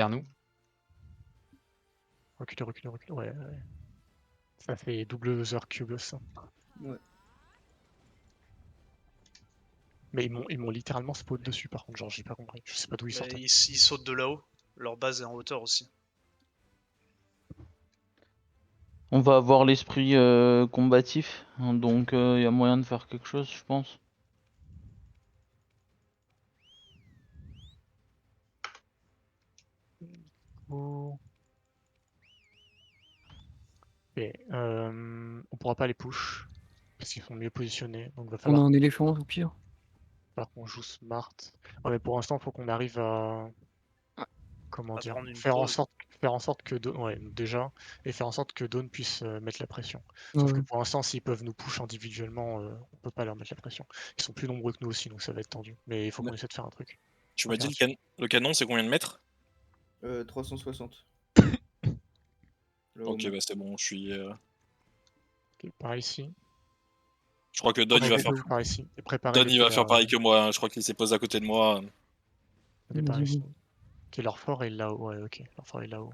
Derrière nous. Reculez, reculez, reculez. Ouais. Ça fait double Other Cube ça. Ouais. Mais ils m'ont littéralement spawn dessus par contre, genre j'ai pas compris. Je sais pas d'où ils sortaient. Ils sautent de là-haut. Leur base est en hauteur aussi. On va avoir l'esprit combatif, hein, donc il y a moyen de faire quelque chose, je pense. Oh. Et on pourra pas les push parce qu'ils sont mieux positionnés, donc va On a falloir un éléphant au pire. qu'on joue smart. Ouais, mais pour l'instant, faut qu'on arrive à comment À dire, prendre une faire en pause. sorte que Dawn, ouais, déjà, et faire en sorte que Dawn puisse mettre la pression. Ouais, Sauf que ouais. pour l'instant, s'ils peuvent nous push individuellement, on peut pas leur mettre la pression. Ils sont plus nombreux que nous aussi, donc ça va être tendu. Mais il faut qu'on essaie de faire un truc. Tu m'as dit le canon, c'est combien de mètres? 360. Là, Ok, bah c'est bon, je suis. Ok, par ici. Je crois que Don, il va faire. Par ici. Et préparez Don, il va faire pareil que moi. Hein. Je crois qu'il s'est posé à côté de moi. Venez par ici. Ok, leur fort est là-haut. Ouais, ok, leur fort est là-haut.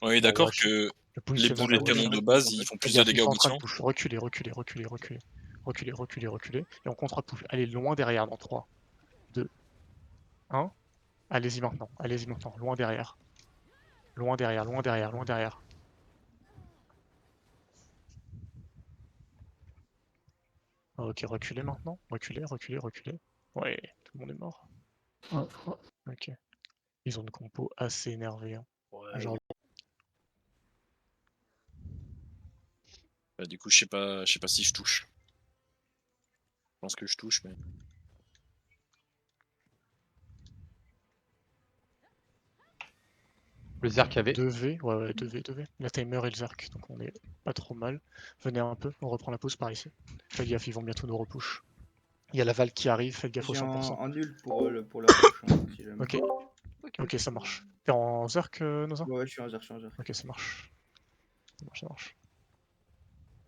On est d'accord que les boulets de canon de base, ils font plus de dégâts au bout de champ. Reculez, reculez, reculez, reculez. Reculez, reculez, reculez. Et on contre-push. Allez loin derrière dans 3, 2, 1. Allez-y maintenant, loin derrière. Loin derrière, loin derrière, loin derrière. Ok, reculez maintenant. Reculez, reculez, reculez. Ouais, tout le monde est mort. Ok. Ils ont une compo assez énervée. Hein. Ouais, Genre... Bah, du coup, je sais pas si je touche. Je pense que je touche, mais. Le Zerk avait. 2V, ouais, 2V, 2V. La timer et le Zerk, donc on est pas trop mal. Venez un peu, on reprend la pause par ici. Faites gaffe, ils vont bientôt nous repush. Il y a la Val qui arrive, faites gaffe au 100%. J'ai un nul pour la push, hein, si jamais. Ok, ça marche. T'es en Zerk, Noza? Ouais, je suis en Zerk, Ok, ça marche. Ça marche.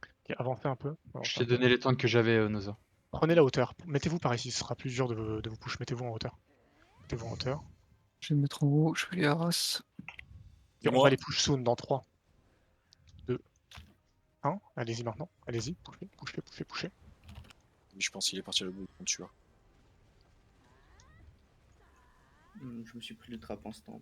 Ok, avancez un peu. Je t'ai donné les tanks que j'avais, Noza. Prenez la hauteur. Mettez-vous par ici, ce sera plus dur de vous push. Mettez-vous en hauteur. Mettez-vous en hauteur. Je vais me mettre en haut, je fais les haras. Et on va les push soon dans 3, 2, 1. Allez-y maintenant. Allez-y. Poussez, poussez, poussez, poussez. Je pense qu'il est parti à le bout de tu vois. Je me suis pris le trap instant.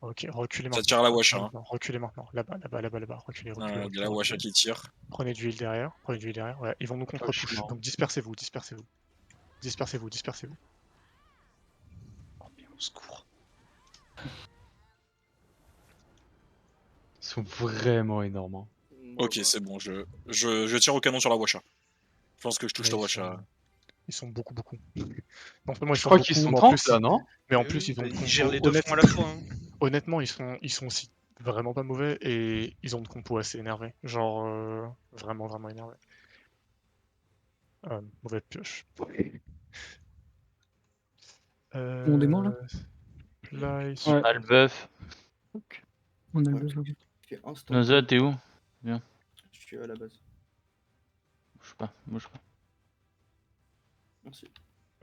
Ok, reculez maintenant. Ça tire à la wash, hein. Reculez maintenant. Là-bas, là-bas, là-bas, là-bas. Reculez, reculez. Il y a la wash qui tire. Prenez du heal derrière. Prenez du heal derrière. Ouais, ils vont nous contre-push. Donc dispersez-vous, dispersez-vous. Dispersez-vous, dispersez-vous. Oh, bien, au secours. Ils sont vraiment énormes. Hein. Ok, c'est bon, je tire au canon sur la washa. Je pense que je touche la washa. Ils sont beaucoup, beaucoup. Non seulement je crois qu'ils sont 30 là, non? Mais en plus, ils ont. Ils gèrent les deux fronts à la fois. Hein. Honnêtement, ils sont aussi vraiment pas mauvais et ils ont une compo assez énervée. Genre, vraiment, vraiment énervé. Mauvaise pioche. On démarre là? Place. On a le buff. Okay. On a le buff. Noza, t'es où? Viens. Je suis à la base. Bouge pas, bouge pas. Merci.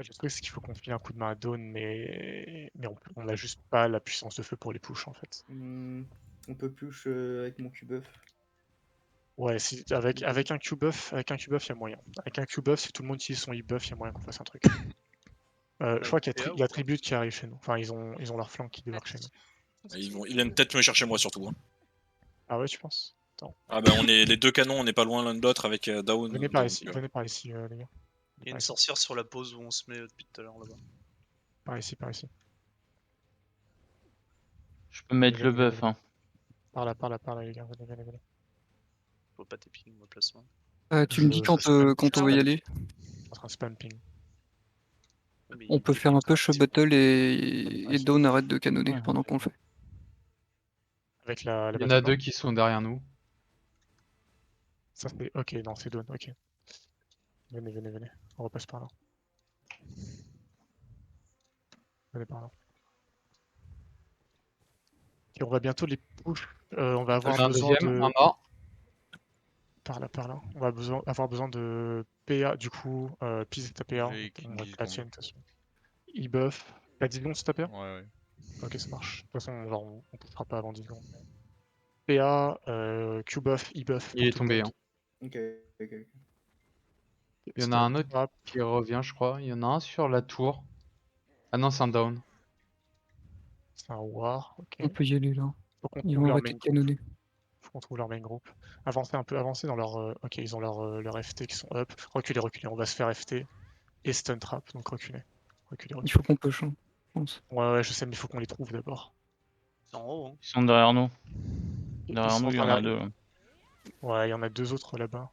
Je trouve qu'il faut qu'on file un coup de main à Dawn, mais on n'a juste pas la puissance de feu pour les push en fait. On peut push avec mon Q-buff. Ouais, si, avec un Q-buff, il y a moyen. Avec un Q-buff, si tout le monde utilise son E-buff, il y a moyen qu'on fasse un truc. Je crois qu'il y a Tribute qui arrive chez nous. Enfin, ils ont leur flanc qui débarque chez nous. Ils viennent peut-être me chercher moi surtout. Hein. Ah ouais, tu penses? Attends. Ah bah on est les deux canons, on n'est pas loin l'un de l'autre avec Down. Venez par ici, venez par ici, les gars. Il y a une sorcière sur la pause où on se met depuis tout à l'heure là-bas. Par ici, par ici. Je peux mettre le buff, hein. Par là, les gars, venez. Faut pas t'épiner mon placement. Tu me dis quand on va y aller. En train de spam ping. On peut faire un push battle et Dawn arrête de canonner pendant qu'on le fait. Avec la Il y en a 2 qui sont derrière nous. Ça c'est. Ok, non, c'est Dawn, ok. Venez. On repasse par là. Venez par là. Et on va bientôt les push. On va avoir besoin de. Un mort. Par là. On va avoir besoin de PA, du coup, Pise ta PA. On va te la tienne, de toute façon. E-buff. T'as 10 secondes, s'il te plaît? Ouais, ouais. Ok, ça marche. De toute façon, genre, on poussera pas avant 10 secondes. PA, Q-buff, E-buff. Il est tombé. Hein. Ok, ok, ok. Il y en a un autre qui revient, je crois. Il y en a un sur la tour. Ah non, c'est un down. C'est un war, ok. On peut y aller là. Faut qu'on Ils trouve vont leur arrêter main de group. canonner. Faut qu'on trouve leur main group. Avancez un peu, avancez dans leur... ok, ils ont leur FT qui sont up. Reculez, reculez, on va se faire FT. Et stun trap, donc reculez. Reculez, Il reculez. faut qu'on push, hein, je pense. Ouais, je sais, mais il faut qu'on les trouve d'abord. C'est en haut, hein. Ils sont derrière nous. Ils Derrière sont nous, il y train en a d'arriver. deux. Là. Ouais, il y en a 2 autres là-bas. À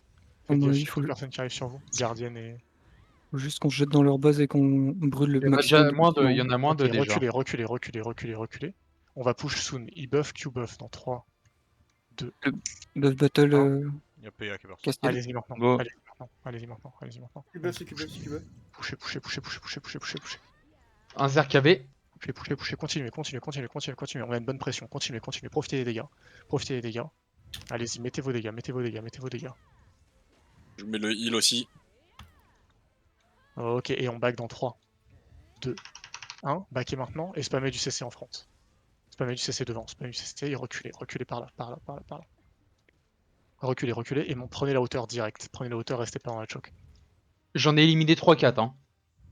Faites mon gaffe, avis, il y a faut 2 personnes qui arrivent sur vous. Gardienne et... faut juste qu'on se jette dans leur base et qu'on brûle le Il y en a maximum déjà de moins de, il y bâtiments. en a moins Ok, de déjà. reculez, reculez, reculez, reculez, reculez. On va push soon. E-buff, Q-buff dans 3, 2, Buff battle, Hein Il y a PA qui est parti. Castiel. allez-y maintenant. Go. Allez-y maintenant. Allez-y maintenant. Allez-y maintenant. Cube-buff, c'est cube-buff, c'est cube-buff. Poussez, poussez, poussez, poussez, poussez, poussez, poussez, poussez. Un ZRKB. Poussez, poussez, poussez, continuez, continuez, continuez, continuez, continuez. On a une bonne pression. Continuez, continuez. Profitez des dégâts. Profitez des dégâts. Allez-y, mettez vos dégâts, mettez vos dégâts, mettez vos dégâts. Je mets le heal aussi. Ok, et on back dans 3, 2, 1. Backez maintenant et spammez du CC en front. Spammez du CC devant, spammez du CC et reculez, reculez par là, par là, par là, par là. Reculez, reculez et prenez la hauteur direct. Prenez la hauteur, restez pas dans la choke. J'en ai éliminé 3-4. Hein.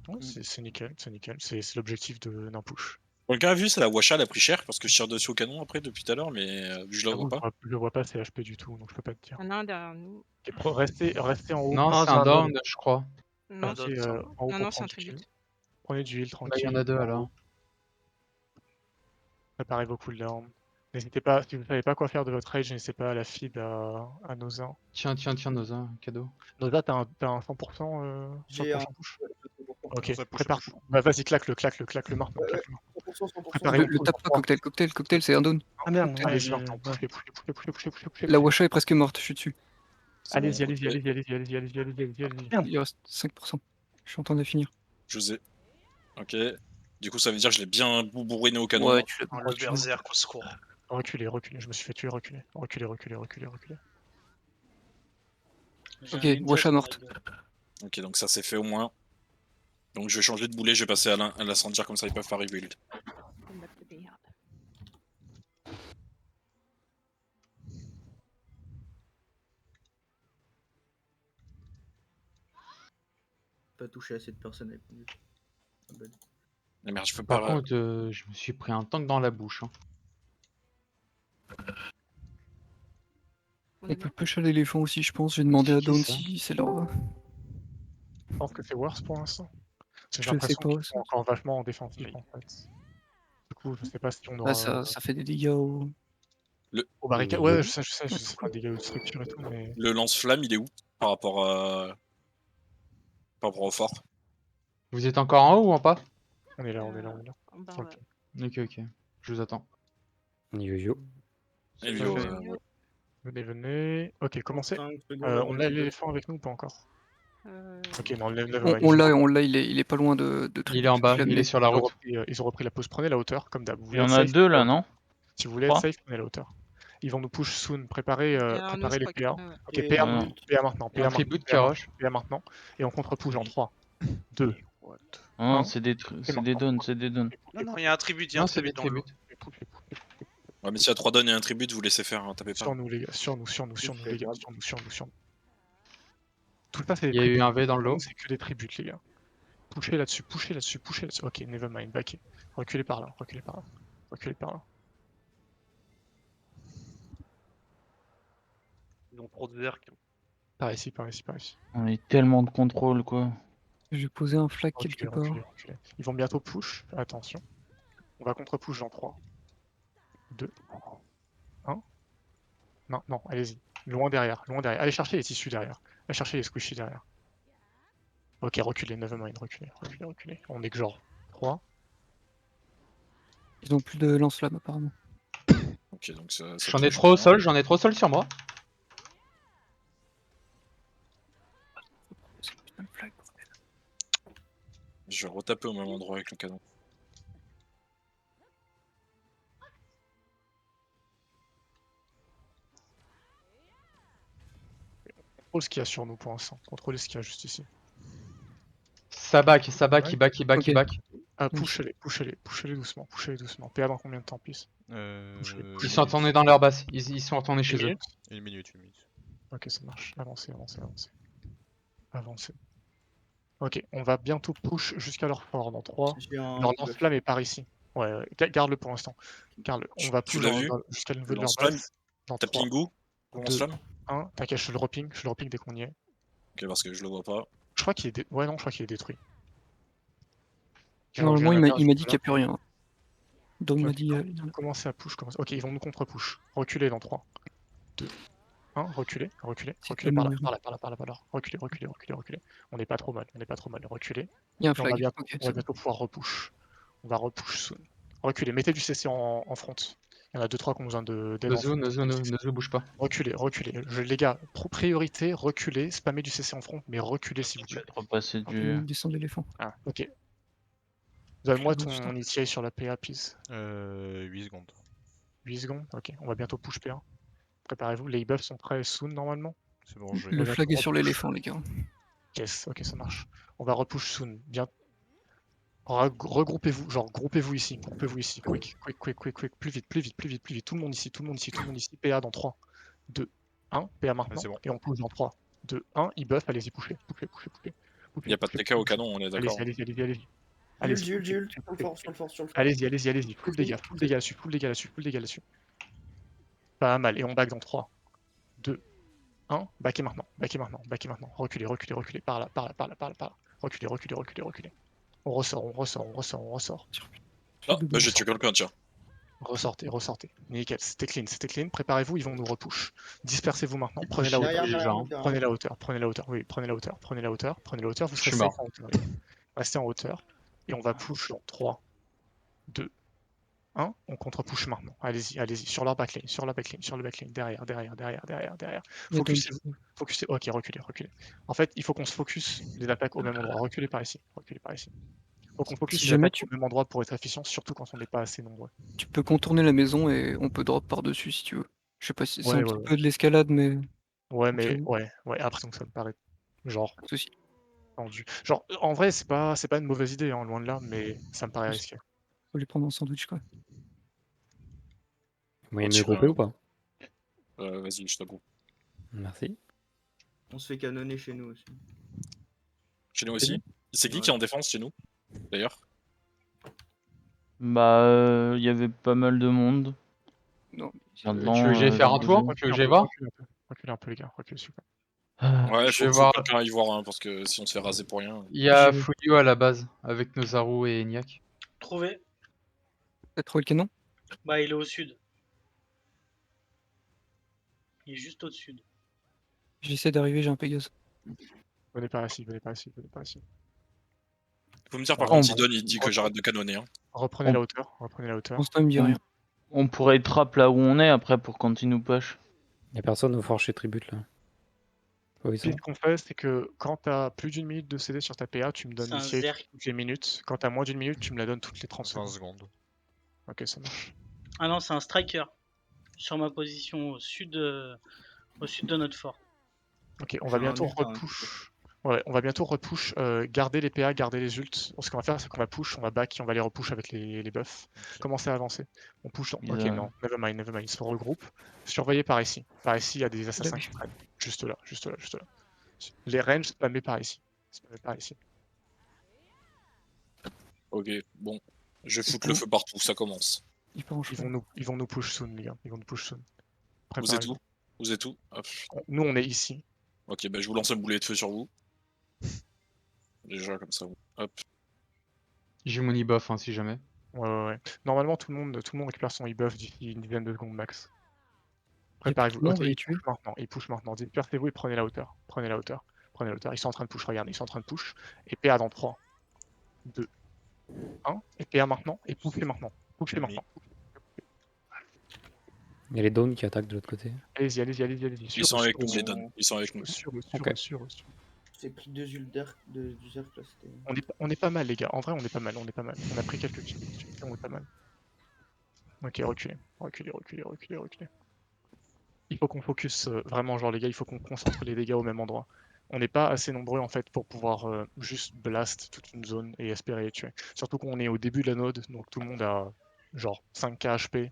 Ouais, c'est nickel, c'est nickel. C'est l'objectif d'un push. Quelqu'un a vu, c'est la Washa, elle a pris cher parce que je tire dessus au canon après depuis tout à l'heure, mais vu que je la vois pas. Je le vois pas, c'est HP du tout, donc je peux pas te dire. Il y en a un derrière nous. Ok, restez en haut. Non, Ah, c'est c'est un un down, je crois. Non, Un Restez down, en haut non, pour non, c'est un prendre du heal. tribute. Prenez du heal Bah, il y tranquille. en a deux alors. Préparez vos cooldowns. N'hésitez pas, si vous savez pas quoi faire de votre rage, n'hésitez pas à la feed à Noza. Tiens, Noza, cadeau. Noza, t'as un 100% sur le J'ai un. prochain push? 100%. Ok, Ça push, prépare. push. Bah, vas-y, claque-le maintenant. Claque-le maintenant. 100%. Préparez Le tape pas, cocktail, c'est un down. Ah merde, Allez-y ouais, maintenant. ouais. Poussez. La Washa est presque morte, je suis dessus. C'est Allez-y, bon, allez-y, ok. allez-y. Merde. Il reste 5%. Je suis en train de finir. Je sais. Ok. Du coup, ça veut dire que je l'ai bien bourriné au canon. Ouais, tu l'as Le berserk au secours. Reculez, je me suis fait tuer, reculez. Reculez. Ok, Washa morte. Ok, donc ça c'est fait au moins. Donc je vais changer de boulet, je vais passer à l'incendiaire comme ça ils peuvent pas rebuild. Pas touché assez de personnes avec mon but. Ah, bad. Mais merde, je peux Par pas. contre, je me suis pris un tank dans la bouche. Hein. On peut push à l'éléphant aussi, je pense. J'ai demandé à Qui Dawn ça si c'est leur. Je pense que c'est worse pour l'instant. J'ai Je sais l'impression pas, qu'ils ça. sont encore vachement en défensif en fait. Du coup, je sais pas si on aura. Ah, ça fait des dégâts au. Au barricade. Ouais, je sais pas, dégâts de structure et tout, mais. Le lance-flamme il est où par rapport au fort? Vous êtes encore en haut ou en bas? On est là. Bah, Sur le ouais. quai. Ok. Je vous attends. Yo-yo. Et Yo, venez. Ok, commencez. 5 secondes On avant a le l'éléphant avec nous ou pas encore? Euh, Ok, non, lève On l'a, il est pas loin de Il est en bas, il est sur la route. Ils ont repris la pause. Prenez la hauteur, comme d'hab. Vous Il voulez y en être a safe, deux là, non? Si vous voulez être Trois. safe, prenez la hauteur. Ils vont nous push soon. Préparez derrière nous, je les crois qu'il y PA. en a, ouais. Ok, Et PA, non. PA maintenant. Un tribute qui rush. PA maintenant. Et on contre-push en 3, 2. Non, Hein c'est des maintenant. downs. Non, il y a un tribute, Non, c'est des dans l'eau. tributes. Ouais, mais s'il y a 3 dons et un tribute, vous laissez faire, hein, tapez pas. Sur nous, les gars. Sur nous, les gars. Sur nous. Tout ça, c'est des Il y a eu tributes. un V dans le lot. C'est que des tributes, les gars. Pushez là-dessus. Ok, never mind, backez. Reculez par là. Ils ont trop de verk. Par ici. On a tellement de contrôle quoi. Je vais poser un flag quelque part. Reculez. Ils vont bientôt push. Attention. On va contre-push dans 3, 2, 1. Non, allez-y. Loin derrière. Allez chercher les tissus derrière. Allez chercher les squishies derrière. Ok, reculez, nevermind, reculez. On est que genre 3. Ils ont plus de lance-flamme apparemment. Ok, donc ça J'en ai touche trop au pas. sol, sur moi. Putain de flag, bordel. Je vais retaper au même endroit avec le canon. Contrôle ce qu'il y a sur nous pour l'instant. Contrôlez ce qu'il y a juste ici. Ça back, il back. Ok. Poussez-les doucement, poussez-les doucement. PA dans combien de temps, pisse? Ils sont retournés dans leur base. Ils sont retournés chez eux. Une minute. Ok, ça marche. Avancez. Avancez. Ok, on va bientôt push jusqu'à leur fort dans 3. J'ai un Leur buff. lance-flamme est par ici. Ouais, garde-le pour l'instant. Garde-le. On va Tu push l'as vu jusqu'à le niveau Le de leur lance-flamme, base. Dans t'as 3, pingou? Le 2, lance-flamme? 1. T'inquiète, je le reping dès qu'on y est. Ok, parce que je le vois pas. Je crois qu'il est ouais, non, je crois qu'il est détruit. Normalement, il m'a dit qu'il n'y a plus rien. Dawn m'a Ok, dit. Commencez à push. Ok, ils vont nous contre-push. Reculez dans 3, 2, 1. Reculez C'est par là, tellement par là. Reculez. On n'est pas trop mal. Reculez. Il y a un Et on va flag. bientôt, Ok, on va c'est bon. bientôt pouvoir repush. On va repush soon. Reculez, mettez du CC en front. Il y en a 2-3 qui ont besoin d'aide en front. Nozo, bouge pas. Reculez. Les gars, priorité, reculez, spammez du CC en front, mais reculez s'il vous Je plaît. vais te repasser On du. peut descendre l'éléphant. Ah, ok. Donne-moi Je le booste, ton ETA sur la PA, please. 8 secondes. 8 secondes, ok. On va bientôt push PA. Préparez-vous, les buffs sont prêts soon normalement. C'est bon, je Le va flag est bientôt sur repush. l'éléphant, les gars. Yes, ok, ça marche. On va repush soon. Bien. Regroupez-vous, groupez-vous ici. Quick. Plus vite. Tout le monde ici. PA dans 3, 2, 1. PA maintenant. c'est bon. Et on pousse dans 3, 2, 1. Il buff, allez-y, poussez. Y a pas de TK au canon, on est d'accord. Allez-y. J'ai ult. Sur le fort. Allez-y. Full dégâts là-dessus. Pas mal. Et on back dans 3, 2, 1. Backez maintenant. Reculez. Par là. Reculez. On ressort. Ah, bah j'ai tué quelqu'un, tiens. Ressortez. Nickel, c'était clean. Préparez-vous, ils vont nous repush. Dispersez-vous maintenant. Prenez la hauteur. Prenez la hauteur. Oui, prenez la hauteur. Vous Je serez suis safe mort. en hauteur. Restez en hauteur. Et on va push dans 3, 2, 1. On contre-push maintenant. Allez-y. Sur leur backline. Derrière. Focusez-vous. Ok, reculez. En fait, il faut qu'on se focus les attaques au même endroit. Reculez par ici. Faut qu'on focus Si les jamais attaques au même endroit pour être efficient, surtout quand on n'est pas assez nombreux. tu peux contourner la maison et on peut drop par-dessus si tu veux. Je sais pas si c'est un Ouais. petit peu de l'escalade, mais Ouais, Ok. après, donc ça me paraît genre pas de souci. tendu. Genre, en vrai, c'est pas une mauvaise idée, hein, loin de là, mais ça me paraît Oui. risqué. Faut les prendre en sandwich, quoi. Moyen de Tu grouper vas- ou pas? Vas-y, je t'avoue. Merci. On se fait canonner chez nous aussi. Chez nous aussi. C'est qui Ouais. qui est en défense chez nous, d'ailleurs? Bah, il y avait pas mal de monde. Non. Maintenant, Tu veux que j'aille faire un j'ai tour? bougé. Tu veux que j'aille voir? Reculez un peu, les gars. Reculez, s'il vous plaît. Ouais, Je vais faut voir. quelqu'un y voir, hein, parce que si on se fait raser pour rien. Il y a J'y vais. Fuyo à la base, avec Nozaru et Eniac. Trouvé. T'as trouvé le canon? Bah, il est au sud. Il est juste au sud. J'essaie d'arriver, j'ai un Pégase. Venez par ici. Faut me dire par Ah, contre on- si Don il dit que j'arrête de canonner. Hein. Reprenez On- la hauteur. Pour l'instant, il me dit On, rien. on pourrait trap là où on est après pour continuer push. Y'a personne au fort chez Tribute là. Oh, ils sont. Ce qu'on fait, c'est que quand t'as plus d'une minute de CD sur ta PA, tu me donnes C'est un l'initiate zerk. toutes les minutes. Quand t'as moins d'une minute, tu me la donnes toutes les 30 20 secondes. secondes. Ok, ça marche. Ah non, c'est un striker. Sur ma position au sud de notre fort. Ok, on J'ai va un bientôt ult, hein, repush. Ouais, on va bientôt repush. Garder les PA, garder les ults. Ce qu'on va faire, c'est qu'on va push, on va back et on va les repush avec les buffs. Commencez à avancer. On push. Ok, non, nevermind. Ils se regroupent. Surveillez par ici. Par ici, il y a des assassins qui prennent. Juste là. Les ranges, spammez par ici. Ok, bon. Je vais C'est foutre bon. le feu partout, ça commence. Il part en Ils chemin. vont nous push soon, les gars. Ils vont nous push soon. Vous êtes Préparez-vous. où? Vous êtes où? Hop. Nous, on est ici. Ok, bah je vous lance un boulet de feu sur vous. Déjà comme ça. Hop. J'ai mon e-buff hein, si jamais. Ouais. Normalement, tout le monde récupère son e-buff d'ici une dizaine de secondes max. J'ai Préparez-vous. plus de monde, Ok, on va les ils tuer. pushent maintenant. Dispersez-vous et prenez la hauteur. Ils sont en train de push, regardez, ils sont en train de push. Et PA dans 3, 2, 1. Et PA maintenant. Et poussez maintenant. Y'a les Dawns qui attaquent de l'autre côté. Allez-y. Ils sont avec nous, les Don. Ils sont avec nous. Sûr. J'ai pris 2 ults du Zerk là, c'était. On est pas mal, les gars. En vrai, on est pas mal. On a pris quelques kills. On est pas mal. Ok, reculez. Il faut qu'on focus vraiment, genre les gars, il faut qu'on concentre les dégâts au même endroit. On n'est pas assez nombreux en fait pour pouvoir juste blast toute une zone et espérer les tuer. Surtout qu'on est au début de la node, donc tout le monde a genre 5k HP,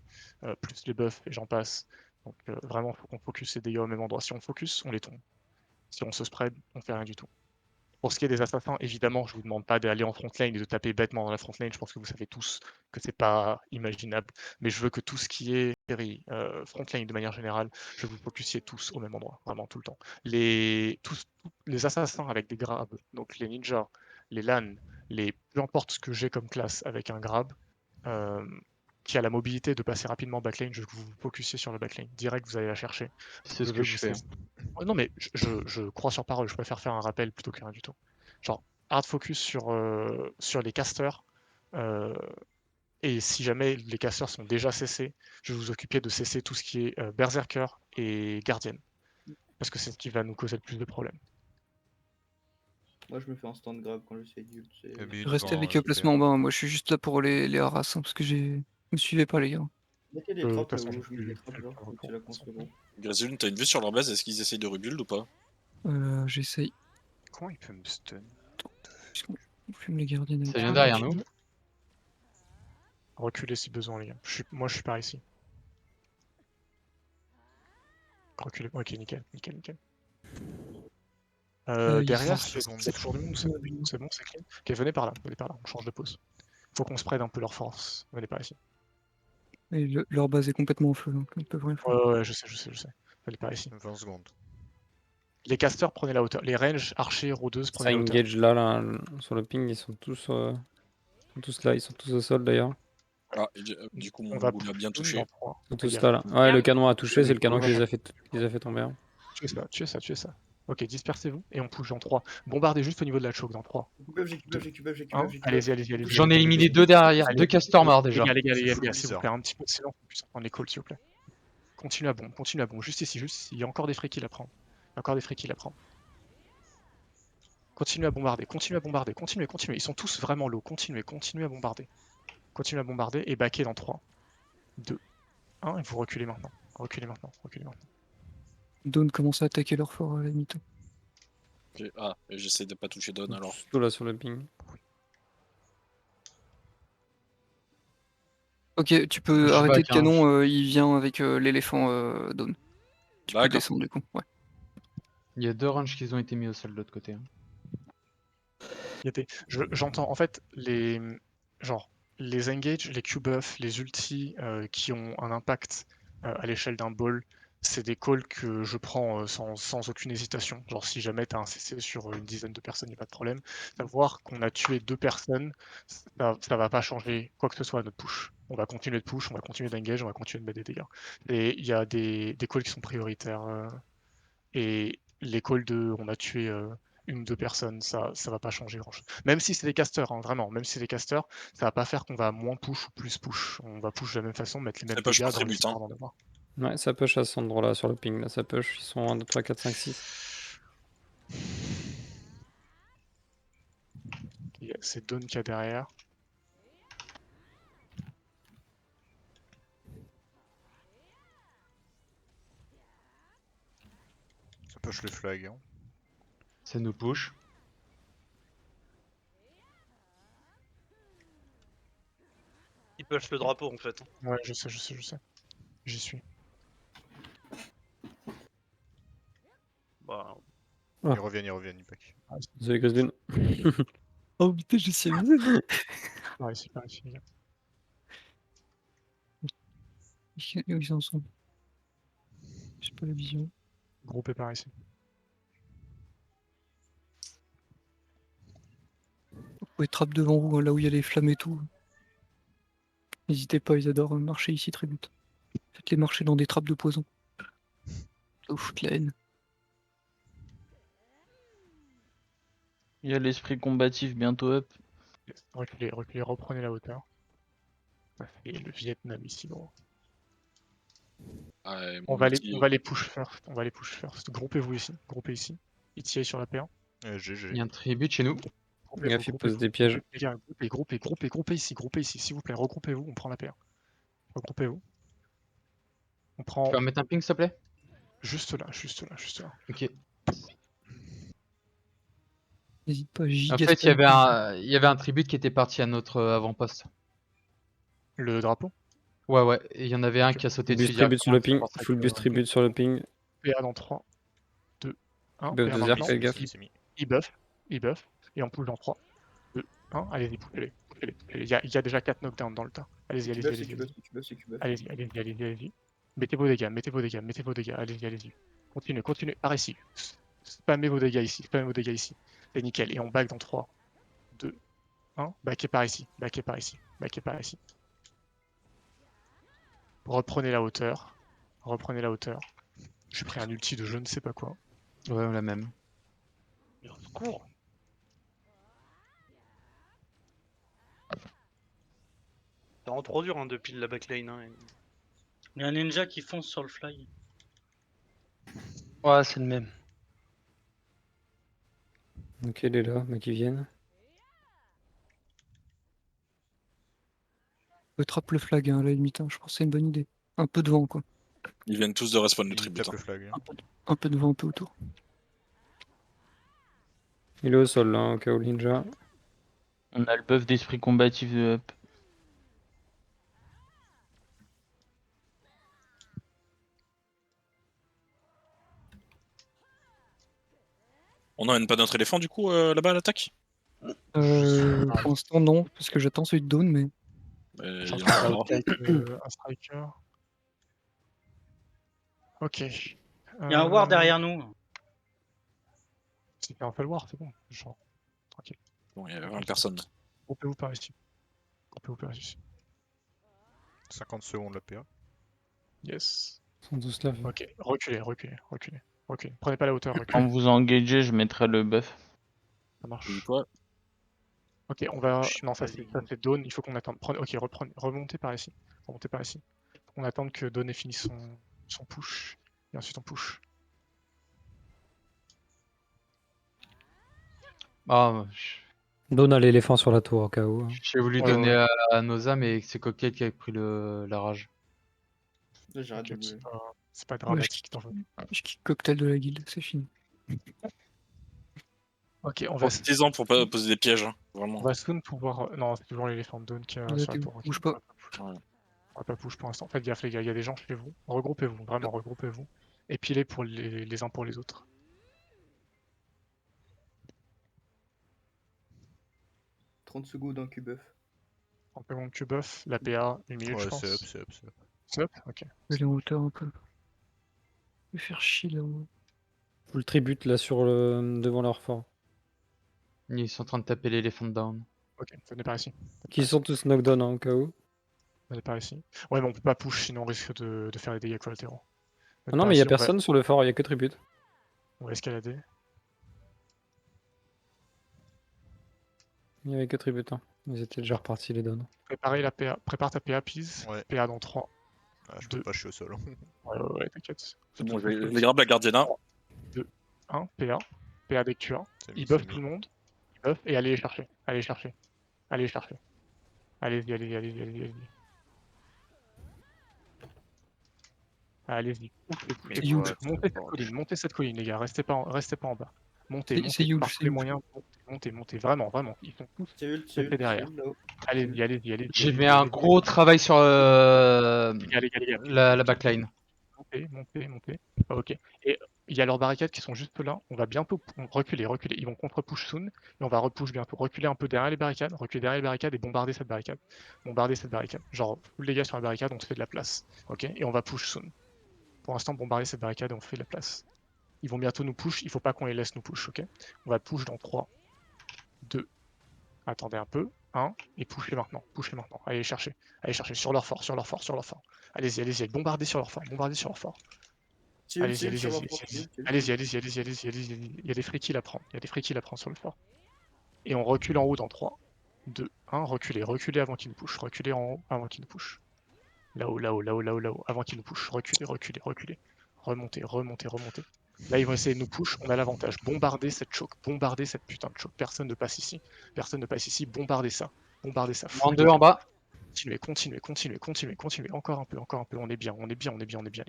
plus les buffs et j'en passe. Donc vraiment, faut qu'on focus ces dégâts au même endroit. Si on focus, on les tombe. Si on se spread, on fait rien du tout. Pour ce qui est des assassins, évidemment, je vous demande pas d'aller en front lane et de taper bêtement dans la front lane. Je pense que vous savez tous que c'est pas imaginable. Mais je veux que tout ce qui est front lane de manière générale, je vous focusiez tous au même endroit, vraiment tout le temps. Tous les assassins avec des grabs, donc les ninjas, les LAN, peu importe ce que j'ai comme classe avec un grab, qui a la mobilité de passer rapidement backlane, je veux que vous vous focusiez sur le backlane. Direct, vous allez la chercher. C'est ce veux que je fais. Oh, non, mais je crois sur parole, je préfère faire un rappel plutôt que rien du tout. Genre, hard focus sur les casters. Et si jamais les casters sont déjà cessés, je vais vous occuper de cesser tout ce qui est berserker et gardien. Parce que c'est ce qui va nous causer le plus de problèmes. Moi, je me fais un stand grab quand j'essaie d'ult. Restez avec placement en bas, hein. Moi je suis juste là pour les harasses, hein, parce que me suivez pas les gars. Mettez des De trappes toute là façon, où je mets des trappes, genre, je- faut que c'est la contre gros. Grazulun, t'as une vue sur leur base? Est-ce qu'ils essayent de rebuild ou pas? J'essaye. Comment il peut me stun? On fume les gardiens avec Ça vient ça. derrière nous. Reculez si besoin, les gars. Moi, je suis par ici. Reculez. Ok, nickel, nickel, nickel. Ils Derrière, sont- c'est toujours du monde, c'est bon, c'est clean. Ok, venez par là, on change de pose. Faut qu'on spread un peu leur force. Venez par ici. Et leur base est complètement en feu, donc ils peuvent rien faire. Ouais, je sais. Venez par ici. 20 secondes. Les casters, prenez la hauteur. Les ranges, archers, rôdeuses, Ça prenez la hauteur. engage là, sur le ping, ils sont tous là, ils sont tous au sol d'ailleurs. Ah, et du coup, On mon va boule a bien pousser touché. dans 3. Ils sont tous là. Ouais, le canon a touché, c'est le canon qui les a fait tomber. hein. Tuez ça. Ok, dispersez-vous et on push dans 3. Bombardez juste au niveau de la choke dans 3. J'ai Allez-y. J'en ai éliminé 2 derrière, 2 castors morts déjà. Les gars, s'il vous bizarre. plaît, un petit peu de silence, on puisse prendre les calls, s'il vous plaît. Continue à bon. Juste ici, il y a encore des free kills à prendre. Continuez à bombarder. Continuez. Ils sont tous vraiment low. Continuez à bombarder. Continuez à bombarder et backer dans 3, 2, 1 et vous reculez maintenant. Reculez maintenant. Dawn commence à attaquer leur fort à la limite. Ok, ah, et j'essaie de pas toucher Dawn alors. Tous là sur le ping. Ok, tu peux Je arrêter back, le canon, il vient avec l'éléphant Dawn. Tu peux D'accord. descendre du coup, ouais. Il y a 2 ranges qui ont été mis au sol de l'autre côté. hein. J'entends en fait les engage, les Q-buffs, les ultis qui ont un impact à l'échelle d'un ball, c'est des calls que je prends sans aucune hésitation. Genre si jamais tu as un CC sur une dizaine de personnes, il n'y a pas de problème. Savoir qu'on a tué 2 personnes, ça va pas changer quoi que ce soit à notre push. On va continuer de push, on va continuer d'engage, on va continuer de mettre des dégâts. Et il y a des calls qui sont prioritaires. Et les calls de on a tué une ou deux personnes, ça va pas changer grand chose. Même si c'est des casters, hein, vraiment, même si c'est des casters, ça va pas faire qu'on va moins push ou plus push. On va push de la même façon, mettre les mêmes push dégâts par dans tribut, l'espoir d'en avoir. Ouais, ça push à ce endroit là sur le ping, là, ça push. Ils sont 1, 2, 3, 4, 5, 6. C'est Dawn qu'il y a derrière. Ça push les flags. Hein. Ça nous push. Ils push le drapeau en fait. Ouais, je sais. J'y suis. Bah, Ils reviennent, ils back. Désolé, Grazulun. Oh putain, je suis Par ici, les gars. Ils sont ensemble. J'ai pas la vision. Groupé par ici. Vous pouvez trappe devant vous, hein, là où il y a les flammes et tout. N'hésitez pas, ils adorent marcher ici très vite. Faites-les marcher dans des trappes de poison. Ça vous fout la haine. Il y a l'esprit combatif bientôt up. Reculez, reprenez la hauteur. Et le Vietnam ici, gros. Ouais, On va les push first. Groupez-vous ici. Groupez ici. Itier sur la P1. Il y a un tribut chez nous. Gaffe, il pose des pièges. Les gars, groupez ici, s'il vous plaît. Regroupez-vous, on prend la P1. Regroupez-vous. On Tu prend peux mettre un ping s'il te plaît? juste là. Ok. N'hésite pas, En giga fait, spam. il y avait un tribut qui était parti à notre avant-poste. Le drapeau. Ouais, ouais. Et il y en avait un Ok. qui a sauté Full dessus distribute sur le directement. ping. Full distribute sur le ping. PA dans 3, 2, 1. Buff PA de maintenant. Zerg, fais gaffe. C'est mis. Il buff. Il buff. Et on push dans 3, 2, 1. Allez-y, poussez-les. Poussez-les. Il y a déjà 4 knockdowns dans le tas. Allez-y, allez-y, allez-y. Allez-y, allez-y, allez-y, allez-y. Mettez vos dégâts, mettez vos dégâts, mettez vos dégâts. Allez-y, allez-y. Continuez, continuez. Par ici. Spammez vos dégâts ici. Spammez vos dégâts ici. C'est nickel. Et on back dans 3, 2, 1. Backez par ici. Backez par ici. Backez par ici. Reprenez la hauteur. Reprenez la hauteur. J'ai pris un ulti de je ne sais pas quoi. Ouais, la même. Mais au secours. C'est vraiment trop dur hein, depuis la backline. Hein. Il y a un ninja qui fonce sur le fly. Ouais, c'est le même. Ok, il est là, mais qui viennent. Trappe le flag, hein, à la limite, hein, je pense que c'est une bonne idée. Un peu de vent, quoi. Ils viennent tous de respawn le Il tribut. tape hein. le flag. hein. Un peu de vent, un peu autour. Il est au sol, là, au cas où ninja. On a le buff d'esprit combatif de up. On n'emmène pas notre éléphant du coup là-bas à l'attaque Pour l'instant, non, parce que j'attends celui de Dawn, mais. J'ai Il un en aura. un striker. Ok. Il y a un ward derrière nous. C'est un fait le war, c'est bon. Genre, tranquille. Bon, il y a 20 personnes. Groupez-vous par ici. Groupez-vous par ici. 50 secondes la PA. Yes. Ils sont tous là. Ok, reculez, reculez, reculez. Reculez. Prenez pas la hauteur, Quand reculez. vous engagez, je mettrai le buff. Ça marche. Et toi Ok, on va. Je sais Non, pas, ça c'est Dawn, il faut qu'on attende. Ok, remontez par ici. Remontez par ici. On attend que Dawn ait fini son push. Et ensuite on push. Ah, Donne à l'éléphant sur la tour, au cas où. j'ai voulu Ouais, donner ouais. à Noza, mais c'est Coquette qui a pris la rage. J'arrête Ok, de jouer. c'est pas Ouais, dramatique. t'en veux. je kick cocktail de la guilde, c'est fini. Ok, on va, Profitez-en pour pas poser des pièges, hein, on vraiment. va soon pouvoir. Non, c'est toujours l'éléphant de Dawn qui a Là, sur la t'es où? tour. ok. Bouge pas. On va pas push pour l'instant. Faites gaffe les gars, il y a des gens chez vous. Regroupez-vous, vraiment regroupez-vous. Et pilez pour les uns pour les autres. « 30 secondes en Q-buff. En peu de Q-buff, la PA, 1 minute je Ouais, pense. c'est up, c'est up, c'est up. C'est up. Ok. Je vais aller en hauteur un peu. Je vais faire chier là-haut. Full tribute là sur le devant leur fort. Ils sont en train de taper l'éléphant down. Ok, venez par ici. Qui sont tous knockdown hein, au cas où. Venez par ici. Ouais, mais on peut pas push sinon on risque de faire des dégâts collatéraux. Ah non, mais il y a personne sur le fort, il y a que tribute. On va escalader. Il y avait que tribute. Hein. Ils étaient déjà repartis les downs. Préparez la PA. Prépare ta PA, please. Ouais. PA dans 3. Ah, je peux pas, je suis au sol. Ouais, t'inquiète. C'est bon, je vais grab la Gardiana. 1, PA. PA dès que tu as. C'est mis, Ils buffent c'est tout mis. le monde. Ils buffent et allez les chercher. Allez les chercher. Allez les chercher. Allez-y, allez-y, allez-y, allez-y, allez-y. Allez-y. Mais C'est huge. Montez cette colline, les gars. Restez pas en bas. Montez, C'est montez. huge, Par c'est tous les huge. moyens. Montez. Vraiment, vraiment. Ils sont tous C'est ult, pétés derrière. là-haut. Allez-y, allez-y, allez-y. J'ai allez-y, mis un allez-y. gros travail sur Les gars, les gars. la backline. Montez. Ah, ok. Et il y a leurs barricades qui sont juste là. On va bientôt reculer. Ils vont contre-push soon. Et on va repush bientôt. Reculer un peu derrière les barricades. Reculer derrière les barricades et bombarder cette barricade. Genre, full les gars sur la barricade, on se fait de la place. Ok. Et on va push soon. Pour l'instant, bombarder cette barricade et on fait de la place. Ils vont bientôt nous push. Il faut pas qu'on les laisse nous push. Ok. On va push dans 3, 2. Attendez un peu. 1. Et pushez maintenant. Allez les chercher. Sur leur fort. Allez-y. Bombardez sur leur fort. Allez-y. Il y a des free kills à prendre. Sur le fort. Et on recule en haut dans 3, 2, 1. Reculez avant qu'ils nous pushent. Reculez en haut avant qu'ils nous pushent. Là-haut. Avant qu'ils nous pushent. Reculez. Remontez. Là, ils vont essayer de nous push. On a l'avantage. Bombardez cette choke. Bombardez cette putain de choke. Personne ne passe ici. Bombardez ça. En deux en bas. Continuez. Encore un peu. On est bien, les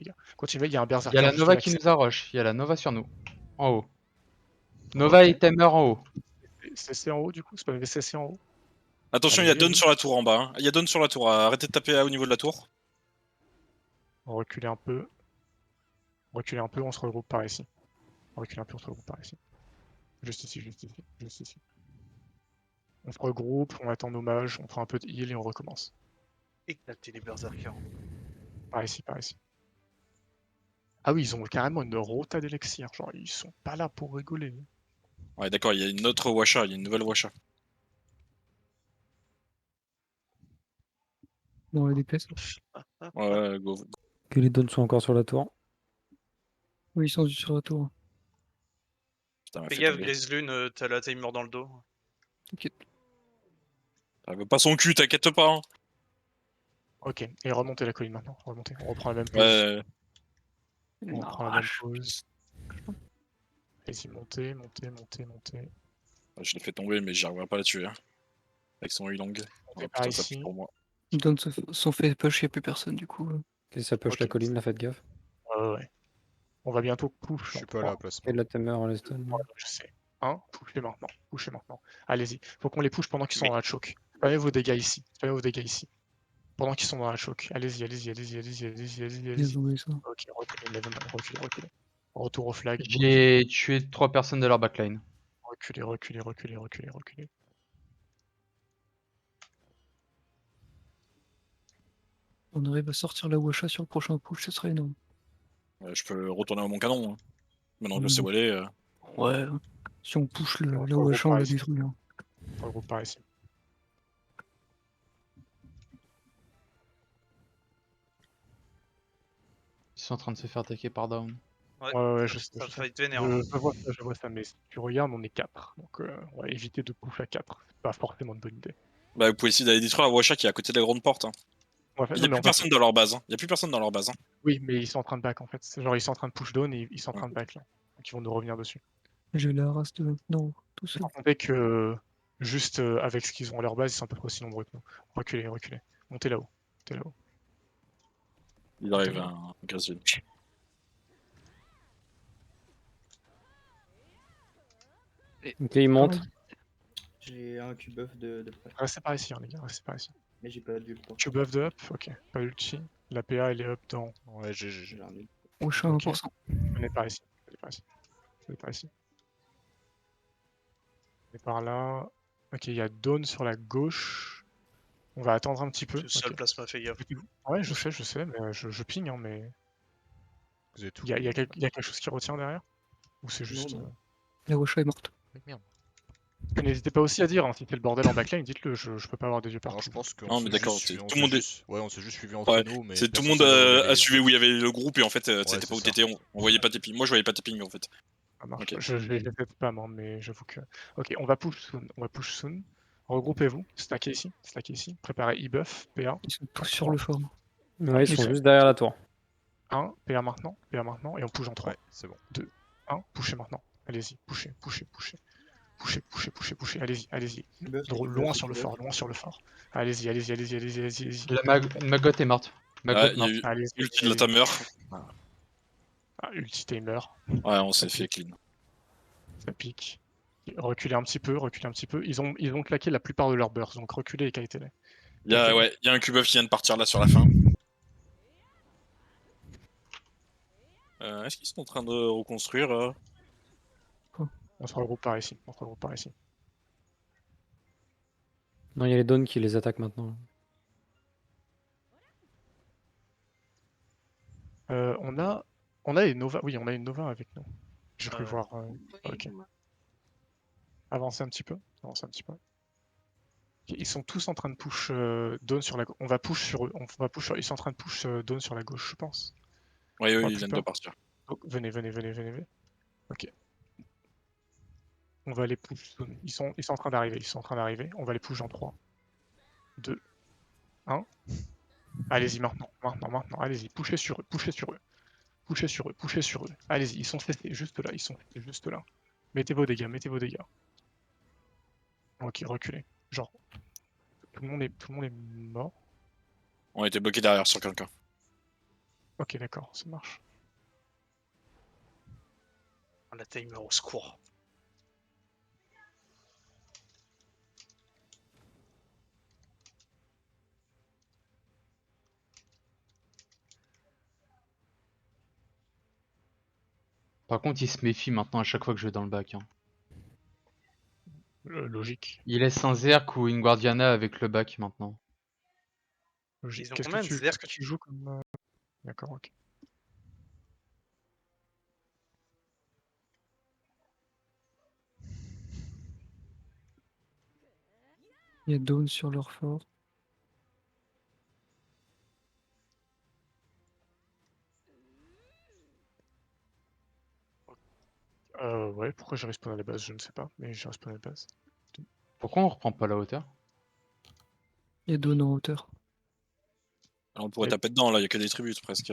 gars. Continuez, il y a un berserker. Il y a la juste Nova là qui qui nous a rush. Il y a la Nova sur nous. En haut. Nova et Tamer en haut. CC en haut du coup, spammez CC en haut. Attention, il y a Allez, Don allez. sur la tour en bas. Hein. Il y a Don sur la tour. Arrêtez de taper au niveau de la tour. On recule un peu. Reculer un peu, on se regroupe par ici. On recule un peu, on se regroupe par ici. Juste ici, juste ici, juste ici. On se regroupe, on attend nos mages, on prend un peu de heal et on recommence. Éclater les berserkers. Par ici, par ici. Ah oui, ils ont carrément une rota d'élixir. Genre, ils sont pas là pour rigoler. Ouais, d'accord, il y a une autre Washa, il y a une nouvelle Washa. Dans la DPS. Ouais, go. Que les dons sont encore sur la tour. Oui, ils sont sur la tour. Putain, m'a Fais fait gaffe, tomber. Grise-Lune, t'as la timer dans le dos. T'inquiète. Elle veut pas son cul, t'inquiète pas. Hein. Ok, et remontez la colline maintenant. Remontez, on reprend la même pose. Ouais, On reprend la même pose. Allez-y, montez, montez, montez, montez. je l'ai fait tomber, mais j'y arriverai pas à la tuer. Hein. Avec son healing. Montez Oh par putain, ça ici. pue pour moi. Ils donnent son fait push, il n'y a plus personne du coup. Et ça push Ok. la colline, là, faites gaffe. Ouais. On va bientôt push. Je suis en pas là à 3. place. Et la Tamer en stun. Ouais, je sais. Poussez maintenant. Poussez maintenant. Allez-y. Faut qu'on les push pendant qu'ils sont Oui. dans la choke. Spammez vos dégâts ici. Spammez vos dégâts ici. Pendant qu'ils sont dans la choke. Allez-y, allez-y, allez-y, allez-y, allez-y, allez-y, Bien allez-y. joué ça. Ok, reculez, reculez, reculez. Retour au flag. J'ai tué 3 personnes de leur backline. Reculez, reculez, reculez, reculez, reculez. On arrive à sortir la Washa sur le prochain push, ce serait énorme. Je peux retourner à mon canon. Hein. Maintenant que je Oui, sais bon. où elle est. Ouais. Si on push la Regroupe Washa, on par la ici. détruit. Hein. Regroupe par ici. Ils sont en train de se faire attaquer par down. Ouais, je sais. Ça Je sais. fight vénère. Je vois ça, mais si tu regardes, on est 4. Donc on va éviter de push à 4. C'est pas forcément une bonne idée. Bah, vous pouvez essayer d'aller détruire la Washa qui est à côté de la grande porte. Hein. Il y a plus personne dans leur base. Hein. Il y a plus personne dans leur base. Hein. Oui, mais ils sont en train de back en fait. Genre ils sont en train de push down et ils sont en train de back là. Donc ils vont nous revenir dessus. J'ai la race de. Non, tout seul. Sans compter que juste avec ce qu'ils ont à leur base, ils sont à peu près aussi nombreux que nous. Reculez, reculez. Montez là-haut. Montez là-haut. Il arrive un Grise-Lune. Ok, il monte. J'ai un Q-buff de près. Restez par ici, hein, les gars, restez par ici. Mais j'ai pas d'ult pour. Q-buff de up, ok. Pas ulti. La PA elle est up dans. Ouais, GG. J'ai un ult. Washa Ok. 1%. Venez par ici. Venez par ici. Venez par ici. Venez par là. Ok, il y a Dawn sur la gauche. On va attendre un petit peu. C'est le seul Ok. plasma, fais gaffe. Ouais, je sais, mais je ping, hein, mais. Vous êtes tout. Il y a quelque chose qui retient derrière? Ou c'est juste. non. La Washa est morte. Merde. N'hésitez pas aussi à dire, hein, si c'est le bordel en backline, dites-le, je peux pas avoir des yeux partout. Alors je pense qu'on Non, mais s'est d'accord, juste suivi, tout le monde est- ouais, on s'est juste suivi entre Ouais, nous, mais c'est tout le personne monde s'est révélé, a en suivi fait. où il y avait le groupe et en fait c'était c'est pas où ça. t'étais, on voyait pas tes pings. Moi je voyais pas tes pings en fait. Ça marche. Ok. Je vais peut-être pas, moi, mais j'avoue que. Ok, on va push soon. On va push soon. Regroupez-vous. Stackez ici. Stackez ici. Préparez e-buff. PA. Ils sont tous sur le fort. Ouais, ils sont Ils juste derrière la tour. 1. PA maintenant. PA maintenant. Et on push en 3. Ouais, c'est bon. 1. Poussez maintenant. Allez-y. Poussez, poussez, poussez. Poussez, poussez, poussez, poussez. Allez-y, allez-y. Q-buff, Loin sur le fort. Loin sur le fort. Allez-y, allez-y, allez-y, allez-y, allez-y, allez-y. La Maggot est morte. Maggot Ouais, il y a morte. eu Allez-y, ulti de la Tamer. Ah, ulti tamer. Ouais, on s'est Ça fait clean. Ça pique. Reculez un petit peu, reculez un petit peu. Ils ont claqué la plupart de leurs bursts, donc reculez et kite-les. Il y a un Q-buff qui vient de partir là sur la fin. Est-ce qu'ils sont en train de reconstruire On se regroupe par ici. On se regroupe par ici. Non, il y a les dons qui les attaquent maintenant. On a les Nova. Oui, on a une Nova avec nous. J'ai cru voir. Ok. Avancez un petit peu. Avancez un petit peu. Ils sont tous en train de push Dawn sur la gauche. On va push sur eux. Ils sont en train de push Dawn sur la gauche, je pense. Oui, Pour la ils viennent de plupart. partir. Donc, venez, venez, venez, venez, venez. Ok. On va les push soon. Ils sont en train d'arriver. Ils sont en train d'arriver. On va les push en 3, 2, 1. Allez-y maintenant. Maintenant. Allez-y. Poussez sur eux. Poussez sur eux. Poussez sur eux. Poussez sur eux. Allez-y. Ils sont festés juste là. Ils sont festés juste là. Mettez vos dégâts. Mettez vos dégâts. Ok, reculez. Genre. Tout le monde est mort. On était bloqués derrière sur quelqu'un. Ok, d'accord. Ça marche. La timer au secours. Par contre, il se méfie maintenant à chaque fois que je vais dans le bac. Hein. Logique. Il laisse un Zerk ou une Guardiana avec le bac maintenant. Logique. Ils ont Qu'est-ce combien que de tu, Zerk? qu'est-ce que tu joues comme. D'accord, ok. Il y a Dawn sur leur fort. Ouais, pourquoi j'ai respawn à la base, je ne sais pas, mais j'ai respawn à la base. Pourquoi on reprend pas la hauteur? Il y a Dawn en hauteur. On pourrait Ouais. taper dedans, là, il y a que des tributes presque.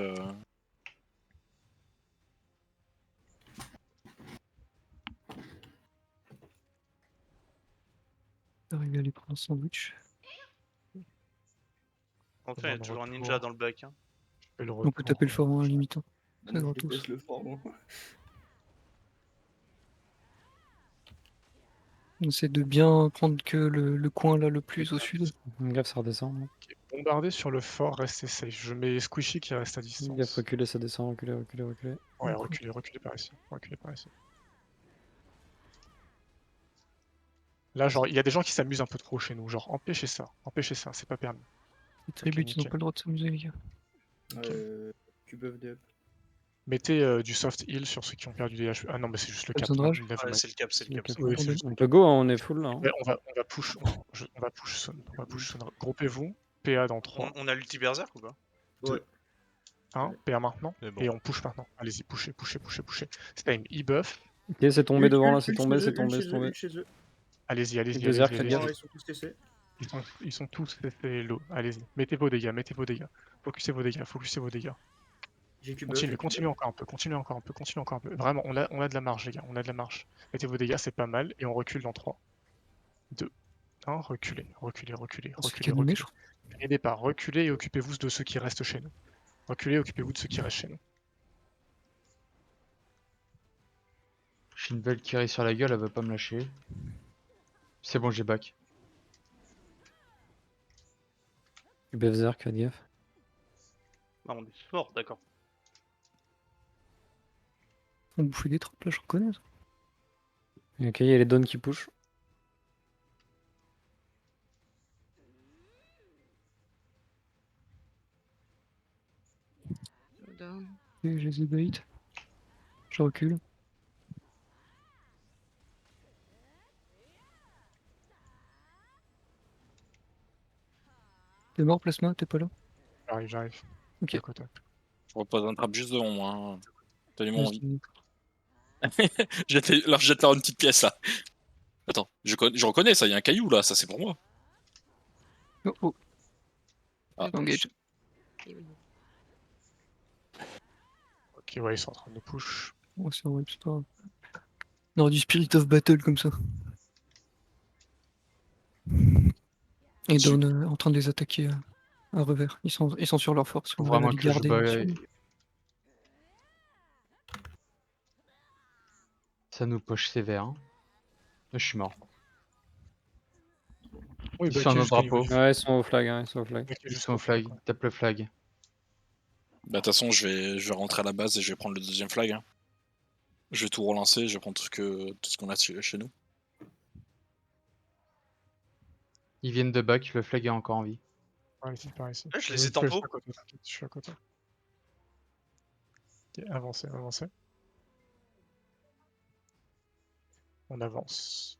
Arriver à aller prendre un sandwich. Enfin, il y a toujours un ninja retour. dans le bac. Hein. Et le On peut retour, taper le fort en limitant. Ah Ça non, va je tous. déteste le fort, moi. On essaie de bien prendre que le coin là le plus au sud. Gaffe, ça redescend. Hein. Ok, bombarder sur le fort, restez safe. Je mets Squishy qui reste à Gaffe, distance. reculer, ça descend, reculer, reculer, reculer. Ouais, D'accord. reculez par ici. Reculez par ici. Là, genre, il y a des gens qui s'amusent un peu trop chez nous. Genre, empêchez ça, c'est pas permis. Les tributes, ils n'ont nickel. pas le droit de s'amuser, les gars. Cube of the up. Mettez du soft heal sur ceux qui ont perdu des HP. Ah non, mais c'est juste le Pas cap. besoin de rage. never Ouais, mind. c'est le cap, c'est le cap. Ok. c'est le Oui, cap. c'est juste On le peut cap. go, hein, on est full là. Hein. Ouais, on va push. On va push Son. On va push Son. Groupez-vous. PA dans 3. On a l'ulti berserk ou pas? Ouais. 1. PA maintenant. C'est bon. Et on push maintenant. Allez-y, pushez. C'est time. E-buff. Ok, c'est tombé devant là, c'est tombé, c'est tombé, c'est tombé. Chez eux. Allez-y. Deux zerk, faites gaffe. Oh, ils sont tous TC. Ils sont tous fait low. Allez-y. Mettez vos dégâts. Focussez vos dégâts. J'ai cube buff. Continuez encore un peu. Vraiment, on a de la marge, les gars. On a de la marge. Mettez vos dégâts, c'est pas mal. Et on recule dans 3, 2, 1. Reculez. On se fait canoner, je crois. N'aidez pas. Reculez et occupez-vous de ceux qui restent chez nous. J'ai une belle Kiri sur la gueule, elle veut pas me lâcher. C'est bon, j'ai back. Berserk, faites gaffe. Ah, on est fort, d'accord. On bouffait des trappes là, je reconnais. Ça. Ok, il y a les dons qui push. Down. Et je les ai bait. Je recule. T'es mort, Plasma? T'es pas là? J'arrive. Ok. À côté. Je repose un trap juste devant moi. Hein. Tenez-moi envie. Vas-y. Alors, je jette là une petite pièce là. Attends, je reconnais ça, il y a un caillou là, ça c'est pour moi. Oh, oh. Ah, Engage. Ok, ouais, ils sont en train de push. Oh, c'est vrai, c'est pas grave. On aurait du Spirit of Battle comme ça. Et Dawn en train de les attaquer à revers. Ils sont sur leur force. Faut On va vraiment les que je garder. baille. Ça nous poche sévère. Hein. Je suis mort. Oui, Ils sont à notre drapeau. Ouais, ils sont au flag, hein, ils sont au flag. Ils sont au flag. Tape le flag. Bah de toute façon je vais rentrer à la base et je vais prendre le deuxième flag. Hein. Je vais tout relancer, je vais prendre tout ce qu'on a chez nous. Ils viennent de back, le flag est encore en vie. Par ici. Je les ai tempo. Je suis à côté. Ok, avancez. On avance.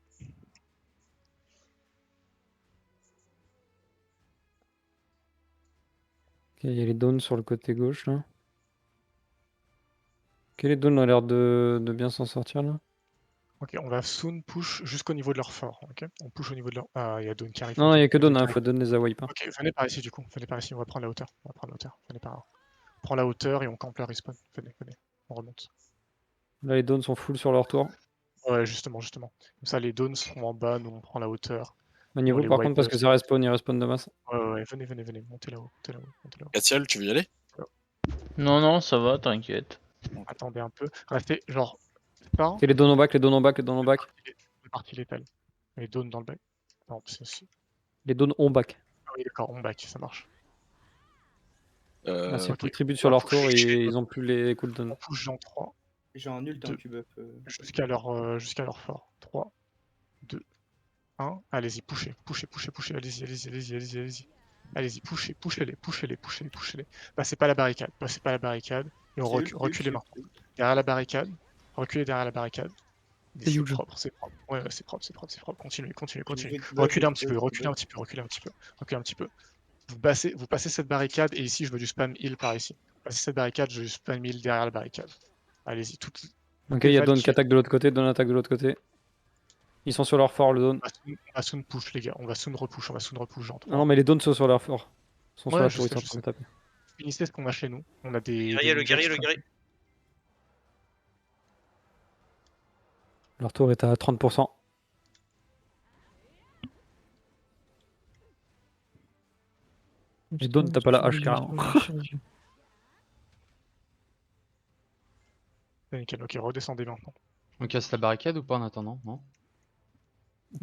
Ok, il y a les dons sur le côté gauche là. Ok, les dons ont l'air de bien s'en sortir là. Ok, on va soon push jusqu'au niveau de leur fort. Ok, on push au niveau de leur. Ah, il y a Dawn qui arrive. Non, il y a que Dawn Dawn, qui hein, arrive. faut donner les away pas. Ok, venez par ici du coup. On va prendre la hauteur. Venez par là. On prend la hauteur et on campe la respawn. Venez. On remonte. Là, les dons sont full sur leur tour. Ouais, justement. Comme ça, les Dawns seront en bas, nous on prend la hauteur. Au niveau les par wipe contre, parce us. que ça respawn, il respawn de masse. Ouais, venez. Montez là-haut. Catiel, tu veux y aller? Non, ça va, t'inquiète. Attendez un peu. Restez, genre. Ça. Et les dons en back. La partie létale. Les Dawns dans le back. Non, c'est. Les dons on back. Ah oui, d'accord, on back, ça marche. Ah, c'est Ok. full tribute sur leur tour et push. ils ont plus les cooldowns. On push dans 3. J'ai un ult en Deux. Q-buff. jusqu'à leur fort. 3, 2, 1. Allez-y, poussez, allez-y, allez-y. Allez-y, poussez-les. Passez pas la barricade, et on C'est ult, reculez c'est maintenant. ult. Derrière la barricade, reculez derrière la barricade. C'est C'est huge. propre. Ouais, c'est propre. Continuez. J'ai bruit de bug, Reculez un de petit bug, peu, de reculez bug. un petit peu. Vous passez cette barricade, et ici, je veux du spam heal par ici. Passez cette barricade, je veux du spam heal derrière la barricade. Allez-y, Ok, il y a Dawn qui attaque de l'autre côté, Dawn attaque de l'autre côté. Ils sont sur leur fort, le Dawn. On va soon push, les gars. On va soon repush, genre 3. Non, mais les Dawns sont sur leur fort. Ils sont sur Ouais, la je tour, ils sais, sont en je train de sais. taper. Finissez ce qu'on a chez nous. On a des. Guerrier, le ninjas guerrier, qui le sont- guerrier. Leur tour est à 30%. Et Dawn, t'as pas la hache carrément. C'est nickel, ok, redescendez maintenant. On casse la barricade ou pas en attendant? Non?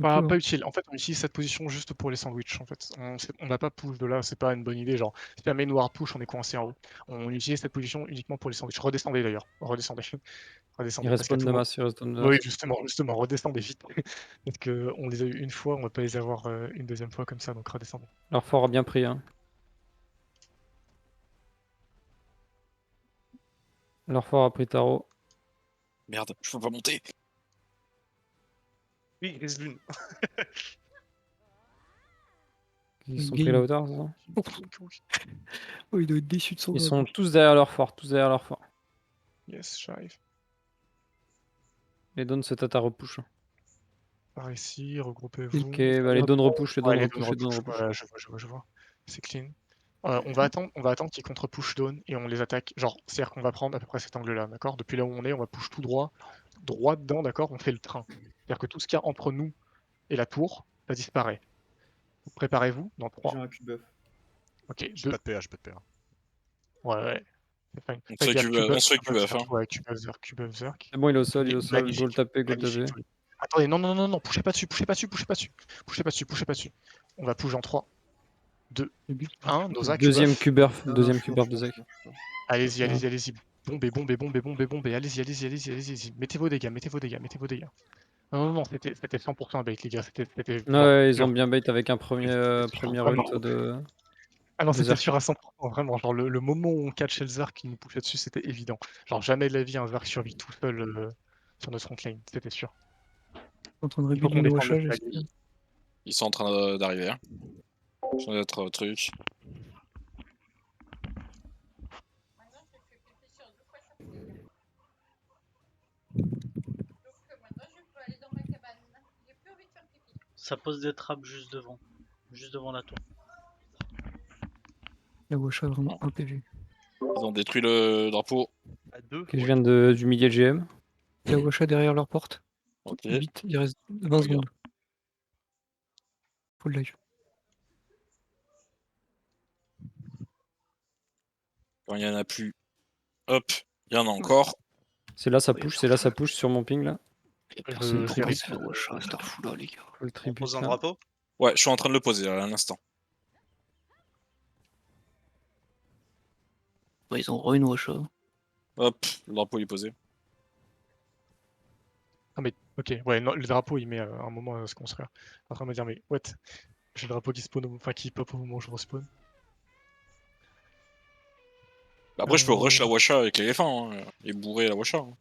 Pas, peut, pas hein. utile. En fait, on utilise cette position juste pour les sandwichs. En fait, on n'a pas push de là, c'est pas une bonne idée. Genre, si jamais noir push, on est coincé en haut. On utilise cette position uniquement pour les sandwichs. Redescendez d'ailleurs. Redescendez. Ils Parce qu'il y a respawnent tout de le monde. masse, ils respawnent de Oui, masse. justement, redescendez vite. Parce qu'on les a eu une fois, on va pas les avoir une deuxième fois comme ça, donc redescendez. Leur fort a bien pris. Hein. Leur fort a pris tarot. Merde, je peux pas monter. Oui, il reste l'une. Ils sont Game. pris la hauteur, c'est ça? Oh, il doit être déçu de son Ils gars, sont quoi. tous derrière leur fort, Yes, j'arrive. Les Dawns se tâtent à repush. Par ici, regroupez-vous. Ok, bah les Dawns repush, les Dawns Ouais, les repush, les Dawns repush. Ouais, je vois. C'est clean. On va attendre qu'ils contre-push down et on les attaque. Genre, c'est-à-dire qu'on va prendre à peu près cet angle-là, d'accord? Depuis là où on est, on va push tout droit. Droit dedans, d'accord? On fait le train. C'est-à-dire que tout ce qu'il y a entre nous et la tour, ça disparaît. Préparez-vous dans 3. J'ai un Q-buff. Ok, J'ai 2. pas de PA, j'ai pas de PA. Ouais. C'est fine. On se fait Q-buff, hein. Ouais, Q-buff Zerk. C'est bon, il est au sol, Magnifique, go le taper, go le magnifique, taper. Tony. Attendez, non, poussez pas dessus. On va push en 3, 2, 1, Noza, Deuxième Q-buff. Q-buff, Non, deuxième je suis Q-buff mort, de Zek. Allez-y. Bombez. Allez-y. Mettez vos dégâts. Non, c'était 100% bait, les gars. C'était genre Ouais, ils ont pur. bien bait avec un premier Vraiment. ult de. Ah non, de c'était Zerk. sûr à 100%, vraiment. Genre, le moment où on catch le Zerk qui nous poussait dessus, c'était évident. Genre, jamais de la vie un Zerk survit tout seul sur notre frontline, c'était sûr. En train de Il faut rebuild qu'on une défende le Washa, flag. j'espère. Ils sont en train d'arriver. Hein. Ils sont d'être truc. Ça pose des trappes juste devant la tour. La Washa a vraiment un PV. Ils ont détruit le drapeau. À 2. Ok, je viens d'humilier le GM. La Washa derrière leur porte. Ok. Vite, il reste 20 Regarde. secondes. Faut le live. Oh, Quand il y en a plus, hop, il y en a encore. C'est là, ça push sur mon ping là. Je vérifie. la Washa, Starfou là, les gars. Faut le On tribut. pose un là. drapeau. Ouais, je suis en train de le poser là, à l'instant. Bah, ils ont re une Washa. Hop, le drapeau il est posé. Ah, mais ok, ouais, non, le drapeau il met un moment à se construire. En train de me dire, mais what? J'ai le drapeau qui spawn, enfin qui pop au moment où je respawn. Après, je peux rush la Washa avec l'éléphant hein, et bourrer la Washa. Hein.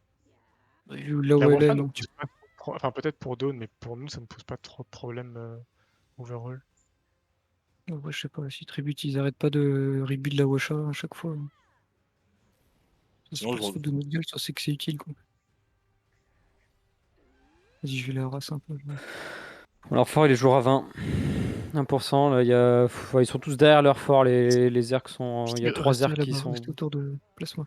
Bah, vu là La où elle Washa est, ne non. pose pas enfin, peut-être pour Dawn, mais pour nous, ça ne pose pas trop de problème overall. Ouais, je sais pas, si Tribute ils arrêtent pas de rebuild la Washa à chaque fois. Ça Sinon, se passe de notre gueule, ça c'est que c'est utile quoi. Vas-y, je vais la race un peu. Leur fort il est jour à 20. 1%, là, il y a... ils sont tous derrière leur fort, les Zerks sont. Il y a 3 Restez Zerks qui là-bas, sont. restez autour de plasma.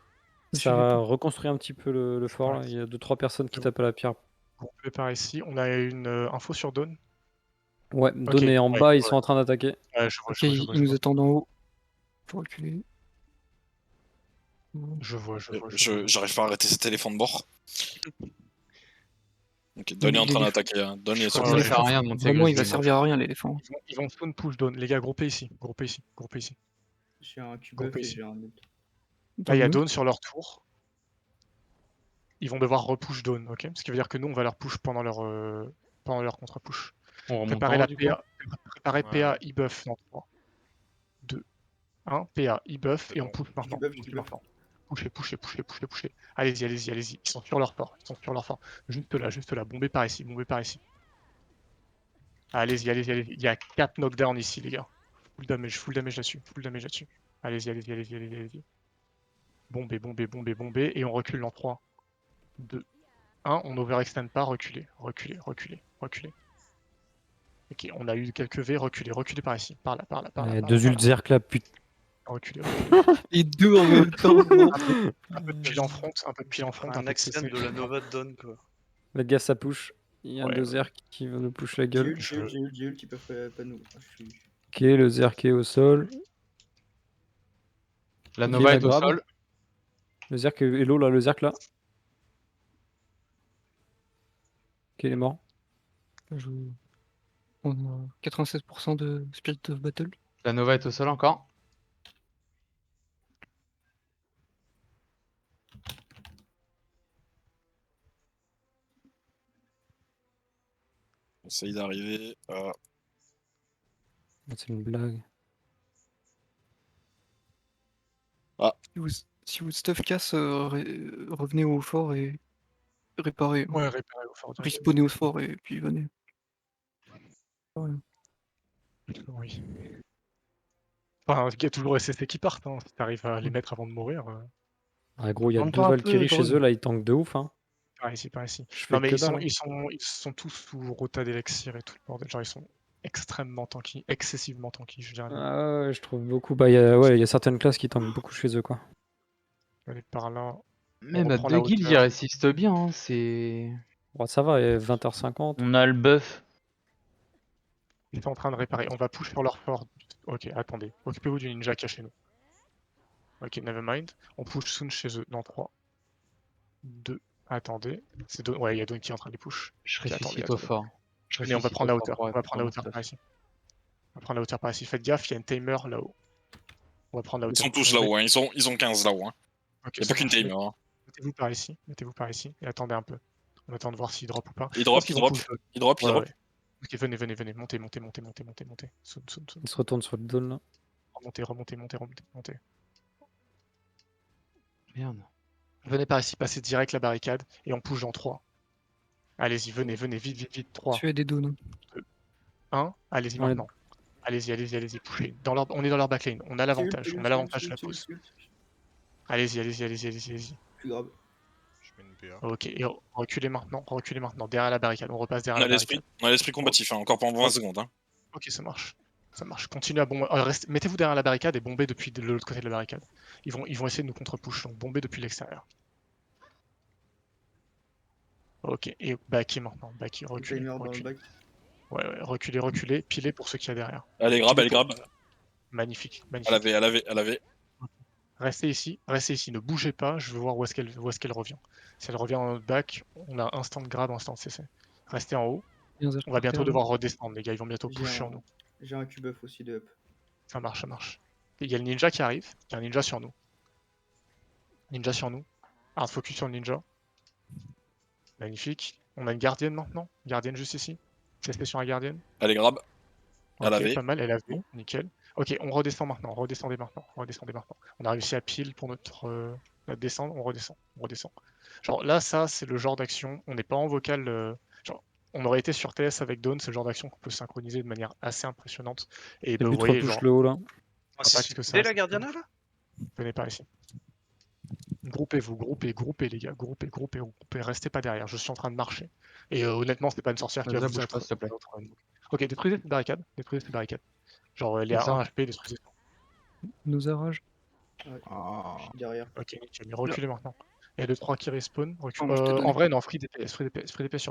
Ça reconstruit un petit peu le fort là. Ouais. Il y a 2-3 personnes qui tapent à la pierre. Groupé par ici, on a une info sur Dawn. Ouais, Dawn est en bas, ils sont en train d'attaquer. Ouais, je vois, Ok, ils nous attendent en haut. Faut reculer. Je vois. J'arrive pas à arrêter cet éléphant de bord. Ok, Don est en train d'attaquer. Hein. Don est sur Ça sert à rien de monter Vraiment, avec il va le servir à rien l'éléphant. Ils vont spawn push Dawn. Les gars, groupez ici. J'ai un Q-buff et j'ai un ult. Là, il y a Dawn sur leur tour. ils vont devoir repush Dawn, ok? Ce qui veut dire que nous, on va leur push pendant leur contre-push. On remonte Préparez en haut, la du coup. PA, préparez Ouais, PA ouais. e-buff dans 3, 2, 1, PA e-buff C'est et on bon. push maintenant. buff, Push j'ai du buff. maintenant. Pushez. Allez-y. Ils sont sur leur fort. Juste là. Bombez par ici. Allez-y. Il y a 4 knockdowns ici, les gars. Full damage là-dessus. Allez-y. Bombez. Et on recule en 3, 2, 1. On overextend pas. Reculez. Ok, on a eu quelques V. Reculez par ici. Par là. Il y a 2 ults Zerk là, putain. Reculez. Et deux en même temps. Un peu de pile en front, un peu Un de extend CC. de la Nova de Dawn, quoi. Faites gaffe, ça push. Il y a un Ouais, 2 ouais. Zerk qui va nous push la J'ai gueule. ult, ils peuvent pas nous. Je suis... Ok, le Zerk est au sol. La Ok, Nova la est au grab. sol. Le Zerk est low là, le Zerk là. Ok, il est mort. On a 96% de Spirit of Battle. La Nova est au sol encore. Essaye d'arriver. C'est une blague. Si votre stuff casse, revenez au fort et réparez. Ouais, réparer au fort. Respawnez au fort et puis venez. Ouais. Oui. Enfin, il y a toujours SST qui partent, hein, si t'arrives à les mettre avant de mourir. Ah, gros, il y a En même 2 temps, un Valkyries peu, chez genre- eux là, ils tankent de ouf. Hein. Par ici. Je fais Non, mais que ils dalle. sont tous sous rota d'élixir et tout le bordel. Genre, ils sont extrêmement tanky, excessivement tanky, je dirais. Ah ouais, je trouve beaucoup. Bah, il y a certaines classes qui tankent beaucoup chez eux quoi. Allez, par là. Même On notre reprend la guild, il hauteur. résiste bien. Hein. C'est. Bon, ça va, il est 20h50. On a le buff. Ils sont en train de réparer. On va push sur leur fort. Ok, attendez. Occupez-vous du ninja qui est chez nous. Ok, nevermind. On push soon chez eux dans 3, 2. Attendez. Ouais, il y a Dawn qui est en train de les push. Je Ok, ressuscite au fort. Venez, on va prendre la hauteur. On va prendre la hauteur par ici. Faites gaffe, il y a une tamer là-haut. On va prendre la Ils hauteur. sont tous là-haut, hein. Ils ont 15 là-haut. Hein. Ok, Il n'y a ça pas qu'une marche. tamer. Hein. Mettez-vous par ici et attendez un peu. On attend de voir s'il drop ou pas. Il Je pense drop, qu'ils il vont drop. push. Il drop. Ouais. Ok, venez. Montez. Soon. Ils se retournent sur le Dawn là. Remontez. Merde. Venez par ici, passez direct la barricade et on push dans 3. Allez-y, venez, vite. 3, Tu as des donuts. 1. Allez-y Ouais. maintenant. Allez-y, poussez. On est dans leur backline. On a l'avantage. On a l'avantage de la pause. Allez-y. Plus grave. Je mets une PA. Ok, et reculez maintenant. Derrière la barricade. On repasse derrière On la a barricade. l'esprit combatif, hein. Encore pendant 20 secondes. Hein. Ok, ça marche. Continuez à bomber. Mettez-vous derrière la barricade et bombez depuis de l'autre côté de la barricade. Ils vont essayer de nous contre-push, donc bombez depuis l'extérieur. Ok, et backez maintenant. Reculez. Timer dans le back. Ouais, reculez. Pilez pour ceux qu'il y a derrière. Allez, grab. Magnifique. À la V. Restez ici. Ne bougez pas. Je veux voir où est-ce qu'elle revient. Si elle revient dans notre back, on a instant grab, instant CC. Restez en haut. On va bientôt devoir redescendre, les gars. Ils vont bientôt push sur nous. J'ai un Q-buff aussi de up. Ça marche. Il y a le ninja qui arrive. Il y a un ninja sur nous. Hard focus sur le ninja. Magnifique. On a une gardienne maintenant. Gardienne juste ici. CC sur la gardienne. Allez, grab. À la Ok, V. pas mal, elle a vu, nickel. Ok, on redescend maintenant, redescendez maintenant. On a réussi à pile pour notre descente, on redescend. Genre là, ça, c'est le genre d'action, on n'est pas en vocal, genre, on aurait été sur TS avec Dawn, c'est le genre d'action qu'on peut synchroniser de manière assez impressionnante. Et Il y bah, a vous plus voyez, trop push genre, le haut là. l'impact que ça Dès a, la c'est Gardiana là venez par ici. Groupez-vous, groupez les gars, groupez, restez pas derrière, je suis en train de marcher. Et honnêtement, c'est pas une sorcière qui va Vas-y, vous bouge pas, atteindre. s'il te plaît. Ok, détruisez cette barricade. Genre, elle est à Ça. 1 HP, détruisez. Nos arrages. Ah. Je suis derrière. Ok, nickel, reculez maintenant. Il y a 2-3 qui respawn. moi, je te donne. En vrai, non, free DPS sur le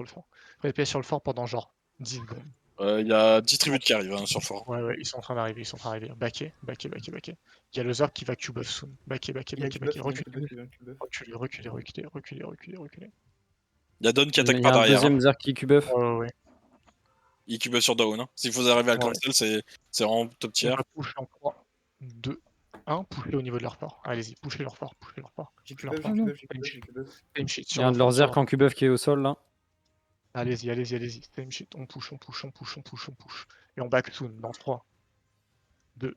fort. Free DPS sur le fort pendant genre 10 secondes. Il y a 10 tribus qui arrivent hein, sur le fort. Ouais, ils sont en train d'arriver. Backez. Il y a le Zerg qui va Q-buff soon. Backez. Reculez. Il y a Dawn qui attaque Il y par a un derrière. deuxième Zerk qui Q-buff. Ouais. Il cube sur Dawn. Hein. Si vous arrivez à le Ouais. cancel, c'est vraiment top tier. On va push en 3, 2, 1, poussez au niveau de leur fort. Allez-y, poussez leur fort, poussez leur fort. J'ai Leur Q-buff, fort. j'ai non. Q-buff, j'ai Q-buff, j'ai Q-buff. Same shit Il y sur a un leur de fort, leurs sur zerk leur en Q-buff qui est au sol là. Allez-y, allez-y, allez-y. Same shit. On push, on push, on push, on push, on push. Et on back soon dans 3, 2,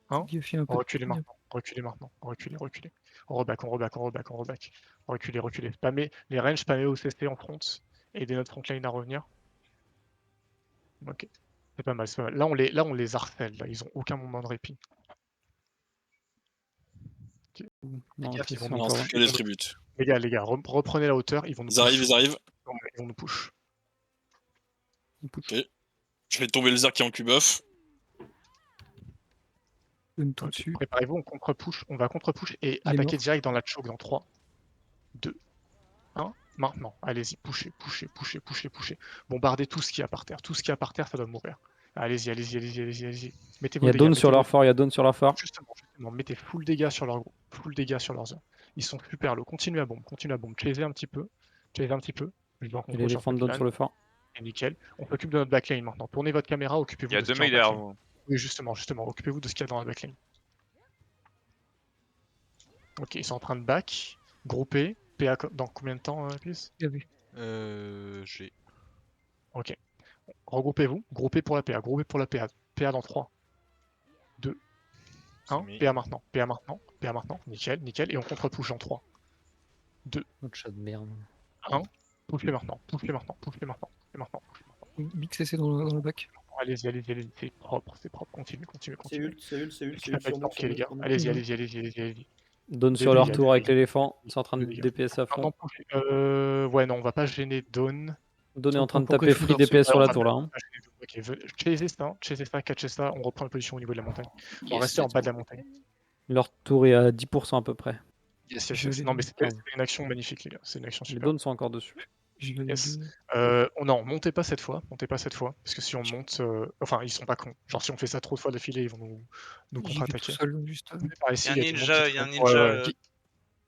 1. Vérifier un peu. Reculez maintenant, reculez maintenant, reculez, reculez. On reback, on reback, on reback, on reback. Reculez, reculez. Spammez les ranges, spammez au CC en front. Aidez notre frontline à revenir. Ok. C'est pas mal, c'est pas mal. Là, on les harcèle. Là. Ils ont aucun moment de répit. Les Non, gars, c'est ils vont encore nous Non, c'est là. push. que les tributes. Les gars, reprenez la hauteur. Ils vont nous Ils arrivent, push. ils arrivent. Ils vont nous push. Ok. Je fais tomber le zerk qui est en Q-buff. Donne tout Ok, dessus. préparez-vous, on contre-push. On va contre-push et Il est attaquer mort. direct dans la choke dans 3, 2, 1. Maintenant, allez-y, poussez, poussez, poussez, poussez, poussez. Bombardez tout ce qu'il y a par terre. Tout ce qu'il y a par terre, ça doit mourir. Allez-y, allez-y, allez-y, allez-y, allez-y. Mettez Il vos y a dégâts. Dawn sur mettez leur vos- fort, il y a Dawn sur leur fort. Justement, mettez full dégâts sur leur groupe. Full dégâts sur leurs heures. Ils sont super low. Continuez à bombe, continuez à bombe. Chasez un petit peu. Chasez un petit peu. Je dois Et contrôler sur l'éléphant de Dawn Pokimane. sur le fort. Et nickel. On s'occupe de notre backline maintenant. Tournez votre caméra, Il occupez-vous y a de ce 2 qu'il y a en mecs derrière backline. vous. Oui, justement, occupez-vous de ce qu'il y a dans la backline. Ok, ils sont en train de back. Grouper. PA dans combien de temps, Chris? Il a vu. J'ai. Ok. Regroupez-vous. Groupez pour la PA. Groupez pour la PA. PA dans 3, 2, 1. mis. PA maintenant. PA maintenant. PA maintenant. Nickel, nickel. Et on contre-push en 3, 2, Notre chat de merde. 1. Poussez maintenant. Poussez maintenant. Poussez maintenant. Poussez maintenant. Poussez maintenant. Big CC dans le bac. Allez-y, allez-y, allez-y. C'est propre, c'est propre. Continue, continue, C'est continue. ult, c'est ult, c'est ult, c'est Ça ult va être sur nous, tanké, les gars. sur nous. Allez-y, Mhm. allez-y, allez-y, allez-y, allez-y. Dawn sur Deux leur dégâts, tour deux avec dégâts. l'éléphant. Ils sont en train de Deux dégâts. DPS à fond. Maintenant, poussez. Ouais, non, on va pas gêner Dawn. Dawn est en train de Pourquoi taper il faut free leur se- DPS sur Ouais, la on va tour pas- là. Hein. pas gêner Dawn. Ok, chasez ça, catchez ça. On reprend la position au niveau de la montagne. On va Yes, rester en let's bas de go. la montagne. Leur tour est à 10% à peu près. Yes, Je yes. l'ai Non, mais vu. c'était une action magnifique, les gars. C'est une action Les super. Dawns sont encore dessus. J'y vais les Yes. deux. Non, montez pas cette fois. Montez pas cette fois. Parce que si on monte. Enfin, ils sont pas cons. Genre, si on fait ça trop de fois d'affilée, ils vont nous J'y vais tout contre-attaquer. seul, juste. Par ici, Il y a un du monde ninja, qui il y a un traîne. ninja. Ouais.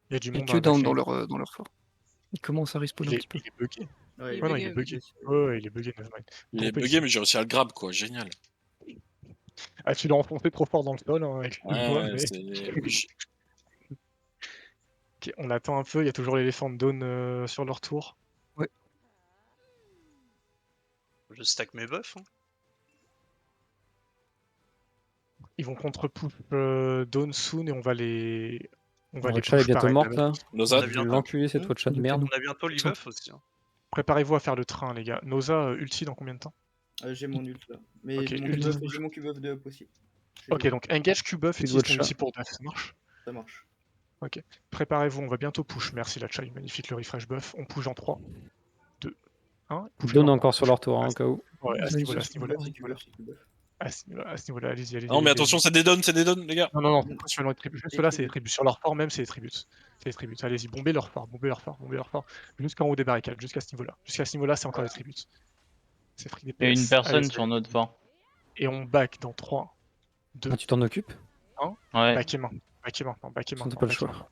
Il y a du Il y a monde que dans la Dawn backline. dans leur fort. Il commence à respawn un petit peu. Il est bugué. Ouais, Ouais, non, il est bugué. Ouais, il est bugué, nevermind. Il est Groupez bugué, ici. mais j'ai réussi à le grab, quoi. Génial. Ah, tu l'as enfoncé trop fort dans le sol, hein, avec le Ouais, doigt, ouais, mais... c'est. Ok, on attend un peu, il y a toujours l'éléphant de Dawn sur leur tour. Je stack mes buffs. Hein. Ils vont contre-push Dawn soon et on va les... On va les Votre chat est push bientôt pareil. morte là. Noza, On a bien- L'enculé cette votre chat de merde. On a bientôt l'e-buff aussi. Hein. Préparez-vous à faire le train, les gars. Noza, ulti dans combien de temps? J'ai mon ult là. Mais Ok, j'ai mon ult. Q-buff et j'ai mon Q-buff de up aussi. Ok, donc engage Q-buff, Faites utilise votre ton chat. ulti pour death, ça marche? Ça marche. Ok. Préparez-vous, on va bientôt push. Merci la chai, magnifique le refresh buff. On push en 3, 2, 1. Dawn encore sur leur tour hein, au cas où. Ouais, à ce Ils niveau-là, à sont ce niveau-là. C'est Q-buff, c'est Q-buff. À ce niveau-là, allez-y, allez-y. Non, mais allez-y, attention, c'est des dons, les gars. Non, principalement les tribus. Juste Les là, c'est les tribus. tribus. Sur leur fort même, c'est les tribus. C'est les tribus. Allez-y, bombez leur fort. Jusqu'en haut des barricades, jusqu'à ce niveau-là. Jusqu'à ce niveau-là, c'est encore les tribus. C'est free DPS. Il y a une personne Allez-y. sur notre fort. Et on back dans 3, 2, Ah, tu t'en occupes? Ouais, backez maintenant. Backez maintenant. T'as pas le choix.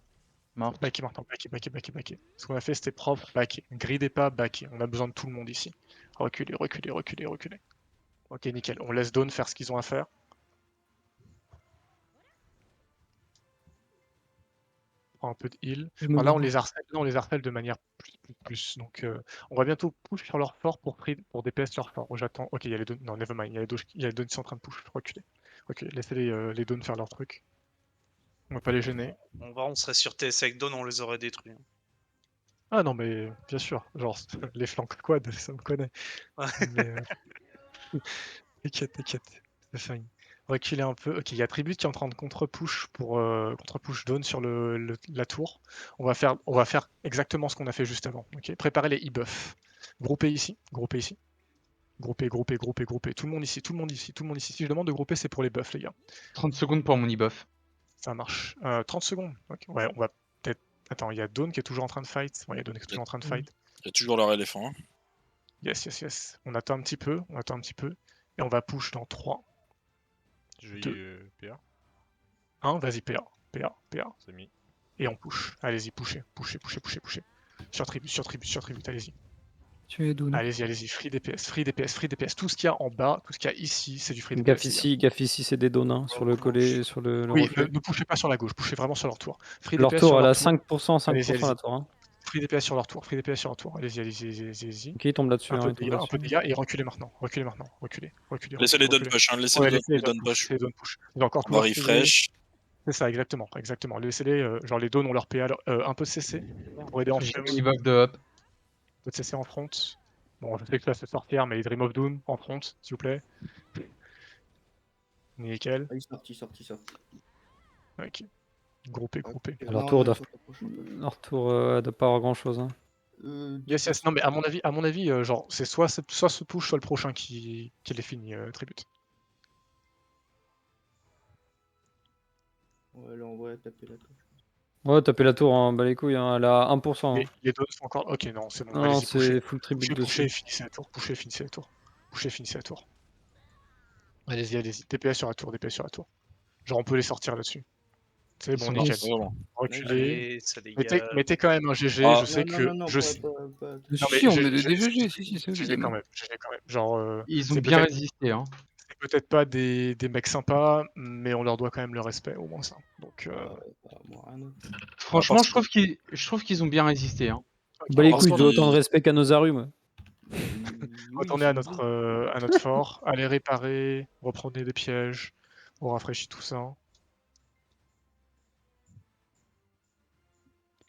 mort. Backez maintenant. Backez. Ce qu'on a fait, c'était propre. Backez. Gridez pas, backez. On a besoin de tout le monde ici. Reculez. Ok, nickel. On laisse Dawn faire ce qu'ils ont à faire. Un peu de heal. Je me Enfin, là, on barre. les harcèle de manière plus. Donc, on va bientôt push sur leur fort pour DPS leur fort. J'attends. Ok, il y a les Dawns. Non, nevermind. Il y a les Dawns qui sont en train de push. Reculez. Ok, laissez les Dawns faire leur truc. On va pas les gêner. On serait sur TS avec Dawn, on les aurait détruits. Hein. Ah non, mais bien sûr. Genre, les flanks squad, ça me connaît. Ouais. Mais, t'inquiète. C'est fine. Reculer un peu. Ok, il y a Tribute qui est en train de contre-push pour contre-push Dawn sur la tour. On va faire exactement ce qu'on a fait juste avant. Ok, préparez les e-buffs. Groupez ici. Groupez. Tout le monde ici. Si je demande de grouper, c'est pour les buffs, les gars. 30 secondes pour mon e-buff. Ça marche. 30 secondes. Okay. Ouais, on va peut-être. Attends, il y a Dawn qui est toujours en train de fight. Ouais, il y a Dawn qui est toujours en train de fight. Il y a toujours leur éléphant. Hein. Yes. On attend un petit peu. Et on va push dans 3. J'ai PA. 1, vas-y, PA. C'est mis. Et on push. Allez-y, pushez. Sur tribut, allez-y. Tu es donné. Allez-y, allez-y, free DPS, free DPS, free DPS. Tout ce qu'il y a en bas, tout ce qu'il y a ici, c'est du free DPS. Gaffe ici, c'est des dons hein, sur le collet, sur le Oui, reflet. ne poussez pas sur la gauche, poussez vraiment sur leur tour. Free Leur DPS tour, sur elle leur a tour. 5%, 5% Allez-y, la allez-y. tour. Hein. Free DPS sur leur tour, free DPS sur leur tour. Allez-y, allez-y, allez-y. Ok, il tombe là-dessus. Un hein, peu il de tombe dégâts, un peu là-dessus. de dégâts, et reculez maintenant. Reculez maintenant. Reculez. Laissez les Reculez. don push, hein, laissez Ouais, les laissez les don dons push. push. Laissez les dons push. Ils ont encore On tout va leur CC. refresh. C'est ça, exactement. Laissez-les, genre les dons ont leur PA, un peu de CC pour aider en J'ai front. mis buff de up. De CC en front. Bon, je sais que ça se sortir, mais Dream of Doom en front, s'il vous plaît. Nickel. Ah, il sort. Ok. Groupé. Leur tour doit pas avoir grand-chose. Hein. Yes. Non, mais à mon avis, genre, c'est soit ce push, soit le prochain qui les finit, Tribute. Ouais, là, on va taper la touche. Ouais, tapez la tour, hein, bah les couilles, hein, elle a 1%. Hein. Les dons sont encore. Ok, non, c'est bon. Non, Allez-y, c'est full tribute dessus. finissez la tour. Finissez la tour. Allez-y. DPS sur la tour. Genre, on peut les sortir là-dessus. C'est Ils bon, sont nickel. C'est bon. Reculez. Allez, ça dégage. Mettez quand même un GG, Ah. je sais que. Non, Je pas- sais. pas- Non, mais Si, on j'ai- met des j'ai- GG, si, c'est GG quand même. Genre, Ils ont c'est bien peut-être résisté. Hein. c'est peut-être pas des mecs sympas, mais on leur doit quand même le respect, au moins ça. Donc, moi, rien d'autre. Franchement, je trouve qu'ils ont bien résisté. Hein. Bah les alors, couilles, ils ont retournez- autant de respect qu'à nos arumes. retournez à notre fort, allez réparer, reprenez des pièges, on rafraîchit tout ça.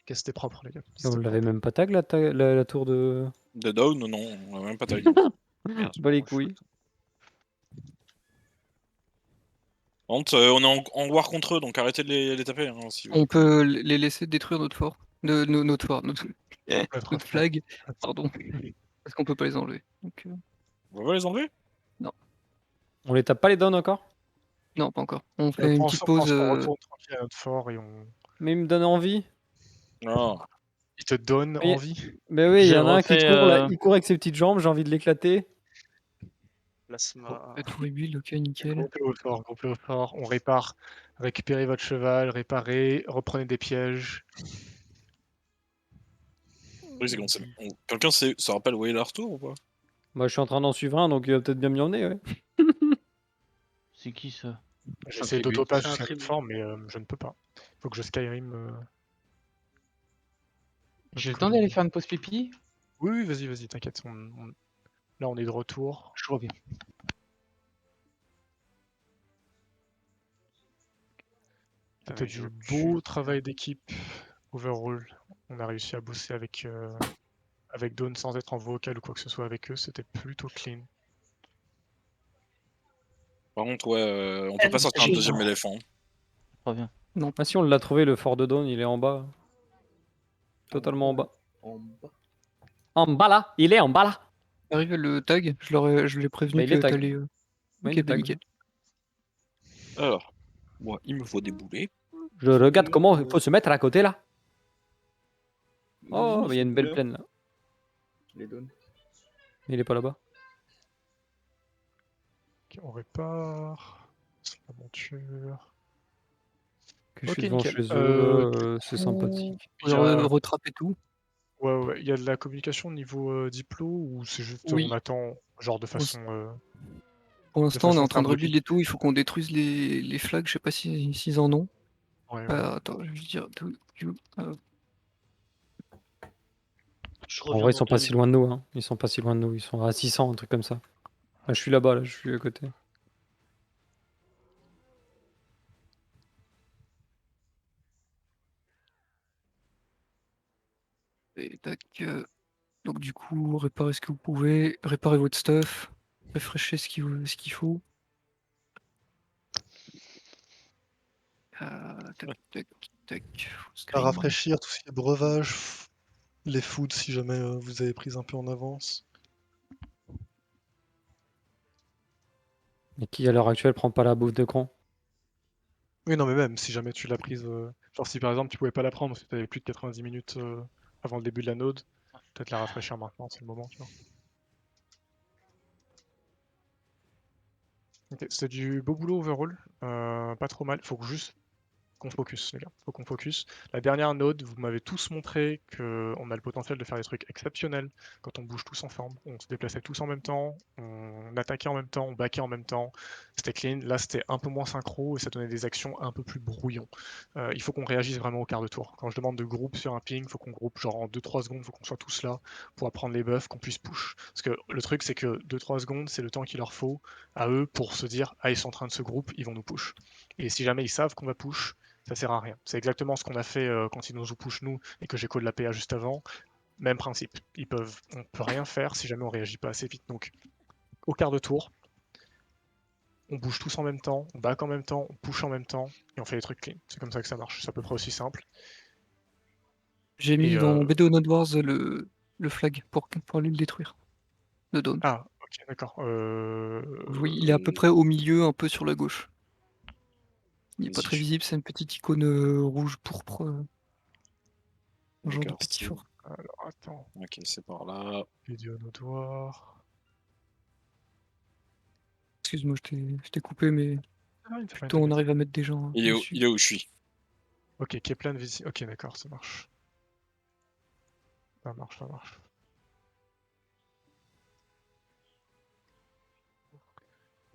C'était propre, les gars. On C'était l'avait propre. même pas tag la tour de. De down, non, on a même pas tag. Bah les couilles. On est en war contre eux, donc arrêtez de les taper. Hein, si vous- On peut les laisser détruire notre fort. Notre fort, notre flag, pardon. Parce qu'on peut pas les enlever. Donc, On va les enlever. On les tape pas les downs encore? non, pas encore. On fait une petite pause. On retourne tranquille à notre fort et on. Mais il me donne envie. Non. Il te donne Oui. envie. Mais oui, il y J'ai en a un qui refait, court là, il court avec ses petites jambes, j'ai envie de l'éclater. Plasma. Tout rebuild, ok, nickel. Groupez au fort, on répare. Récupérez votre cheval, réparez, reprenez des pièges. Oui, c'est bon. Quelqu'un se rappelle où est leur tour ou pas? Moi je suis en train d'en suivre un, donc il va peut-être bien m'y emmener, ouais. C'est qui ça? J'essaie tribute. d'autopass C'est un jusqu'à tribute. notre fort, mais je ne peux pas. Faut que je Skyrim. J'ai le temps d'aller faire une pause pipi? Oui, vas-y, t'inquiète. Là, on est de retour. Je reviens. C'était du beau travail d'équipe. Overall, on a réussi à bosser avec Dawn sans être en vocal ou quoi que ce soit avec eux. C'était plutôt clean. Par contre, ouais, on peut pas sortir un deuxième éléphant. Reviens. Non, pas si on l'a trouvé, le fort de Dawn, il est en bas. Totalement en bas. En bas. En bas là, il est en bas là. Arrive le tag, je l'ai prévenu Bah, il est que tag. t'allais. Ouais, Ok, il est bah tag. nickel. Alors, moi, il me faut des boulets. Je regarde comment il faut se mettre à côté là. Oh, mais il y a une belle plaine là. Les donne. Mais il est pas là-bas. Ok, on répare. Aventure. Que je Ok, suis devant nickel. chez eux, c'est sympathique. Il y a- Retrape et tout. Ouais, il y a de la communication au niveau diplo ou c'est juste Oui. on attend genre de façon. Pour l'instant, on est façon en train de symbolique. rebuild et tout. Il faut qu'on détruise les flags. Je sais pas s'ils en ont. Ouais, Attends, je vais dire. Je En reviens vrai, ils dans sont deux pas si minutes. loin de nous. Hein. Ils sont pas si loin de nous. Ils sont à 600, un truc comme ça. Là, je suis là-bas, là, je suis à côté. Et tac. Donc du coup, réparez ce que vous pouvez. Réparez votre stuff. Réfléchissez ce qu'il faut. Tac. À rafraîchir tout ce qui est breuvage, les foods si jamais vous avez pris un peu en avance. Et qui, à l'heure actuelle, prend pas la bouffe de cran. Oui, non, mais même si jamais tu l'as prise. Genre, si par exemple tu pouvais pas la prendre parce que tu avais plus de 90 minutes avant le début de la node, peut-être la rafraîchir maintenant, c'est le moment, tu vois. Ok, c'était du beau boulot overall. Pas trop mal. Faut que juste qu'on focus, les gars. Faut qu'on focus. La dernière node, vous m'avez tous montré qu'on a le potentiel de faire des trucs exceptionnels quand on bouge tous ensemble. On se déplaçait tous en même temps, on attaquait en même temps, on backait en même temps. C'était clean. Là, c'était un peu moins synchro et ça donnait des actions un peu plus brouillon. Il faut qu'on réagisse vraiment au quart de tour. Quand je demande de groupe sur un ping, il faut qu'on groupe genre en 2-3 secondes, il faut qu'on soit tous là pour apprendre les buffs, qu'on puisse push. Parce que le truc, c'est que 2-3 secondes, c'est le temps qu'il leur faut à eux pour se dire « Ah, ils sont en train de se groupe, ils vont nous push ». Et si jamais ils savent qu'on va push, ça sert à rien. C'est exactement ce qu'on a fait quand ils nous push nous et que j'ai call la PA juste avant. Même principe. On peut rien faire si jamais on réagit pas assez vite. Donc, au quart de tour, on bouge tous en même temps, on back en même temps, on push en même temps et on fait les trucs clean. C'est comme ça que ça marche. C'est à peu près aussi simple. J'ai mis Et, dans BDO Node Wars le flag pour aller le détruire. Le Dawn. Ah, ok, d'accord. Oui, il est à peu près au milieu, un peu sur la gauche. Il n'est pas très visible, c'est une petite icône rouge pourpre. Un genre de D'accord, petit c'est- four. Alors, attends. Ok, c'est par là. Vidéo notoire. Excuse-moi, je t'ai coupé, mais Ah, il me fait pas plutôt on arrive à mettre des gens Il est où, dessus. il est où je suis. Ok, Keplan Visi. Ok, d'accord, ça marche. Ça marche, ça marche.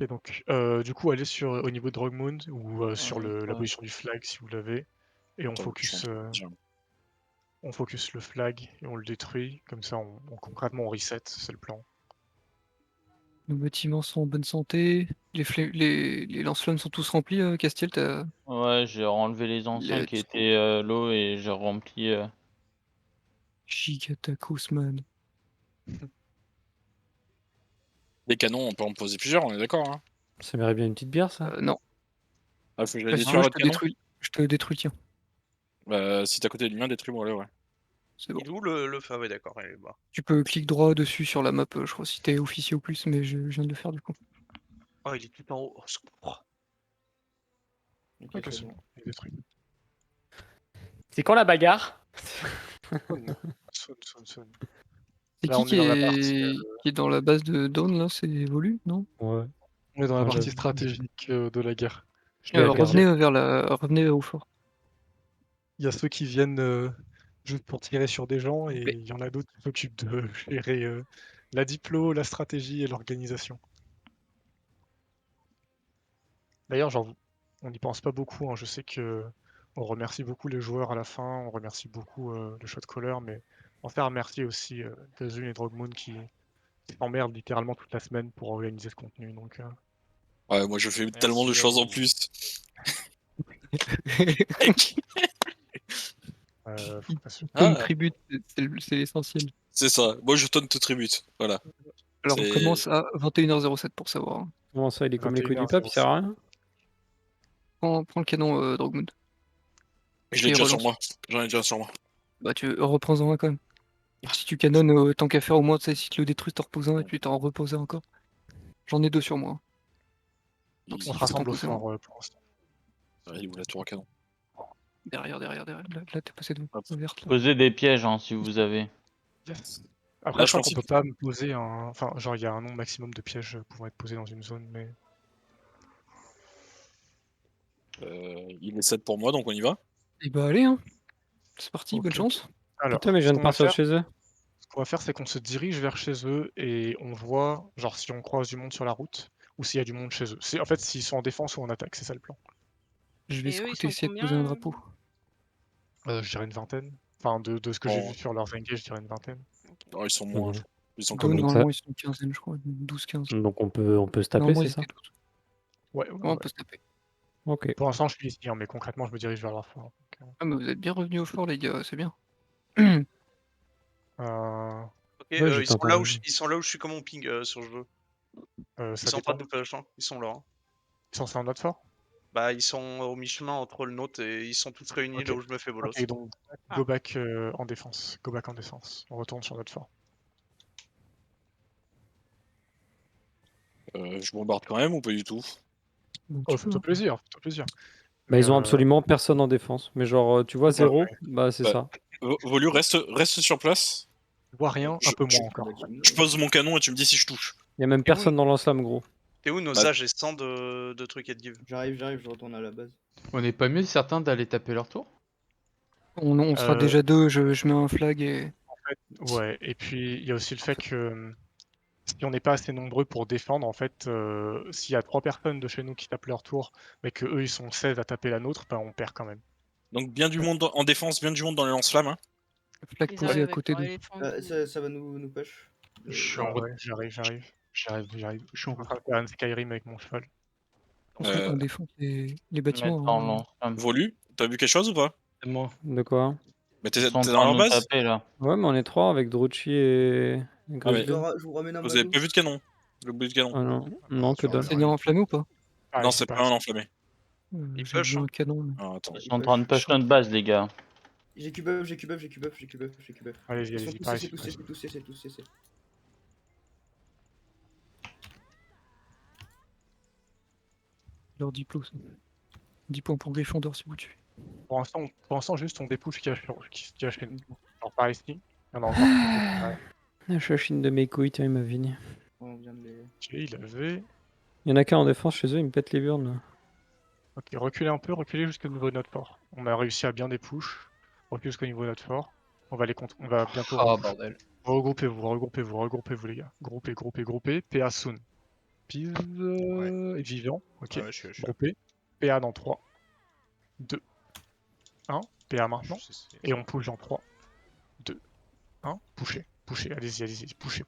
Et donc, du coup, allez au niveau de Drogmound ou sur la ouais. position du flag si vous l'avez. Et on Attends, je suis en focus, train de dire. on focus le flag et on le détruit. Comme ça, concrètement, on reset, c'est le plan. Nos bâtiments sont en bonne santé. Les lance-flammes sont tous remplis, Castiel, t'as Ouais, j'ai enlevé les anciens qui let's go. étaient low et j'ai rempli. Gigatacos, man. Les canons, on peut en poser plusieurs, on est d'accord. Hein. Ça mérite bien une petite bière, ça. Non. Ah, faut que je la Bah, si tu détruire veux, votre canon. je te détruis, tiens. Bah, si t'es à côté du mien, détruis-moi, ouais. C'est bon. Il est où le feu? Ah ouais, d'accord, il est bas. Tu peux cliquer droit dessus sur la map, je crois, si t'es officier ou plus, mais je viens de le faire du coup. Oh, il est tout en haut. Oh, secours. Ok, c'est bon, il est détruit. C'est quand la bagarre? Son. C'est Là, on qui est dans la partie, qui est dans la base de Dawn là? C'est Volu, non? Ouais. On est dans la Moi, partie j'avais- stratégique de la guerre. Je l'ai Alors perdu. revenez au fort. Il y a ceux qui viennent juste pour tirer sur des gens S'il et vous plaît. il y en a d'autres qui s'occupent de gérer la diplo, la stratégie et l'organisation. D'ailleurs, genre, on n'y pense pas beaucoup. Hein. Je sais que on remercie beaucoup les joueurs à la fin, on remercie beaucoup le shot caller, mais on fait remercier aussi Dazun et Drogmoon qui s'emmerdent littéralement toute la semaine pour organiser ce contenu. Donc, Ouais, moi je fais tellement de à choses en vous. plus. faut pas se- Taunt Ah, tribute, c'est l'essentiel. c'est ça. Moi je tonne te tribute. Voilà. Alors on C'est- commence à 21h07 pour savoir. Hein. Comment ça, il est comme les couilles du 21h07. pape, il sert à rien? Prends le canon Drogmoon. Je l'ai Et déjà sur relance. moi. J'en ai déjà sur moi. Bah tu reprends-en un quand même. Si tu canonnes, tant qu'à faire au moins, tu sais, si tu le détruis, t'en reposes un et puis t'en reposes un encore. J'en ai 2 sur moi. On Il- se Faut rassemble au t'en poser un. fort pour l'instant. Il est où la tour à canon? Derrière. Là t'es passé devant. Hop. Verte là. Posez des pièges hein, si vous avez. Yes. Après, Là, je je crois pense qu'on peut pas me poser un. Enfin, genre, il y a un nombre maximum de pièges pouvant être posés dans une zone, mais. Il est 7 pour moi, donc on y va. Et bah allez, hein. C'est parti, Ok, bonne ok. chance. Alors, Putain, mais je ce viens de qu'on va partir de faire, chez eux. ce qu'on va faire, c'est qu'on se dirige vers chez eux et on voit, genre, si on croise du monde sur la route ou s'il y a du monde chez eux. En fait, s'ils sont en défense ou en attaque, c'est ça le plan. Je vais Et eux, ils scouter, sont essayer de poser un combien? drapeau. Je dirais une vingtaine. Enfin, de ce que j'ai vu sur leurs engages, je dirais une vingtaine. Non, ils sont moins. Mhm. Ils sont Dawn, comme nous. normalement, ils sont une quinzaine, je crois. 12-15. Donc on peut se taper, Normalement, c'est ils ça? étaient 12. Ouais, Ouais, on peut se taper. Ok. Pour l'instant, je suis ici, hein, mais concrètement, je me dirige vers leur fort. Ah, mais vous êtes bien revenus au fort, les gars, c'est bien. Ok, Ouais, ils j'étais sont là où entendu. ils sont là où je suis comme mon ping sur le jeu. Ils Ça sont pas dépend. de double champ, ils sont là. Hein. Ils sont sur notre fort? Bah, ils sont au mi-chemin entre le nôtre et ils sont tous réunis Ok. là où je me fais bolos. Ok, donc Ah. go back en défense. Go back en défense. On retourne sur notre fort. Je bombarde quand même ou pas du tout? Donc, Oh, tu peux, fais-toi hein. plaisir, fais-toi plaisir. Bah, Mais, ils ont absolument personne en défense. Mais genre, tu vois, ouais, 0, ouais. bah c'est Ouais. ça. Volu, reste sur place. Je vois rien, un peu moins encore. Je pose mon canon et tu me dis si je touche. Il y a même Et personne oui. dans l'ensemble, gros. T'es où nos Bah- âges et 100 de trucs et de give? J'arrive, je retourne à la base. On n'est pas mieux certains d'aller taper leur tour? On sera Euh, déjà deux, je mets un flag et. Ouais, et puis il y a aussi le fait que si on n'est pas assez nombreux pour défendre, en fait, s'il y a 3 personnes de chez nous qui tapent leur tour, mais que eux ils sont 16 à taper la nôtre, bah on perd quand même. Donc bien du monde en défense, bien du monde dans les lance-flammes. Hein. Flag Ils posé arrivent à avec côté leur d'eux. éléphant. Ça va nous push. Je suis Ah en route. ouais, j'arrive. J'arrive. Je suis en Je suis en route. train de faire un Skyrim avec mon cheval. On défend les bâtiments. Mettre en hein. lance-flamme. Volu, t'as vu quelque chose ou pas? C'est moi. De quoi? Mais Ils t'es sont en dans train leur de nous base? taper là. Ouais, mais on est 3 avec Drucci et Ah, mais- Grisbane. Je vous ramène un Vous avez bateau. pas vu de canon? Le bout de canon? Ah non, non, que dalle. C'est bien enflammé ou pas? Ah, Non, ici, c'est par pas un ici. enflammé. Il J'ai push, vu hein. un canon. mais- Ah, attends. Ils sont en train de push notre base, les gars. J'ai Q-buff. Allez-y, Ils sont allez-y, tous par CC, ici. tous CC. Leur 10 plots. 10 points pour Gryffondor si vous tuez. Pour l'instant, juste on dépouche ce qu'il y a chez nous. Genre par ici, il y en a encore. Ouais. La chachine de mes couilles, tiens, il m'a vigné. On vient de les... Ok, il avait. Il y en a qu'un en défense chez eux, il me pète les burnes là. Ok, reculez un peu, reculez jusqu'au niveau de notre fort. On a réussi à bien des push. Reculez jusqu'au niveau de notre fort. On va on va bientôt. Ah bordel. Regroupez-vous les gars. Groupez. PA soon. Piz est vivant. Ok. Ouais, je suis là. Groupé. PA dans 3, 2, 1. PA maintenant. Et on push dans 3, 2, 1. Poussez. Allez-y. Poussez.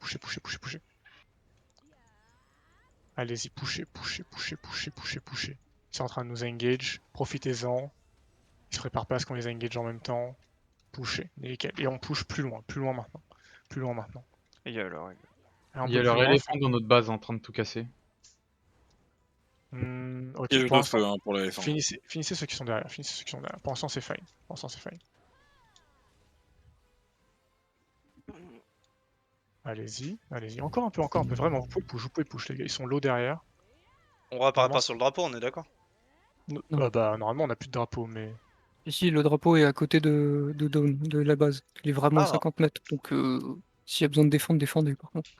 Allez-y, poussez. Ils sont en train de nous engage. Profitez-en. Ils se préparent pas à ce qu'on les engage en même temps. Poussez. Nickel. Et on push plus loin maintenant. Il y a alors. Un Il y a peu leur plus loin, éléphant dans notre base en train de tout casser. Ok, Et je pour le l'instant, feu hein, pour l'éléphant. finissez ceux qui sont derrière. Pour l'instant, c'est fine. Allez-y. Encore un peu. Vraiment, vous pouvez push, les gars. Ils sont low derrière. On repart Vraiment, pas sur le drapeau, on est d'accord? Non. Bah, normalement, on a plus de drapeau, mais. Ici, le drapeau est à côté de Dawn, de la base. Il est vraiment à Ah. 50 mètres. Donc, s'il y a besoin de défendre, défendez par contre.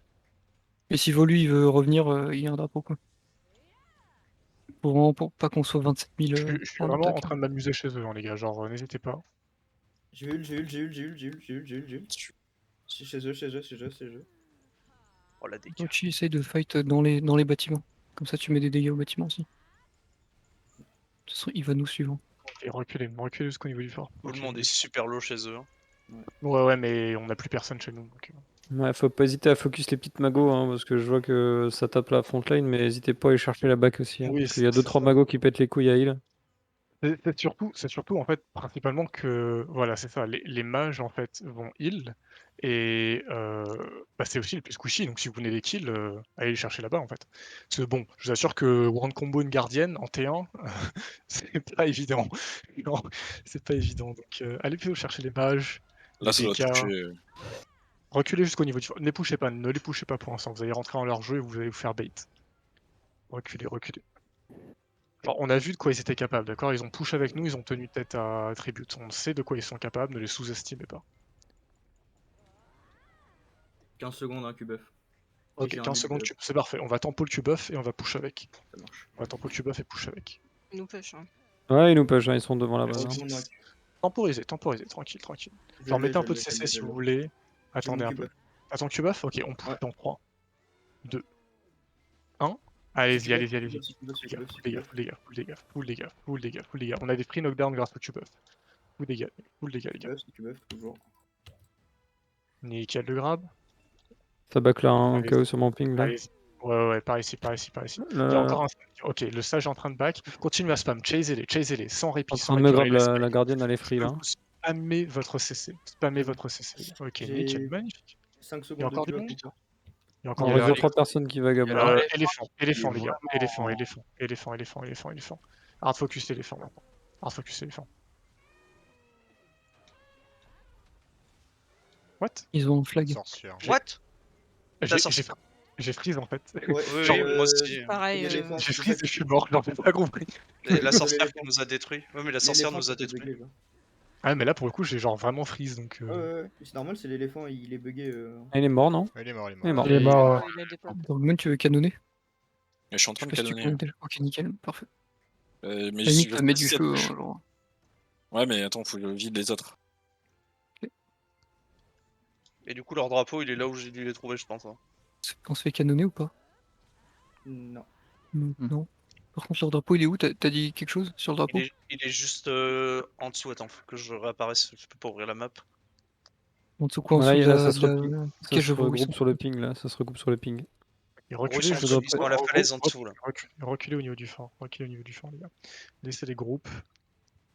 Et si Volu il veut revenir, il y a un drapeau quoi. Pour pas qu'on soit 27 000 Je suis en vraiment en attaque. train de m'amuser chez eux, hein, les gars. Genre, n'hésitez pas. J'ai eu. C'est chez eux. Oh la dégâts. Ochi essaye de fight dans les bâtiments. Comme ça, tu mets des dégâts aux bâtiments aussi. De toute façon, il va nous suivre. Ok, reculez jusqu'au niveau du fort. Tout le Ok, monde est super low chez eux. Hein. Ouais, mais on a plus personne chez nous. Donc... Ouais, faut pas hésiter à focus les petites magos, hein, parce que je vois que ça tape la frontline, mais n'hésitez pas à aller chercher la back aussi. Hein, Oui, parce qu'il y a c'est 2-3 ça. magos qui pètent les couilles à heal. C'est surtout en fait principalement que voilà c'est ça les mages en fait vont heal et bah, c'est aussi le plus squishy donc si vous venez les kills allez les chercher là-bas en fait parce que bon je vous assure que one combo une gardienne en T1 c'est pas évident non c'est pas évident donc allez plutôt chercher les mages Là, ça doit dégâts. toucher. Reculez jusqu'au niveau du fort, ne les poussez pas pour l'instant, vous allez rentrer dans leur jeu et vous allez vous faire bait. Reculez. Genre, on a vu de quoi ils étaient capables, d'accord? Ils ont push avec nous, ils ont tenu tête à Tribute. On sait de quoi ils sont capables, ne les sous-estimez pas. 15 secondes, un Q-buff. Ok, j'ai un 15 lead, secondes, c'est parfait. On va tempo le Q-buff et on va push avec. Ça marche. On va tempo le Q-buff et push avec. Ils nous push. Hein. Ouais, ils nous push, hein, ils sont devant la base. Vas-y. Hein. Temporisez, tranquille. Genre, mettez un peu de CC si vous voulez. Attendez mon un peu. Q-buff. Attends, Q-buff? Ok, on push Ouais. dans 3, 2, 1. Allez-y. Full Les gars. On a des free knockdown grâce au Q-buff. Full dégâts, les gars. Q-buff, toujours. Nickel le grab. Ça back là, un Allez. KO sur mon ping là. Allez-y. Ouais, par ici. Là, Il y a encore un. Ok, le sage est en train de back. Continuez à spam, chasez-les, sans répit. en train de me grab la gardienne, elle est free là. Spammez votre CC. Ok, J'ai nickel, magnifique. 5 Il y a secondes encore de du Q-buff. monde. Il y a encore On des reste 2-3 personnes qui vagabondent. éléphant, les gars. Éléphant. Hard focus éléphant maintenant. What? Ils ont un flag. Sorcière. What? La J'ai freeze en fait. Ouais, Oui, moi aussi. Pareil. J'ai freeze et je suis mort, j'en ai pas compris. La sorcière qui nous a détruit. Ouais, mais la sorcière nous a détruit. Ah, mais là pour le coup, j'ai genre vraiment freeze donc. Ouais, c'est normal, c'est l'éléphant, il est bugué. Ah, il est mort, non? Il est mort. Il est mort. Dogman, tu veux canonner? Mais je suis en Je train sais de pas si tu canonner. connais déjà. Ok, nickel, parfait. Mais À la je limite, sais mets pas du si ça feu, touche. hein, genre. Ouais, mais attends, faut que je vide les autres. Et du coup, leur drapeau, il est là où j'ai dû les trouver, je pense. Hein. On se fait canonner ou pas? Non. Non. Hmm. Non. Par contre, leur drapeau, il est où? T'as dit quelque chose sur le drapeau? Il est juste en dessous. Attends, faut que je réapparaisse. Je peux pas ouvrir la map. En dessous quoi? En Voilà, dessous de là, ça la. se, de la- ça Ok, je se vois où ils regroupe sont. sur le ping, là. Ça se regroupe sur le ping. Et En gros, reculez, je dois ils sont à la falaise en dessous, là. Reculez au niveau du fort. Reculez au niveau du fort, les gars. Laissez les groupes.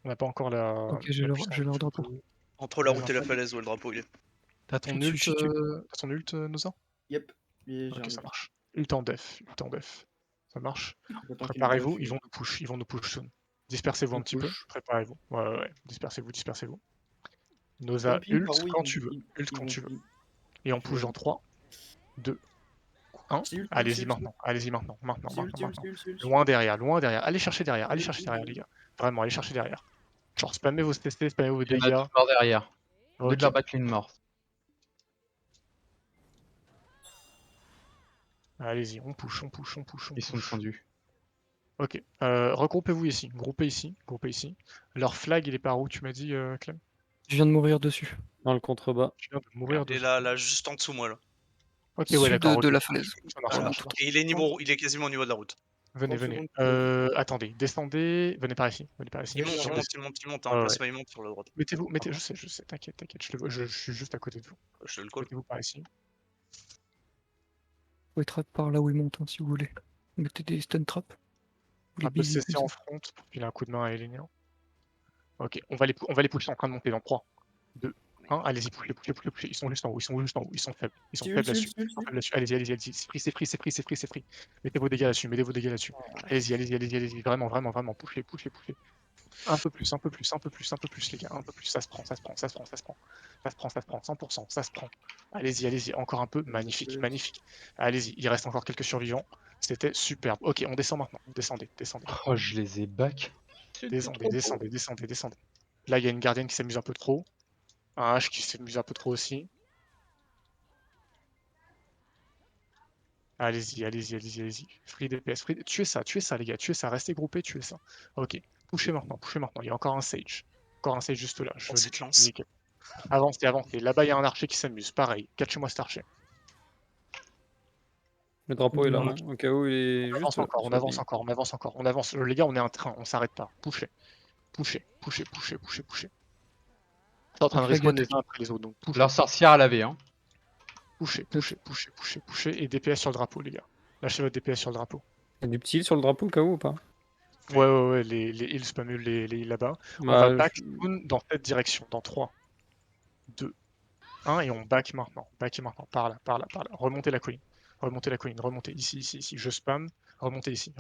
On n'a pas encore la. Ok, j'ai la leur, puissance j'ai leur du drapeau. feu. Entre la Les route et la impacts. falaise où le drapeau il est. T'as ton Je suis ult, dessus. t'as ton ult, Noza? Yep. Et j'ai Ok, un ça ult. marche. Ult en def, ult en def. Ça marche. J'attends qu'il me Préparez-vous, buff. ils vont nous push soon. Dispersez-vous un Ils petit peu, push. préparez-vous. Ouais. Dispersez-vous, dispersez-vous. Noza, Camping par ult où quand tu veux. Ult ils quand vont. tu veux. Et on push dans 3, 2, 1. C'est ult, Allez-y c'est ult, maintenant, allez-y maintenant, maintenant, c'est ult, maintenant, c'est maintenant. ult, c'est ult. Loin derrière. Allez chercher derrière, Allez, les gars. Vraiment, allez chercher derrière. Genre, spammez vos TC, spammez vos Il y en a dégâts. deux morts derrière. Deux de Ok. leur backline morts. Allez-y, on push. Ils sont descendus. Ok, regroupez-vous ici, groupez ici. Leur flag, il est par où, tu m'as dit, Clem? Je viens de mourir dessus. Dans le contrebas. Tu viens de mourir Il est dessus. là, juste en dessous, moi, là. Ok, ouais, Sud d'accord, de ok. la falaise. Ça marche, ça Voilà. marche, ça marche. Et il est quasiment au niveau de la route. Venez, 30 venez. secondes pour le Attendez, descendez, venez par ici. Il monte, Sur le- il monte. Hein. Ouais, Le ouais. plasma, il monte sur la droite. Mettez-vous, je sais, t'inquiète, je le vois, je suis juste à côté de vous. Je te le call. Mettez-vous par ici. Vous pouvez trap par là où ils montent, hein, si vous voulez. Mettez des stun traps. Ou les Un peu de busy, CC comme en ça. front pour filer un coup de main à Elenia. Ok, on va les pousser en train de monter dans 3, 2, 1. Allez-y, poussez. Ils sont juste en haut, ils sont faibles. Ils sont C'est faibles ult, là-dessus. c'est ult, c'est ult. Allez-y. C'est free. Mettez vos dégâts là-dessus. Allez-y. Vraiment. Poussez. Un peu plus, les gars. Un peu plus. Ça se prend. 100%. Ça se prend. Allez-y. Encore un peu. Magnifique. Allez-y. Il reste encore quelques survivants. C'était superbe. Ok, on descend maintenant. Descendez. Oh, je les ai back. Descendez. Là, il y a une gardienne qui s'amuse un peu trop. Un H qui s'amuse un peu trop aussi. Allez-y. Free DPS. Tuez ça, les gars. Tuez ça. Restez groupés, tuez ça. Ok. Poussez maintenant. Il y a encore un Sage. Juste là. On cette lance. Nickel. Avancez. Là-bas, il y a un archer qui s'amuse. Pareil. Catchez-moi cet archer. Le drapeau est là, On hein, au cas où il est On juste. avance encore, sur on le avance ping. encore, on avance encore, on avance. Les gars, on est un train, on s'arrête pas. Poussez. T'es en train de Flag respawn les attaque. uns après les autres, donc poussez. Leur sorcière à laver, hein. Poussez. Et DPS sur le drapeau, les gars. Lâchez votre DPS sur le drapeau. Il y a du petit heal sur le drapeau au cas où ou pas? Ouais, les heals spammez les heals là-bas. On Bah, va back soon dans cette direction, dans 3, 2, 1, et on back maintenant. Par là. Remontez la colline. Remontez ici. Je spam. Remontez ici.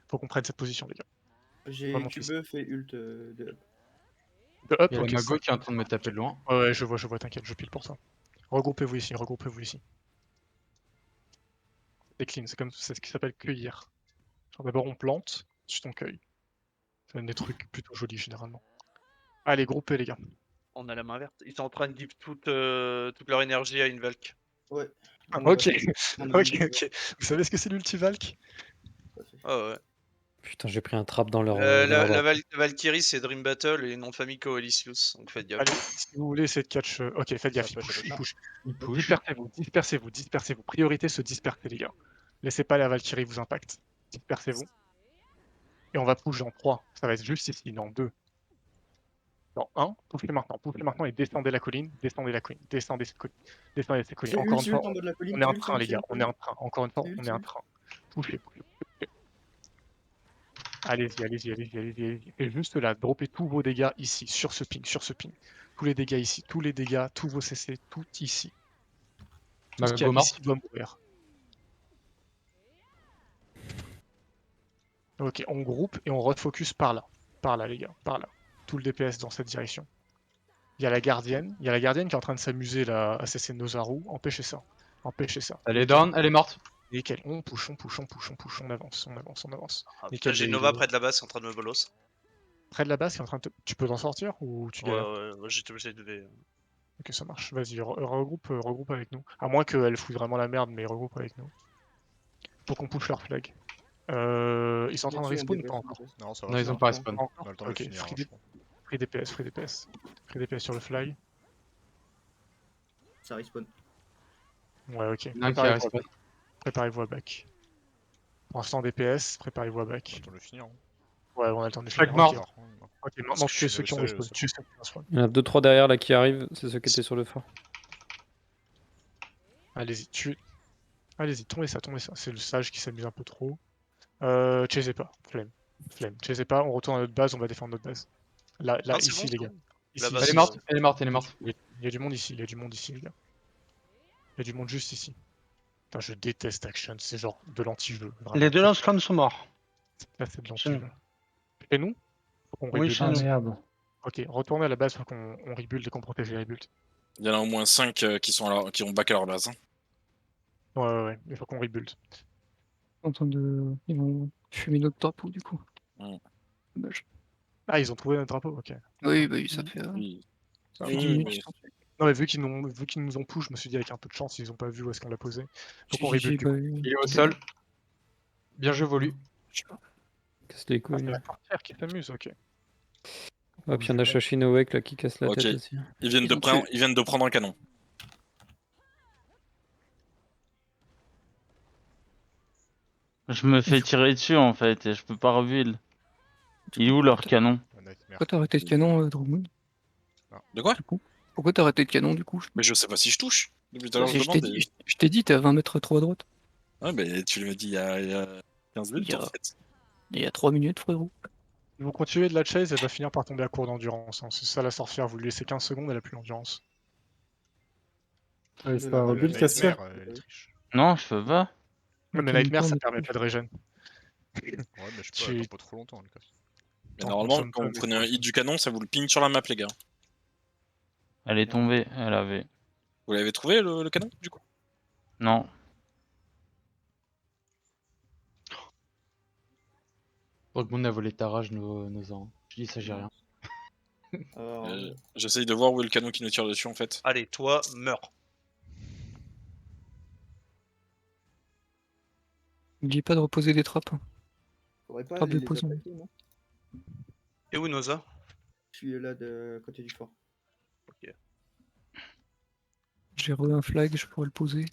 Faut qu'on prenne cette position, les gars. J'ai Remontez ici. Q-buff et ult de up. De up, Il y a ok, la Mago ça. qui est en train de me taper de loin. Ouais, je vois, t'inquiète, je pile pour ça. Regroupez-vous ici. C'est clean, c'est ce qui s'appelle cueillir. Genre, d'abord on plante, ensuite on cueille. Ça donne des trucs plutôt jolis généralement. Allez, groupez les gars. On a la main verte. Ils sont en train de give toute leur énergie à une Valk. Ouais. Ok. Vous savez ce que c'est l'ultivalk? Ah ouais. putain, j'ai pris un trap dans leur. La Valkyrie, c'est Dream Battle et nom de famille Coalisius. Donc faites gaffe. Allez, si vous voulez essayer de catch. Ok, faites gaffe, il push. Ils push. Dispersez-vous. Priorité, se disperser les gars. Laissez pas la Valkyrie vous impacte. Dispersez-vous. Et on va push dans 3. Ça va être juste ici, dans 2. Dans 1, poussez maintenant et descendez la colline. Descendez cette colline. Encore une fois, on est un train, les gars. Encore une fois, on est un train. Poussez. Allez-y. Et juste là, droppez tous vos dégâts ici, sur ce ping. Tous les dégâts ici, tous vos CC, tout ici. Tout ce qu'il y a Mago mort. ici doit mourir. Ok, on groupe et on refocus par là. Par là, les gars, par là. Tout le DPS dans cette direction. Il y a la gardienne qui est en train de s'amuser là à CC Nozaru. Empêchez ça. Elle est down, elle est morte. Nickel, on push, on avance. Ah, Nickel, putain, j'ai Nova près de la base qui est en train de me bolos. Près de la base qui est en train de Tu peux t'en sortir ou tu galères? Ouais, j'étais obligé de. Ok, ça marche. Vas-y, regroupe avec nous. À moins qu'elle fout vraiment la merde, mais regroupe avec nous. Faut qu'on push leur flag. Ils sont en train de respawn ou pas encore? Non, ça va. Non, ils ça ont va. pas respawn. On a le temps de Ok, le finir. free, hein, je crois. free DPS, free DPS. Free DPS sur le fly. Ça respawn. Ouais, ok. Il y en a un qui Préparez-vous à respawn. back. Préparez-vous à back. Pour l'instant DPS, préparez-vous à On a le back. temps de le finir. hein. Ouais, on a le temps de Flag finir. mort. Ok, ok, Parce maintenant que je tuez suis ceux qui ont seul, respawn. seul. Tuez ceux qui ont respawn. Il y en a 2-3 derrière là qui arrivent, c'est ceux qui étaient sur le fort. Allez-y, tuez. Allez-y, tombez ça. C'est le sage qui s'amuse un peu trop. Chasez pas, flemme. Chasez pas, on retourne à notre base, on va défendre notre base. Là, Non, c'est ici, bon, les c'est gars. bon. Ici, La ici, base, Elle est ici. morte, elle est morte, elle est morte. Il y a du monde ici, il y a du monde ici, les gars. Il y a du monde juste ici. Putain, je déteste Action, c'est genre de l'anti-jeu. vraiment. Les deux lance-flammes sont morts. Là, c'est de Chez nous. l'anti-jeu. Et nous? Faut qu'on Oui, rebuild. chez nous. Merde. Ok, retournez à la base, faut qu'on rebuild et qu'on protège les rebuilds. Il y en a au moins 5 qui ont back à leur base. hein. Ouais, il faut qu'on rebuild. En train de... Ils vont fumer notre drapeau du coup. Ouais. Dommage. Ah, ils ont trouvé notre drapeau, ok. Oui, bah oui, ça fait... Oui. Ça fait va. 10 Oui, minutes mais- qu'ils sont faits. Non, mais vu qu'ils nous ont push, je me suis dit avec un peu de chance, ils ont pas vu où est-ce qu'on l'a posé. Faut qu'on rebuild. du bah, coup. Il est au sol. Bien joué, Volu. Casse les Ah, couilles. c'est la portière qui s'amuse, ok. Ah, puis il y en a Shashinovek là qui casse la Ok. tête aussi. Ils viennent de prendre un canon. Je me fais tirer dessus en fait et je peux pas reveal. Il est où leur canon? Pourquoi t'as arrêté de canon, Dromund? De quoi? Pourquoi t'as arrêté de canon du coup? Mais je sais pas si je touche. Depuis tout à l'heure, je Je demande. t'ai dit, t'es à 20 mètres trop à droite. Ouais, mais tu l'as dit il y a 15 minutes Il y a- en fait. Il y a 3 minutes, frérot. Si vous continuez de la chase, elle va finir par tomber à court d'endurance. hein. C'est ça la sorcière, vous lui laissez 15 secondes, elle a plus d'endurance. Ouais, c'est pas un rebuild, Nightmare, Cassir Non, je peux pas. Ouais, mais Attends, Nightmare, ça mais- permet pas de régène. Ouais, mais je peux Tu- attends pas trop longtemps, Lucas. Mais T'en normalement, consommes quand pas, vous mais prenez ça- un hit du canon, ça vous le ping sur la map, les gars. Elle est tombée, elle avait. Vous l'avez trouvé le canon du coup? Non. Dortmund a volé ta rage, nos ans. Je dis ça, j'ai rien. J'essaye de voir où est le canon qui nous tire dessus en fait. Allez, toi, meurs. N'oubliez pas de reposer des trappes. Faudrait pas Trappes de les poison. attaquer, non? Et où Noza? Je suis là de côté du fort. Ok. J'ai re un flag, je pourrais le poser.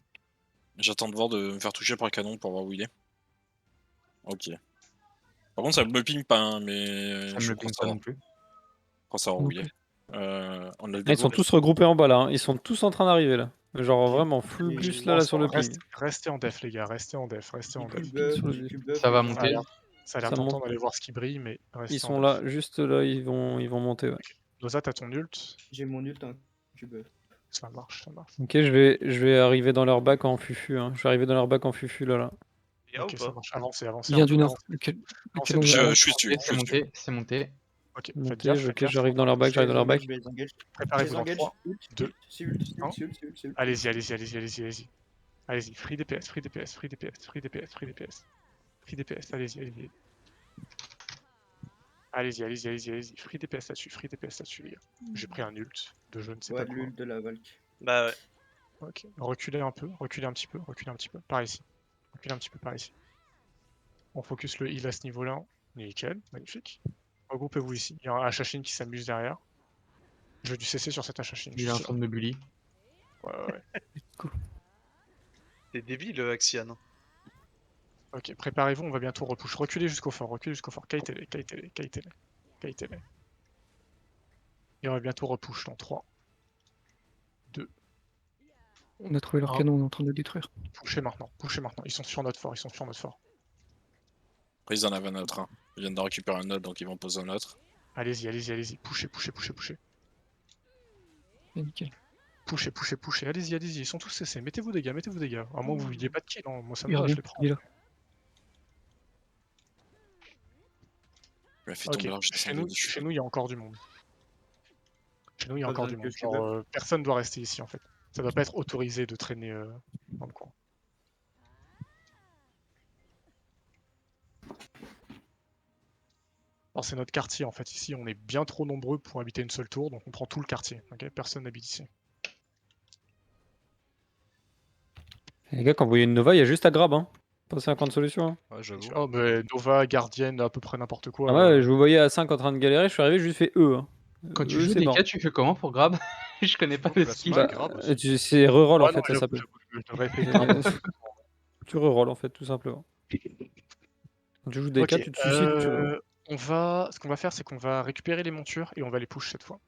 J'attends de voir de me faire toucher par le canon pour voir où il est. Ok. Par contre, ça me ping pas, hein, mais Ça je me le crois ping pas non plus. savoir où il Ok. est. On a le Ah, ils sont tous regroupés en bas là, hein. Ils sont tous en train d'arriver là. Genre vraiment full bus là, sur le ping. Restez en def, les gars, restez en def. Ça va monter. Ça a l'air Ça tentant monte. d'aller voir ce qui brille, mais restez Ils en sont def. là, juste là, ils vont monter. Ouais. Noza, t'as ton ult? J'ai mon ult en cube. Ça marche, ça marche. Ok, je vais arriver dans leur bac en fufu. Hein. Je vais arriver dans leur bac en fufu là. Y'a Ok, ou ça pas? marche. Avancez. Il vient du nord. avancez. Lequel Avancez, on avancez. va- Je suis dessus. C'est monté, c'est monté. Ok, faites Monter, gaffe, faites ok, gaffe. j'arrive dans leur bac, j'arrive dans leur bac. Préparez-vous dans engage. 3, Ult, 2, ult, c'est ult, c'est 1. ult, c'est ult, c'est ult, c'est ult. Allez-y. Allez-y, free DPS. Free DPS, allez-y. Allez-y. Free DPS là-dessus, les gars. J'ai pris un ult de je ne sais Ouais, pas quoi. l'ult de la Valk. Bah ouais. Ok, reculez un petit peu, par ici. Reculez un petit peu par ici. On focus le heal à ce niveau-là. Nickel, magnifique. Regroupez-vous ici. Il y a un Hachachine qui s'amuse derrière. Je veux du CC sur cet Hachachine. Il est en train de me bully. Ouais. T'es débile, Axian. Ok, préparez-vous, on va bientôt repush. Reculez jusqu'au fort. Kaitele. Et on va bientôt repush dans 3. On a trouvé leur Ah. canon, on est en train de le détruire. Pushez maintenant. Ils sont sur notre fort. Après, ils en avaient un autre. Hein. Ils viennent de récupérer un autre, donc ils vont poser un autre. Allez-y. Pushez. Et nickel. Pushez. Allez-y. Ils sont tous CC. Mettez-vous des gars. À moins que vous n'ayez pas de kill. Hein. Moi, ça me Il va, je revient, les prends. il est là. Je l'ai fait Ok, tomber là, je chez descendais nous, dessus. il y a encore du monde. Pas besoin de Genre, cube. personne doit rester ici en fait. Ça doit pas être autorisé de traîner dans le coin. Alors c'est notre quartier en fait. Ici, on est bien trop nombreux pour habiter une seule tour, donc on prend tout le quartier. Ok, personne n'habite ici. Les gars, quand vous voyez une Nova, il y a juste à grab. Hein. Pensez à prendre solution. Hein. Ouais, j'avoue. Oh, mais Nova, gardienne, à peu près n'importe quoi. Ah ouais, je vous voyais à 5 en train de galérer, je suis arrivé, je lui ai fait E. Hein. Quand tu E, joues c'est des mort. cas, tu fais comment pour grab? Je connais pas le skill. Plasma, grab aussi. C'est reroll en Ouais, non, fait, ça j'avoue, s'appelle. je devrais faire grave. Tu reroll en fait, tout simplement. Quand tu joues des Ok, cas, tu te suicides ou tu rerolls. ce qu'on va faire, c'est qu'on va récupérer les montures et on va les push cette fois.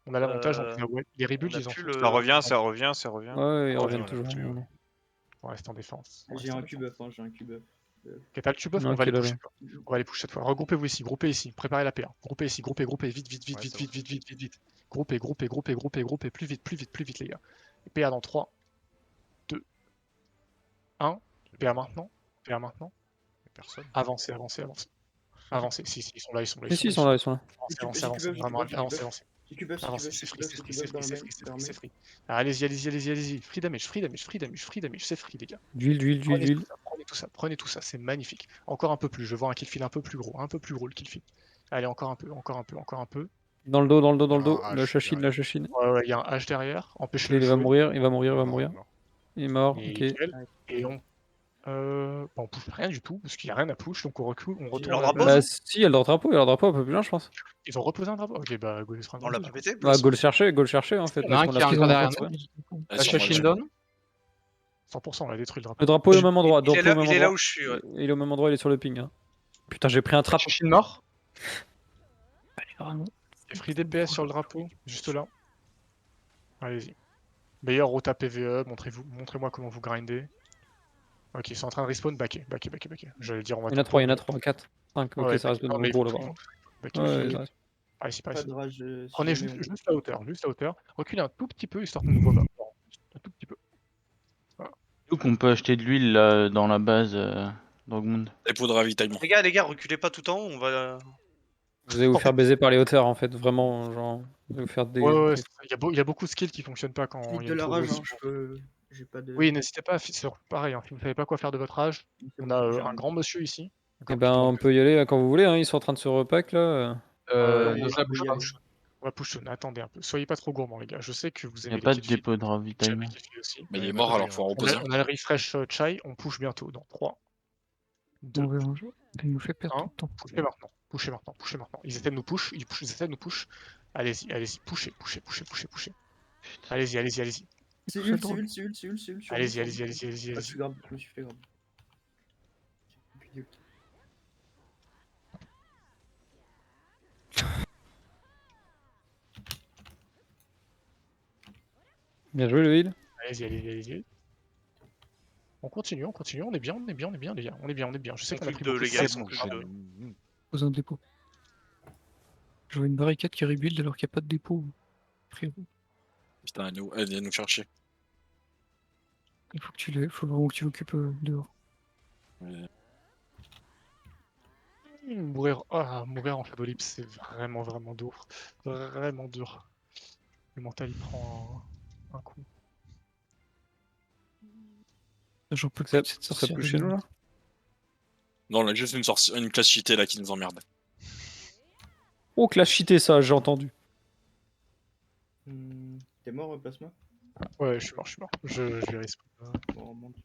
On a l'avantage, donc les rebuilds, ils en font. Ça revient, ça revient, ça revient. Ouais, ils Oh, reviennent on a toujours. plus, ouais. Ouais. On reste en défense. on J'ai reste en un défense. Q-buff, hein, j'ai un Q-buff. Ok, t'as le Q-buff, Non, on va les qu'il a push. là. On va les push cette fois. Regroupez-vous ici, groupez ici, préparez la PA. Groupez ici, groupez, vite, vite, vite, Ouais, vite, ça vite, va. vite, vite, vite, vite. Groupez, plus vite, les gars. PA dans 3, 2, 1. PA maintenant. PA maintenant. Y'a personne. Avancez. Avancez. Si, ils sont là, Si, ils sont là, ils sont là. Avancez. Vraiment, avancez. J'ai Q-buff, Avancez, c'est free, dans la main, fermé. c'est free. Allez-y. Free damage, c'est free, les gars. D'huile. Prenez tout ça, c'est magnifique. Encore un peu plus, je vois un kill feed un peu plus gros le kill feed. Allez, encore un peu. Dans le dos. Ah, La je suis chachine. Ouais, il y a un H derrière, empêchez-le Il de va jouer. mourir. Mort. Il est mort, ok. Nickel. Et on push rien du tout, parce qu'il n'y a rien à push, donc on recule, on retourne leur à la drapeau, base. Bah si, il y a le drapeau un peu plus loin, je pense. Ils ont reposé un drapeau. Ok, bah, go sera On l'a pas pété, Bah, plus. go le chercher en fait. Il y en a un parce qu'on qui est l'a encore pris dans derrière le nous. drapeau. La Chachine down. 100%, on a détruit le drapeau. Le drapeau est au même endroit. Il est là où je suis, ouais. Il est au même endroit, il est sur le ping. Hein. Putain, j'ai pris un La trap. Chachine mort. Il y a free DPS sur le drapeau, juste là. Allez-y. Meilleur rota PVE, montrez-moi comment vous grindez. Ok, ils sont en train de respawn, backer. J'allais dire, on va Il y en a 3, 4, 5. Ok, Ouais, ça reste de non, mais gros ils là-bas. vont Ouais, ça reste. Par ici. Pas de rage. Si Prenez jamais juste la hauteur. Reculez un tout petit peu, histoire de nous voir. Un tout petit peu. Donc on peut acheter de l'huile là dans la base Dogmound. Et pour de ravitaillement. Les gars, reculez pas tout en haut, on va. Vous allez vous faire baiser par les hauteurs en fait, vraiment, genre, vous allez vous faire des... Ouais, il y a beaucoup de skills qui fonctionnent pas quand il y a de une la rage, hein, progression. j'ai pas de. Oui, n'hésitez pas, c'est pareil, hein, si vous savez pas quoi faire de votre rage, on a un grand monsieur ici. Eh ben, on peut y aller quand vous voulez, hein, ils sont en train de se repack là. Noza bouge pas. On va push, attendez un peu, soyez pas trop gourmands les gars, je sais que vous Il aimez n'y a pas les de kills dépôt de ravitaillement. aussi. Mais il est mort, alors faut en reposer. On a le refresh chai, on push bientôt dans 3, 2, Il nous fait perdre 1, tout le temps. Poussez maintenant. Ils essaient de nous push, Allez-y, pushez. Allez-y. Civil. Allez-y. Je me suis fait grave. Bien joué le heal. Allez-y. On continue, on est bien les gars. On est bien. Je sais qu'on a pris de beaucoup les de gars, CS, ils sont plus de. Pose un dépôt. Je vois une barricade qui rebuild alors qu'il n'y a pas de dépôt. Frérot. Putain, elle vient nous chercher. Il faut que tu l'aies, faut vraiment que tu l'occupes dehors. Mourir en Shadow Leap, c'est vraiment dur. Vraiment dur. Le mental il prend un coup. J'en peux Ça plus de cette serait sorcière. plus chez nous là. Non, on a juste une classe cheatée là qui nous emmerde. Oh, que la cheaté ça, j'ai entendu. T'es mort, Plasma? Ouais, je suis mort. Je vais respawn. Bon, mon Dieu.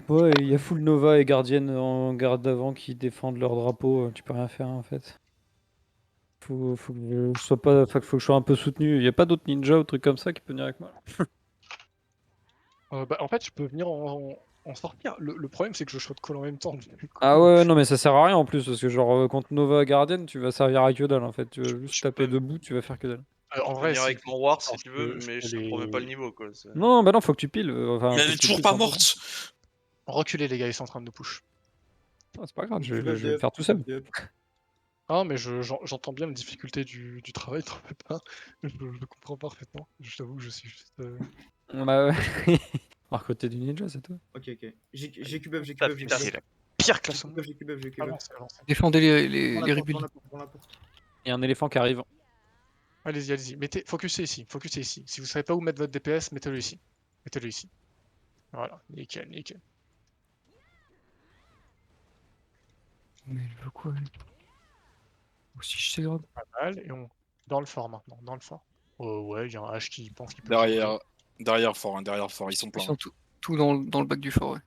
Ouais, il y a full Nova et Guardian en garde d'avant qui défendent leur drapeau, tu peux rien faire en fait. Faut que je sois pas, faut que je sois un peu soutenu. Il y a pas d'autres ninjas ou trucs comme ça qui peuvent venir avec moi. En fait, je peux venir en sortir. Le problème, c'est que je shot call en même temps. Du coup. Ah ouais, non mais ça sert à rien en plus parce que genre contre Nova Guardian, tu vas servir à que dalle en fait. Tu vas juste taper debout, tu vas faire que dalle. En vrai, venir avec mon ward si tu veux, mais je te les- promets pas le niveau quoi. Non, bah non, faut que tu piles. Enfin, Mais faut elle que est tu toujours piles pas 100%. morte. Reculez les gars, ils sont en train de nous push. Ah, c'est pas grave, je vais le faire tout seul. Ah, mais j'entends bien la difficulté du travail, t'en fais pas. Je le comprends parfaitement. Je t'avoue que je suis juste. Bah ouais. À côté du ninja, c'est toi. Ok. J'ai Q-buff. Putain, c'est la pire classe au monde. J'ai Q-buff. Avancez. Défendez les rebuilds. Il y a un éléphant qui arrive. Allez-y. Focussez ici. Si vous savez pas où mettre votre DPS, mettez-le ici. Voilà, nickel. Mais il veut quoi lui? Aussi je sais grave. Pas mal. Et on. Dans le fort maintenant, ouais, il y a un H qui pense qu'il peut. Derrière fort, ils sont Ils pleins. sont tout dans le bac du fort, ouais.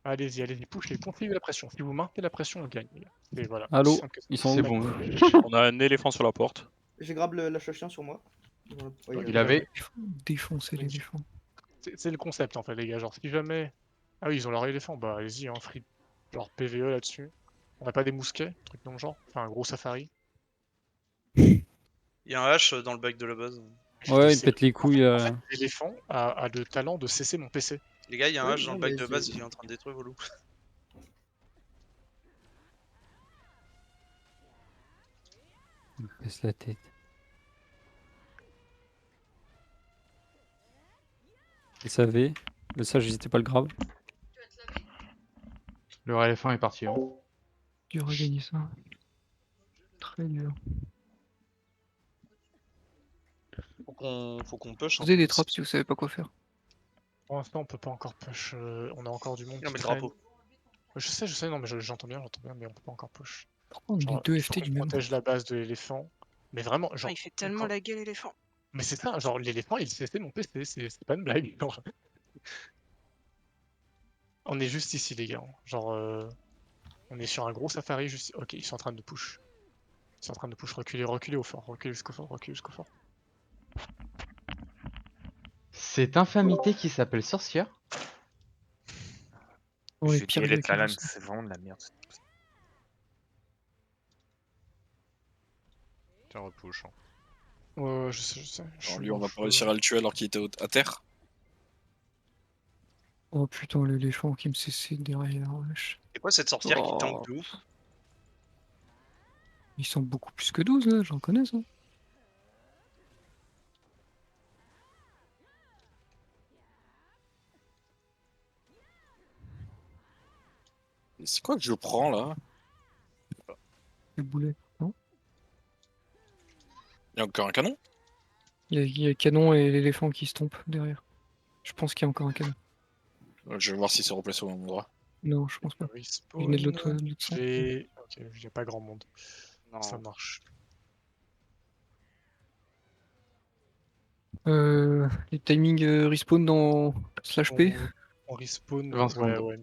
Allez-y, allez-y, push et continuez la pression. Si vous maintenez la pression, on gagne, les gars. Et voilà. Allô, aussi simple que ça. ils sont C'est où? bon. On a un éléphant sur la porte. J'ai grave la chien sur moi. Voilà. Ouais, Il avait. Défoncer l'éléphant. C'est le concept en fait, les gars. Genre, si jamais. Ah oui, ils ont leur éléphant, bah allez-y, hein, free. Genre PVE là-dessus. On n'a pas des mousquets, truc dans le genre. Enfin, un gros safari. Il y a un H dans le bac de la base. Ouais, il pète les couilles. L'éléphant a le talent de cesser mon PC. Les gars, il y a un Oui, H dans le non, bac mais de c'est- base, il est en train de détruire vos loups. Il me casse la tête. SAV. Le sage, j'hésitais pas le grave. Le éléphant est parti. Hein. Dur à gagner ça. Très dur. Faut qu'on push. Posez des trappes si vous savez pas quoi faire. Pour l'instant, on peut pas encore push. On a encore du monde. Non, qui mais le traîne. drapeau. Je sais, non, mais j'entends bien, mais on peut pas encore push. Pourquoi on est Genre, deux il faut FT qu'on du même? protège la base de l'éléphant. Mais vraiment, Ah, genre. il fait tellement quand- la gueule, l'éléphant. Mais c'est ça, genre l'éléphant il cessait mon PC, c'est pas une blague. Genre. On est juste ici, les gars. Genre, on est sur un gros safari juste. Ok, ils sont en train de push. Ils sont en train de push, reculer, reculer au fort, reculer jusqu'au fort, reculer jusqu'au fort. Cette infamité qui s'appelle sorcière. Oh, les J'ai pires dit, les gars qui talents, jouent ça. c'est vraiment de la merde. Tiens, repush. Hein. Ouais, je sais, je sais. Alors lui, on va pas réussir à le tuer alors qu'il était à terre. Oh putain, l'éléphant qui me cessait derrière, wesh. C'est quoi cette sorcière qui Oh. tank de ouf? Ils sont beaucoup plus que 12 là, j'en connais ça. Mais c'est quoi que je prends là? Le boulet, non? Il y a encore un canon? Il y a le canon et l'éléphant qui se trompent derrière. Je pense qu'il y a encore un canon. Je vais voir si c'est replacé au même endroit. Non, je pense pas. Respawn. Il venait de l'autre sens. Ok, il n'y a pas grand monde. Non. Ça marche. Les timings respawn dans slash P. On respawn. 20 secondes. Ouais.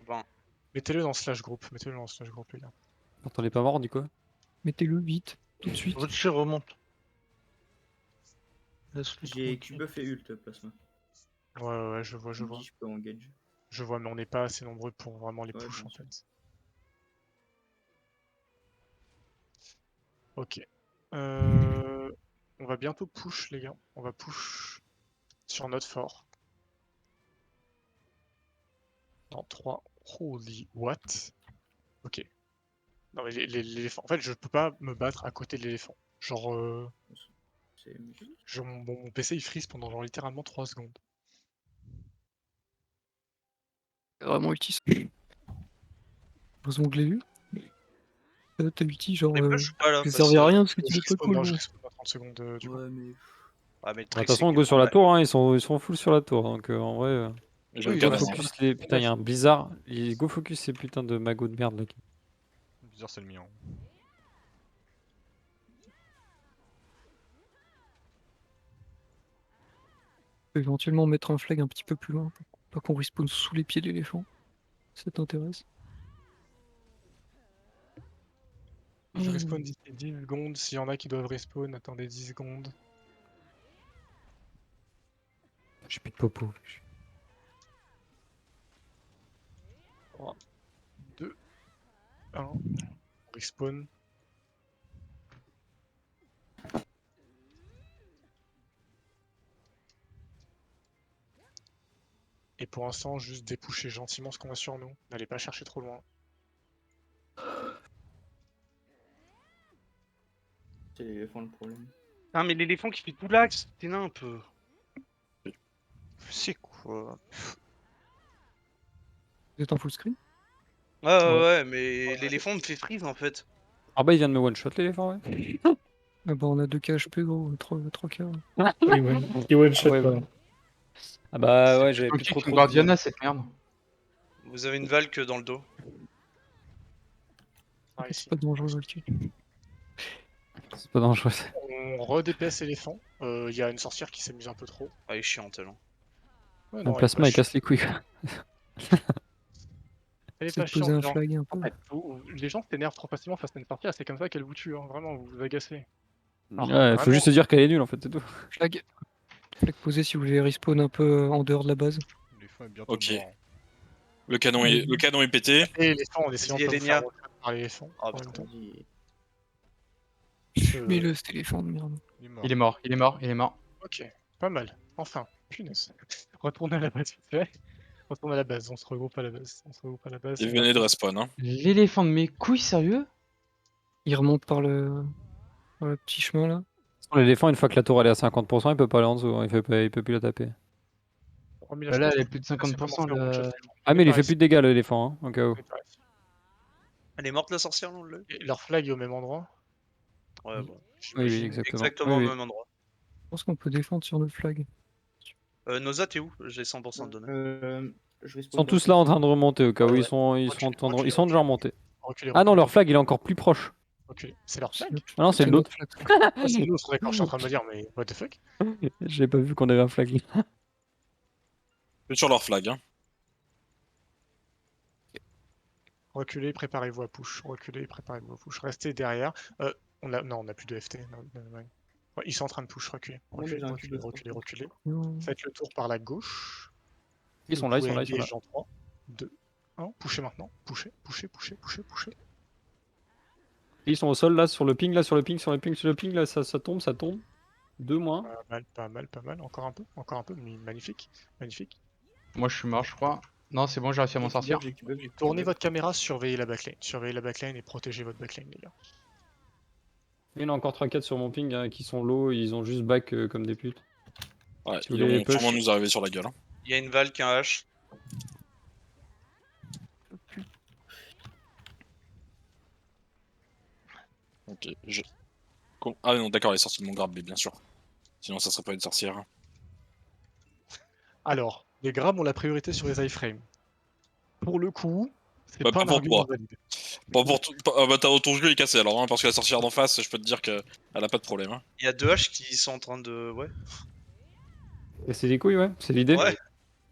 Ben, Mettez-le dans slash group, les gars. Attends, les pas mort, du coup. Mettez-le vite, tout de suite. Richie remonte. J'ai Q-buff et ult plasma. Ouais, je vois. Je peux engage. Je vois, mais on n'est pas assez nombreux pour vraiment les Ouais, push bien en sûr. fait. Ok. On va bientôt push, les gars. On va push sur notre fort. Dans 3. Holy what? Ok. Non mais l'éléphant. En fait, je peux pas me battre à côté de l'éléphant. Genre, C'est mon PC il freeze pendant genre littéralement 3 secondes. C'est vraiment ulti. Heureusement que je l'ai vu. T'as ulti, genre. les push ou pas là? Ça servait à rien parce que tu Je veux pas respawn, non, cool. je respawn dans 30 secondes du coup. Ouais, mais. Ah, mais le De truc, toute façon, c'est go que- sur la tour, hein, ils sont full sur la tour. Donc en vrai, J'ai Oui, le go bah, canon. c'est- focus les. Putain, il y a un blizzard. Go focus ces putains de magots de merde là. Bizarre, c'est le mien. On peut éventuellement mettre un flag un petit peu plus loin pour pas qu'on respawn sous les pieds de l'éléphant. Ça t'intéresse? Je respawn d'ici 10 secondes. S'il y en a qui doivent respawn, attendez 10 secondes. J'ai plus de popo. 3, 2, 1. Respawn. Et pour l'instant, juste dépouchez gentiment ce qu'on a sur nous. N'allez pas chercher trop loin. C'est l'éléphant le problème. Ah, mais l'éléphant qui fait tout l'axe, t'es nain un peu. C'est quoi? Vous êtes en full screen? Ouais, mais l'éléphant me fait freeze en fait. Ah bah il vient de me one shot l'éléphant, ouais. Ah bah on a 2 KHP gros, 3 K. Il one shot Ouais, pas. ouais. Ah bah ouais, j'avais plus Ok, trop ton de Guardiana, cette merde. Vous avez une Valk dans le dos. Ah, C'est ici. pas dangereux Valkyrie. C'est pas dangereux. On re-DPS éléphant. Il y a une sorcière qui s'amuse un peu trop. Ah, elle est chiante elle. Hein. Ouais, Mon non, plasma il elle est pas casse les couilles. Allez C'est pas de chiant, poser un genre. flag un peu. En fait, les gens s'énervent trop facilement face à une partie, c'est comme ça qu'elle vous tue, hein. Vraiment, vous vous agacez. Alors, Ouais, faut vraiment, juste se dire qu'elle est nulle en fait, c'est tout. Flag. Flag posé si vous voulez respawn un peu en dehors de la base. L'éléphant est bientôt Ok. mort. Le canon est pété. Et l'éléphant en essayant de pas vous faire Elenia. retraite par l'éléphant Ah en même putain. temps. Vas-y. Mais le cet éléphant de merde. Il est mort. Il est mort, il est mort, il est mort. Ok, pas mal. Enfin, punaise. Retournez à la base vite fait. Retournez à la base, on se regroupe à la base. On se regroupe à la base. Il on venait de va- respawn. Hein. L'éléphant de mes couilles, sérieux? Il remonte par le petit chemin là. L'éléphant, une fois que la tour elle est à 50%, il peut pas aller en dessous, hein, il peut plus la taper. 3000 Là, HP, elle est je plus de pense que c'est 50%. vraiment Le... fait au Ah, mais il lui par fait ici. plus de dégâts l'éléphant, hein, au cas où. Par ici. Elle est morte la sorcière, non le Et leur flag est au même endroit. Ouais, Oui. bon. Oui, j'imagine. oui, exactement. Exactement Oui, au oui. même endroit. Je pense qu'on peut défendre sur notre flag. Noza, t'es où? J'ai 100% de données. Je vais Ils sont tous là en train de remonter au cas où Ouais, ils sont, Reculez, ils sont déjà remontés. Reculez, Ah non, reculez, leur flag il est encore plus proche. reculez. C'est leur C'est flag? notre- Ah non, c'est c'est l'autre. notre flag. Ah, c'est l'autre, d'accord, je suis en train de me dire, mais what the fuck? J'ai pas vu qu'on avait un flag. C'est sur leur flag. Hein. Reculez, préparez-vous à push. Reculez, préparez-vous à push. Restez derrière. Non, on a plus de FT. Non, ouais. Ouais, ils sont en train de push. Reculez. Non, mais Reculez, j'ai un reculez, cube de reculez, reculez. Non. Faites le tour par la gauche. Ils sont Vous là, ils pouvez sont là, ils sont là. engage en 3, 2, 1. Poussez maintenant. Poussez, poussez, poussez, poussez, poussez. Ils sont au sol là, sur le ping, là, sur le ping, sur le ping, sur le ping, là, ça tombe, ça tombe. 2 moins. Pas mal, pas mal, pas mal. Encore un peu, encore un peu. Magnifique, magnifique. Moi, je suis mort, je crois. Non, c'est bon, j'ai réussi à m'en sortir. Tournez votre caméra, surveillez la backline. Surveillez la backline et protégez votre backline, les gars. Il y en a encore 3-4 sur mon ping hein, qui sont low, ils ont juste back comme des putes. Ouais, Si vous ils voulez les vont push. sûrement nous arriver sur la gueule. Hein. Il y a une Val qui a un H. Ok, Ah non, d'accord, elle est sortie de mon grab, mais bien sûr. Sinon, ça serait pas une sorcière. Alors, les grabs ont la priorité sur les iframes. Pour le coup, c'est Bah, pas pas un pour argument toi. valide. Pas pour bah, ton jeu est cassé alors, hein, parce que la sorcière d'en face, je peux te dire qu'elle a pas de problème. Hein. Il y a 2 H qui sont en train de. Ouais. Et c'est des couilles, ouais, c'est l'idée. Ouais.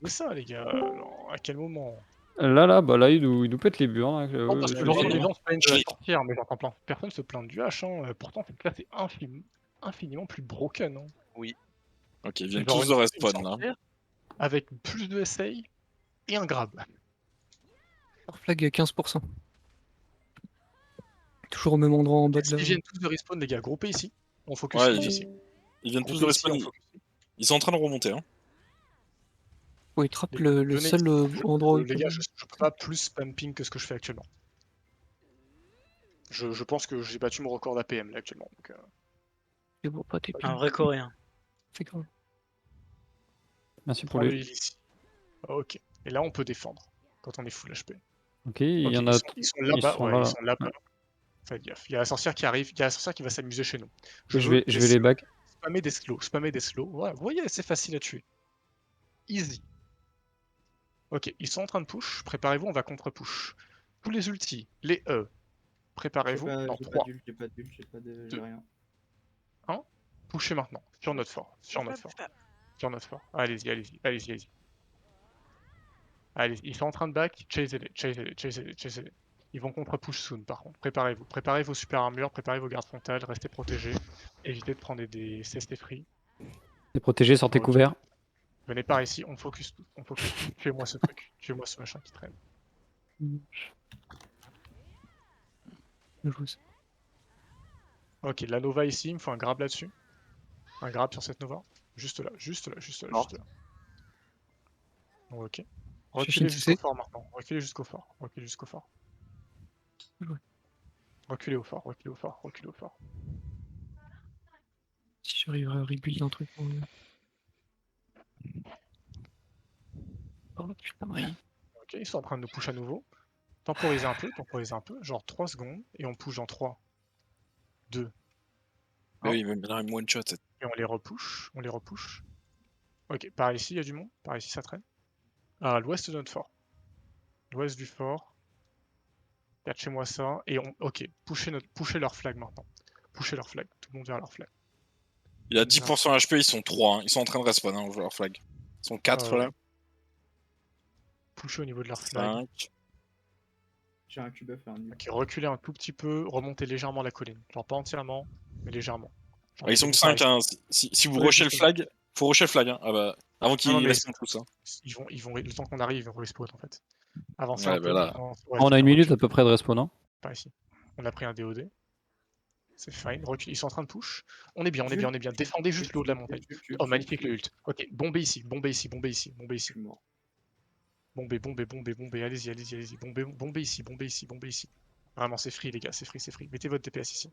Mais ça, les gars, non, à quel moment? Là, il nous pète les burnes. Hein, Non, parce que je j'entends sais. les gens se plaignent de Je la l'ai. sorcière, mais j'entends plein personne se plaindre du H. Hein. Pourtant, cette classe est infiniment plus broken. Hein. Oui. Ok, ils viennent Genre tous de une respawn là. sorcière avec plus de SA et un grab. Leur flag est à 15%. Toujours au même endroit en bas de S'ils la. viennent tous de respawn, les gars, groupez ici. On focus Ouais, ici. ils viennent tous de Groupez ici, respawn. on focus ici. Ils sont en train de remonter. Hein. Ouais, il trappe Les- le venez seul ici. endroit où il Les peut- gars, je peux pas plus spam ping que ce que je fais actuellement. Je pense que j'ai battu mon record d'APM là actuellement. Donc, Je vois pas tes Un pings. vrai coréen. C'est grave. Merci pour prends le les. heal ici. Ok. Et là, on peut défendre quand on est full HP. Ok, il Ok, y en a. ils sont là-bas. sont Ouais, là. ils sont là-bas. Faites gaffe. Il y a la sorcière qui arrive. Il y a la sorcière qui va s'amuser chez nous. Je veux vais les back. spammer des slows. Spammer des slows. Voilà. Vous voyez, c'est facile à tuer. Easy. Ok, ils sont en train de push. Préparez-vous, on va contre-push. Tous les ultis, les E. Préparez-vous. Dans J'ai pas 3, d'ult, j'ai pas d'ult, j'ai pas de. J'ai Deux. rien. 1. Pushez maintenant. Sur notre fort. Sur notre fort. Sur notre fort. Allez-y, allez-y, allez-y, allez-y. Allez, ils sont en train de back. Chasez-les, chasez-les, chasez-les, chasez-les. Ils vont contre-push soon par contre. Préparez-vous. Préparez vos super armures, préparez vos gardes frontales, restez protégés. Évitez de prendre des CST free. T'es protégé, sortez Ok. couvert. Venez par ici, on focus tout. On focus tout. Tuez-moi ce truc. Tuez-moi ce machin qui traîne. Je joue ça. Ok, la Nova ici, il me faut un grab là-dessus. Un grab sur cette Nova. Juste là, juste là, juste là, juste là. Ok. Reculez une jusqu'au CC. fort maintenant. Reculez jusqu'au fort. Reculez jusqu'au fort. Ouais. Reculez au fort, reculez au fort, reculez au fort. Si j'arrive à rebuild un truc. Oh putain, rien. Ok, ils sont en train de nous push à nouveau. Temporisez un peu, genre 3 secondes, et on push en 3, 2, Mais oui, même là, one shot. et on les repush, on les repush. Ok, par ici, il y a du monde, par ici ça traîne. À l'ouest de notre fort. L'ouest du fort. Catchez-moi ça, et on... Ok, pushez leur flag maintenant. Pushez leur flag, tout le monde vers leur flag. Il a 10% HP, ils sont 3. Hein. Ils sont en train de respawn, hein, leur flag. Ils sont 4 là. Pushez au niveau de leur flag. 5. J'ai un Q-buff et un nul. Ok, reculez un tout petit peu, remontez légèrement la colline. Genre pas entièrement, mais légèrement. Genre, Ils sont que mettez-vous par 5, hein. exemple. Si vous Ouais, rushez le justement. flag, faut rusher le flag, hein. Ah bah, avant Non, qu'ils mais respawnent tous, hein. le temps qu'on arrive, ils vont respawn en fait. Avancez Ouais, un bah peu. là. Ouais, On c'est a bien, une minute reculez. à peu près de respawn, hein. Par ici. On a pris un DOD. C'est fine. Recule. Ils sont en train de push. On est bien, on est bien, on est bien. Défendez juste le haut de la montagne. Oh, magnifique le ult. Ok, bombez ici, bombez ici, bombez ici, bombez Je ici. suis mort. Bombez, bombez, bombez, bombez. Allez-y, allez-y, allez-y. Bombez, bombez ici, bombez ici, bombez ici. Vraiment, c'est free, les gars, c'est free, c'est free. Mettez votre DPS ici.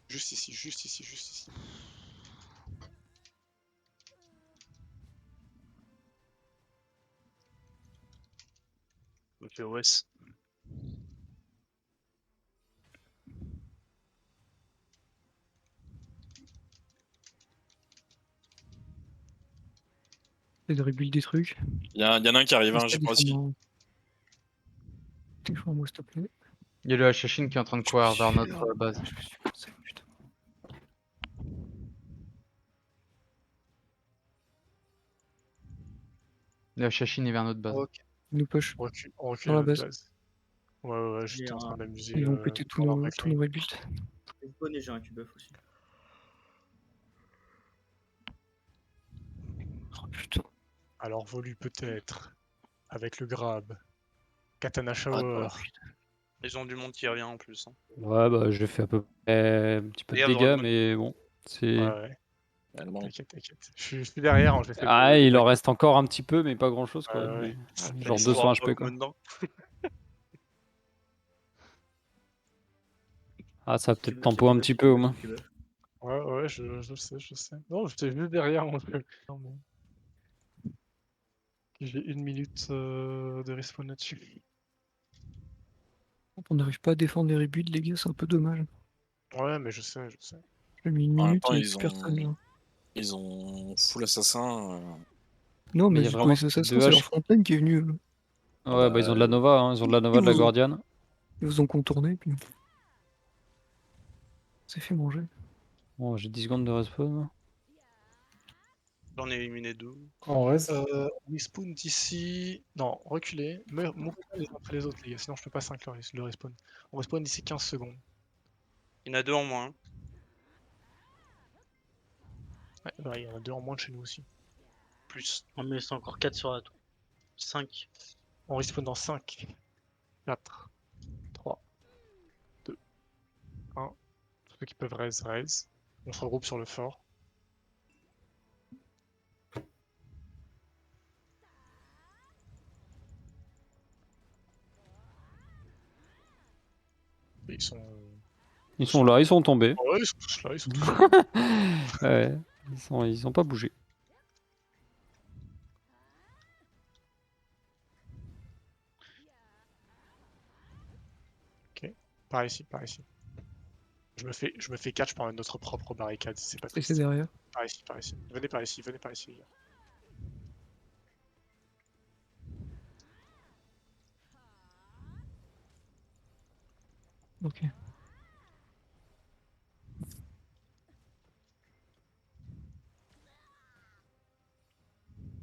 Juste ici, juste ici, juste ici. Ok, OS. C'est de rebuild des trucs. Y en a un qui arrive, hein, Reste j'ai à pas aussi. défendre. Défends-moi, s'il te plaît. Il y a le Hachachine qui est en train de courir vers notre base. Je me suis pensé, putain. Le Hachachine est vers notre base. Ok. Ils nous push. On recule Dans à la notre base. base. Ouais, J'ai j'étais en train un- d'amuser. Ils vont péter tous nos rebuilds. J'ai spawn et j'ai un Q-buff aussi. Oh putain. Alors, Volu peut-être. Avec le grab. Katana Ah, Shower. Ils ont du monde qui revient en plus. Hein. Ouais, bah j'ai fait à peu près un petit peu de Et dégâts, Adroit, mais bon, c'est... Ouais. Tellement. T'inquiète, t'inquiète. Je suis derrière, hein, je vais essayer Ah, de il en back. reste encore un petit peu, mais pas grand-chose, quoi. Ouais. Genre ils sont 200 en HP, quoi. maintenant. Ah, ça va Si tu peut-être veux, tempo un petit peu, au moins. Ouais, je sais, je sais. Non, j'étais juste derrière, mon truc. Non, mais... J'ai 1 minute de respawn là-dessus. On n'arrive pas à défendre les rebuilds, les gars, c'est un peu dommage. Ouais, mais je sais, je sais. J'ai mis une En même minute temps, et il y a ils plus personne. Là. ils ont full assassin. Non, Mais mais il y a juste pour vraiment les assassins, deux c'est leur haches. frontline qui est venu. Ouais, bah ils ont de la Nova, hein. Ils ont de la Nova de la Guardian. Ils vous ont contourné, puis. C'est fait manger. Bon, j'ai 10 secondes de respawn. J'en ai éliminé 2. On respawn d'ici. Non, reculez. Mourez pas les uns après les autres, les gars, sinon je peux pas 5 le respawn. On respawn d'ici 15 secondes. Il y en a 2 en moins. Ouais, il y en a 2 en moins de chez nous aussi. Plus. On met encore 4 sur la tour. 5. On respawn dans 5, 4, 3, 2, 1. Tous ceux qui peuvent raise. On se regroupe sur le fort. Et Ils sont là, ils sont tombés. Ouais, ils sont tous là, ils sont tous là. Ouais, ils ont pas bougé. Ok, par ici, par ici. Je me fais catch par notre propre barricade, si c'est pas C'est triste. derrière. Par ici, par ici. Venez par ici, les gars. Ok.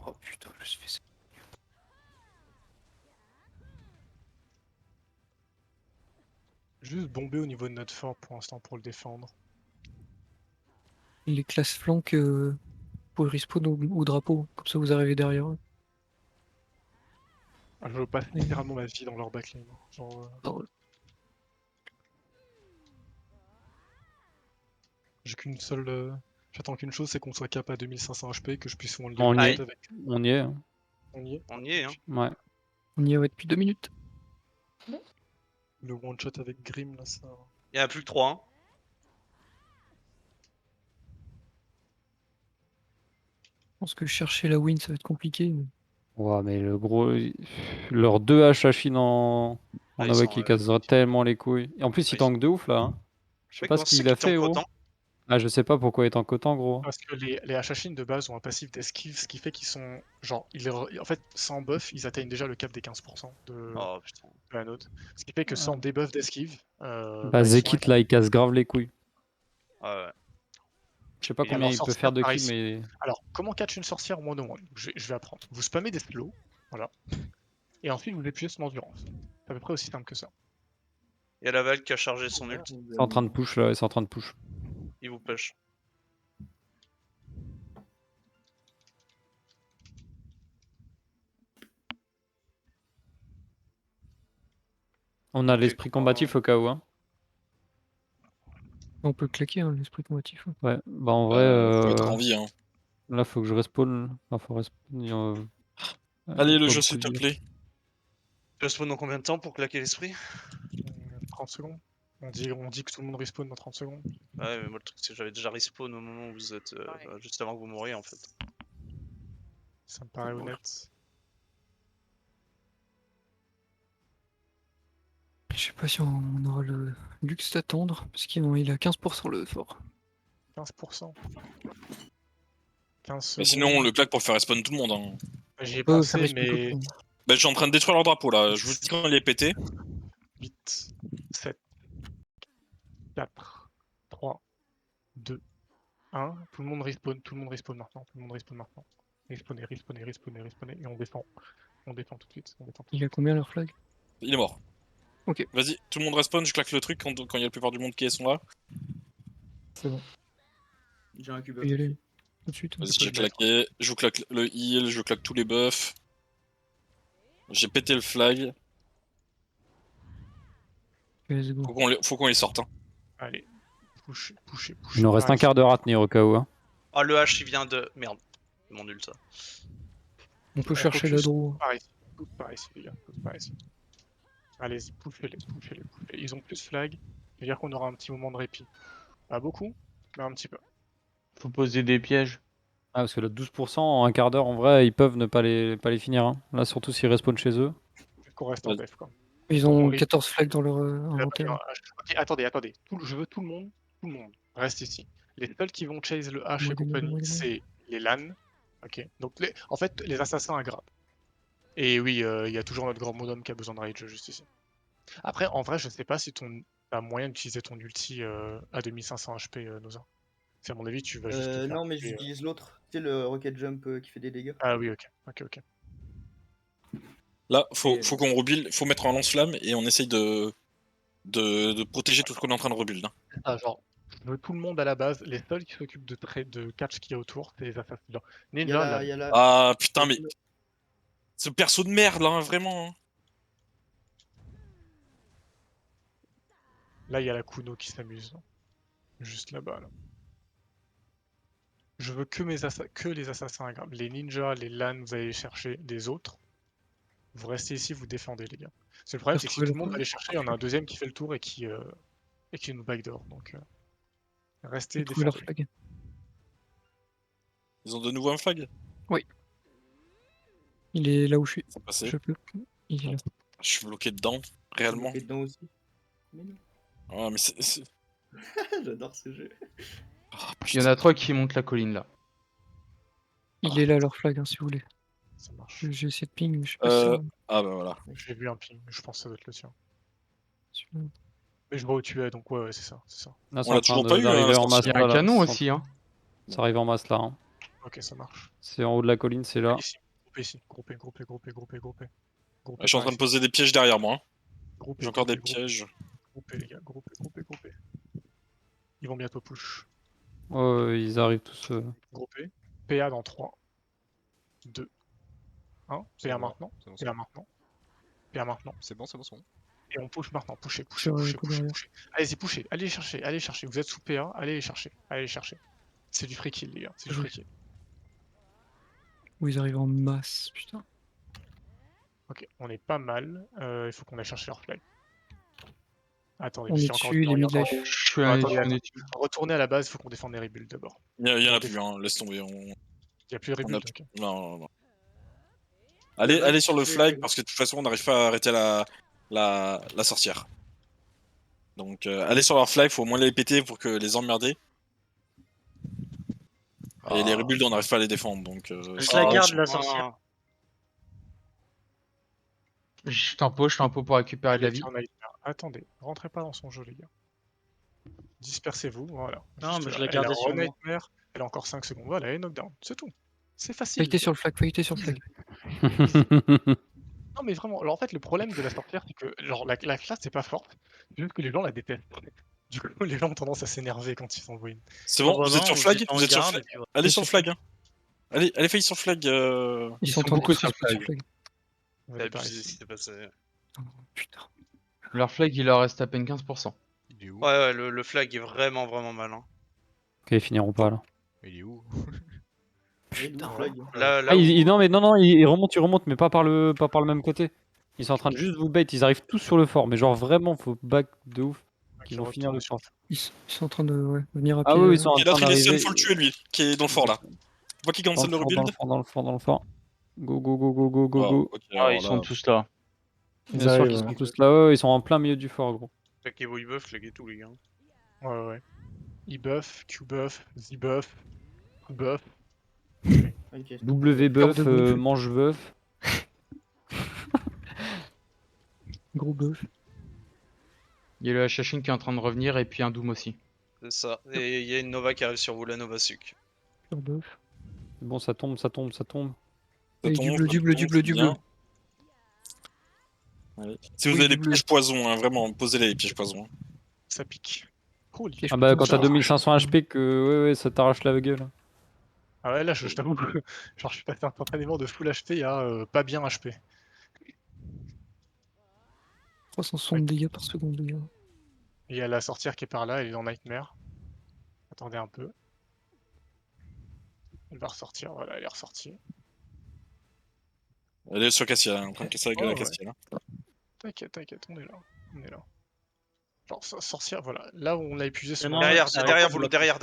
Oh putain, je suis fait ça. Juste bomber au niveau de notre fort pour l'instant pour le défendre. Les classes flanques pour respawn au drapeau, comme ça vous arrivez derrière eux. Ah, je passe littéralement ma vie dans leur backline. Genre, j'ai qu'une seule. J'attends qu'une chose, c'est qu'on soit cap à 2500 HP, que je puisse one On y level est. avec. On y est. Hein. On y est. On y est, hein. Ouais. On y est depuis 2 minutes. Le one shot avec Grim là, ça. Il y en a plus que 3. Hein. Je pense que chercher la win ça va être compliqué. Mais... Ouais, mais le gros. Leurs 2 Hachachines en Ah, ils Nova sont, qui casseraient tellement les couilles. Et en plus, il tank de ouf là. Hein. Je sais Mec, pas comment ce c'est qu'il a qu'ils tankent fait, gros. autant? Ah, je sais pas pourquoi il tank autant, gros. Parce que les Hachachines de base ont un passif d'esquive, ce qui fait qu'ils sont. Genre, en fait, sans buff, ils atteignent déjà le cap des 15% de Oh putain. la note. Ce qui fait que sans debuff d'esquive. Bah, Ils sont Zekit là, il casse grave les couilles. Ouais. Je sais pas Et combien alors, il peut sorcière faire de par kills, ici. mais. Alors, comment catch une sorcière one on one? Je vais apprendre. Vous spammez des slows, voilà. Et ensuite, vous appuyez sur l'endurance. C'est à peu près aussi simple que ça. Il y a la Val qui a chargé son ult. C'est en train de push là, c'est en train de push. Il vous push. On a l'esprit combatif au cas où. Hein. On peut claquer hein, l'esprit combatif. Ouais, bah en vrai, Faut être en vie, hein. là faut que je respawn. Enfin, faut respawn. Allez, le pas jeu, beaucoup s'il te de vie. plaît. Tu respawn dans combien de temps pour claquer l'esprit? 30 secondes. On dit que tout le monde respawn dans 30 secondes. Ouais, mais moi le truc c'est que j'avais déjà respawn au moment où vous êtes. Juste avant que vous mouriez en fait. Ça me paraît honnête. Je sais pas si on aura le luxe d'attendre, parce qu'il il a 15% le fort. 15%. 15 secondes. Mais sinon, on le claque pour faire respawn tout le monde. Hein. J'y ai Ouais, pensé, ça risque mais. beaucoup. Bah, je suis en train de détruire leur drapeau là. Je vous dis quand il est pété. 8, 7, 4, 3, 2, 1. Tout le monde respawn, tout le monde respawn maintenant. Tout le monde respawn maintenant. Respawnez, respawnez, respawnez, respawnez. Et on défend. On défend tout de suite. On défend tout de Il a combien leur flag? Il est mort. Ok. Vas-y, tout le monde respawn, je claque le truc quand il y a la plupart du monde qui sont là. C'est bon. J'ai un cube. On peut y aller tout de suite. Vas-y, j'ai claqué. Je vous claque le heal, je claque tous les buffs. J'ai pété le flag. Let's go. Faut qu'on les sorte. Hein. Allez. Pouchez, pouchez, pouchez. Il nous reste un quart d'heure à tenir au cas où. Hein. Ah, le H il vient de. Merde. C'est mon ult ça. On peut chercher la draw. Par ici. Tous par ici, les gars. Tous par ici. Allez-y, poussez-les, poussez-les, poussez-les. Ils ont plus flag. Ça veut dire qu'on aura un petit moment de répit. Pas beaucoup, mais un petit peu. Faut poser des pièges. Ah, parce que là, 12% en un quart d'heure, en vrai, ils peuvent ne pas les finir. Hein. Là, surtout s'ils respawn chez eux. Qu'on reste en def, quoi. Ils ont 14 flags dans leur inventaire. Ok, attendez. Je veux tout le monde reste ici. Les seuls qui vont chase le H et compagnie, c'est les LAN. Ok. Donc, en fait, les assassins à grade. Et oui, il y a toujours notre grand bonhomme qui a besoin de rage juste ici. Après, en vrai, je sais pas si t'as moyen d'utiliser ton ulti à 2500 HP, Noza. C'est à mon avis, tu vas juste. te faire Non, mais tuer, j'utilise l'autre. Tu sais, le Rocket Jump qui fait des dégâts. Ah oui, ok. Là, faut qu'on rebuild, faut mettre un lance-flamme et on essaye de protéger tout ce qu'on est en train de rebuild. Hein. Ah, genre, je veux tout le monde à la base. Les seuls qui s'occupent de catch qu'il y a autour, c'est les assassins. Genre, Ninja, là. Ah putain, mais. Ce perso de merde là, hein, vraiment. Hein. Là, il y a la Kuno qui s'amuse. Juste là-bas, là. Je veux que les assassins à grade. Les ninjas, les LAN, vous allez les chercher. Les autres, vous restez ici, vous défendez, les gars. C'est le problème, c'est que si tout le monde va les chercher, il y en a un deuxième qui fait le tour et qui nous backdoor. Donc, restez, Trouver leur défendez. flag. Ils ont de nouveau un flag? Oui. Il est là où je suis. Passé. Je peux. Il est là. Je suis bloqué dedans, réellement. Bloqué dedans aussi. Mais non. Ouais, mais c'est. J'adore ce jeu. Il y en a 3 qui montent la colline là. Il est là leur flag, hein, si vous voulez. Ça marche. J'ai essayé de ping, mais je sais pas si ça va. Ah bah voilà. J'ai vu un ping, je pense que ça doit être le tien. Celui-là. Mais je vois où tu es, donc ouais, c'est ça. Là, c'est On en l'a train toujours pas eu, d'arriver en masse. Il y a un là, canon c'est en- aussi, hein. Ça arrive en masse là. Hein. Ok, ça marche. C'est en haut de la colline, c'est là. Ici, groupé. Je suis en train de poser des pièges derrière moi. Hein. J'ai encore des groupé. pièges. Groupé, les gars, groupé. Ils vont bientôt push. Ouais, ils arrivent tous. Groupé. PA dans 3, 2, 1. C'est PA bon, maintenant. c'est bon, PA maintenant. PA maintenant. C'est bon. Et on push maintenant. Poussez. derrière. Allez-y, poussez. Allez les chercher. Vous êtes sous PA, allez les chercher. C'est du free kill, les gars. C'est du free kill. Où ils arrivent en masse, putain. Ok, on est pas mal. Il faut qu'on aille chercher leur flag. Attendez, On parce est qu'il y a encore dessus, du temps, il est il y a encore- mid-life. Je suis Attendez, on est dessus. Retournez à la base, il faut qu'on défende les rebuilds d'abord. Il y en a plus, hein. Laisse tomber. Il n'y a plus de On a- rebuild, ok. Non. Allez sur le flag parce que de toute façon on n'arrive pas à arrêter la sorcière. Donc allez sur leur flag, faut au moins les péter pour que les emmerder. Et les rebuilds on n'arrive pas à les défendre donc. Je la garde, la sorcière. Je tempo pour récupérer de la vie. Attendez, rentrez pas dans son jeu, les gars. Dispersez-vous, voilà. Non, Juste mais je là. la gardais Elle a sur moi. Nightmare, elle a encore 5 secondes. Voilà, elle est knockdown, c'est tout. C'est facile. Fightez sur le flag, fightez sur le flag. Non, mais vraiment, alors en fait, le problème de la sorcière, c'est que genre, la classe, c'est pas forte, c'est juste que les gens la détestent. Du coup, les gens ont tendance à s'énerver quand ils envoient une. C'est Ah bon, bah vous êtes non, sur vous flag? êtes en Vous êtes sur garde, flag? et puis voilà. Allez Ouais, sur sur flag, hein. Allez, failles sur flag. Ils sont sont en train beaucoup d'être sur sur flag. flag. On va T'as les par abusé ici. ce qui s'est passé. Oh, putain. Leur flag, il leur reste à peine 15%. Il est où? Ouais, le flag est vraiment mal. Hein. Ok, ils finiront pas là. Il est où? Et d'où Putain, flag Là Ah, où... non, ils remontent, mais pas par le même côté. Ils sont en train de juste vous bait, ils arrivent tous sur le fort, mais genre vraiment, faut back de ouf. qui Ils vont finir le retourne fort. Ils sont en train de venir à Ah pied. oui, ils sont en Et train l'autre, il est stun, d'arriver. faut le tuer lui, qui est dans le fort là. Faut pas qu'il cancel le rebuild. Dans le fort. Go, go, go, go, go, go, Oh, go. ok, Ah, alors ils sont là, tous là. Bien sûr qu'ils sont tous là, ils sont en plein milieu du fort, gros. Flag et vous buff, flag et tout, les gars. Ouais. E-buff, Q-buff, Z-buff, Q-buff. Ok. W buff, de buff. mange buff. Gros buff. Il y a le Hachachine qui est en train de revenir et puis un Doom aussi. C'est ça. Et il y a une Nova qui arrive sur vous, la Nova Suc. Pure buff. Bon, ça tombe. ça Allez, tombe, du bleu. bien. Allez. Si vous Oui, avez des du bleu. pièges poison, hein, vraiment, posez-les pièges poison. Ça pique. Holy. Piège Ah bah, poison, quand ça t'as va. 2500 HP, que ouais, ça t'arrache la gueule. Ah ouais, là, je t'avoue que genre, je suis passé instantanément de full HP à pas bien HP. 360 dégâts par seconde, les gars. Et il y a la sorcière qui est par là, elle est dans Nightmare. Attendez un peu. Elle va ressortir, voilà, elle est ressortie. Elle est sur Cassia, en train de casser la gueule à Ouais. Cassia. Là. T'inquiète, on est là. Genre, sorcière, voilà. Là où on l'a épuisé sur Non, Derrière, ça derrière, arrive vous, pas. derrière.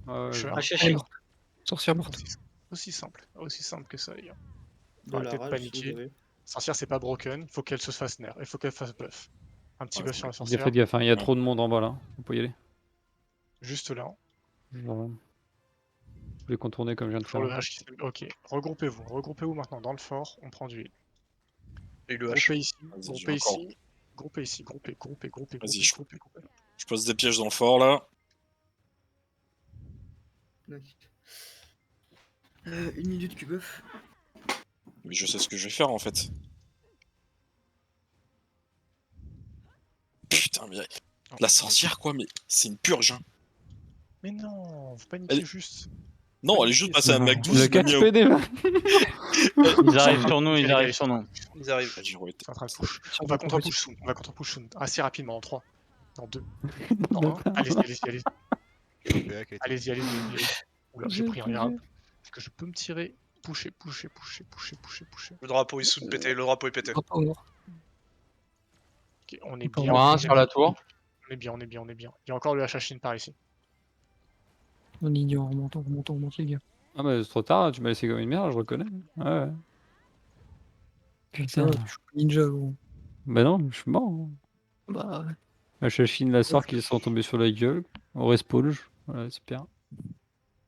Ouais, Je- grave. Hachachine. Sorcière morte. Aussi simple que ça, les gars. De Arrêtez la de rage, si paniquer. vous avez. Sorcière, c'est pas broken, il faut qu'elle se fasse nerf, il faut qu'elle fasse buff. Un petit Ouais, buff sur la Faites sorcière, gaffe, hein, il y a Ouais. trop de monde en bas là. Faut pas y aller. juste là. Genre, je vais contourner comme je viens de Toujours faire. le H qui s'est- Ok, regroupez-vous maintenant dans le fort, on prend du heal. Et le H. Groupez ici, Vas-y, j'ai encore. groupez. Vas-y, je pose des pièges dans le fort là. Nice. 1 minute Q-buff. Mais je sais ce que je vais faire en fait. Putain, mais la sorcière quoi, mais c'est une purge. Hein. Mais non, vous paniquez Elle- juste. Non, elle est juste passée à Mac 12. Le je l'ai mis 4 au- PD va. Ils arrivent sur nous, Les ils gars, arrivent sur nous. Ils arrivent. Ah, j'ai roulé. C'est en train de push. On va contre-push soon. Assez rapidement, en 3. Dans 2. Dans 1. Allez-y. Allez-y. Oula, j'ai pris un grab. Est-ce que je peux me tirer? Pusher. Le drapeau est sous pété, le drapeau est pété. Drapeau mort. Ok, on est Encore bien. Point 1 sur la tour. On est bien. Il y a encore le Hachachine par ici. On ignore, on remonte, les gars. Ah bah c'est trop tard, tu m'as laissé comme une merde, je reconnais. Ouais. Putain. Je suis ninja, gros. Bah non, je suis mort. Hein. Bah, La chachine, la sort qui sont tombés sur la gueule. On respawn. Voilà, super.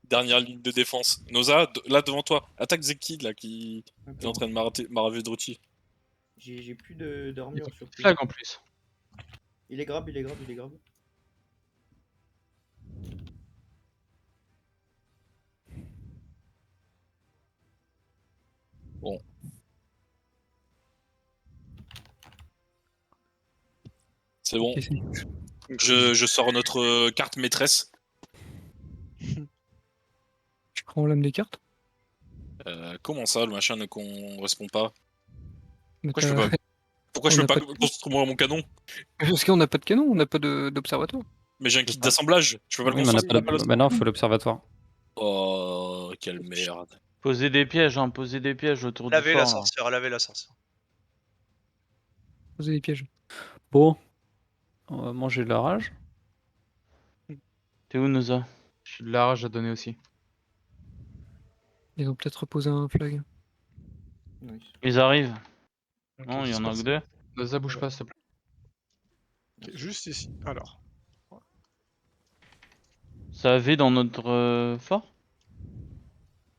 Dernière ligne de défense. Noza, là devant toi. Attaque Zekid là qui est en train de maraver Druti. J'ai plus d'armure sur lui. Flag en plus. Il est grab. Bon. C'est bon. ok, Je sors notre carte maîtresse. tu prends l'âme des cartes. Comment ça, le machin ne correspond pas? Mais Pourquoi je peux pas, pourquoi je on peux a pas pas de- construire mon canon? Parce qu'on n'a pas de canon, on n'a pas d'observatoire. Mais j'ai un kit d'assemblage, je peux pas le Oui, mais on a construire. pas Maintenant, il faut l'observatoire. Oh, quelle merde. Posez des pièges autour du Lavez la fort. là. sorcière, lavez la sorcière. Poser des pièges. Bon, on va manger de la rage. T'es où, Noza? Je suis de la rage à donner aussi. Ils ont peut-être reposé un flag. Nice. Ils arrivent. Ok, Non, il y en a j'espère que deux. Noza, bouge pas, s'il te plaît. Ok, juste ici. Alors. Ça avait dans notre fort?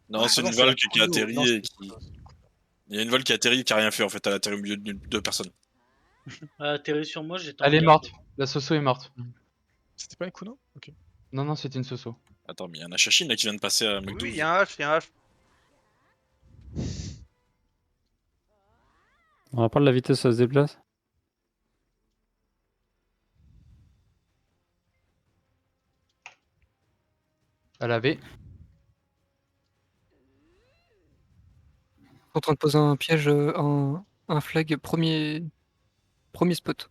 Non, c'est Ah non, une c'est Val la qui a Kuno. atterri Non, et c'est- qui. Il y a une Val qui a atterri et qui a rien fait en fait, elle a atterri au milieu de deux personnes. Atterri sur moi, j'étais en Elle est garde. morte. La Soso est morte. C'était pas un Kuno? Ok. Non, c'était une Soso. Attends, mais il y a un Hachachine là qui vient de passer à Mac 12. Oui, il y a un H. On a pas de la vitesse, ça se déplace. À la V. En train de poser un piège, un flag premier spot.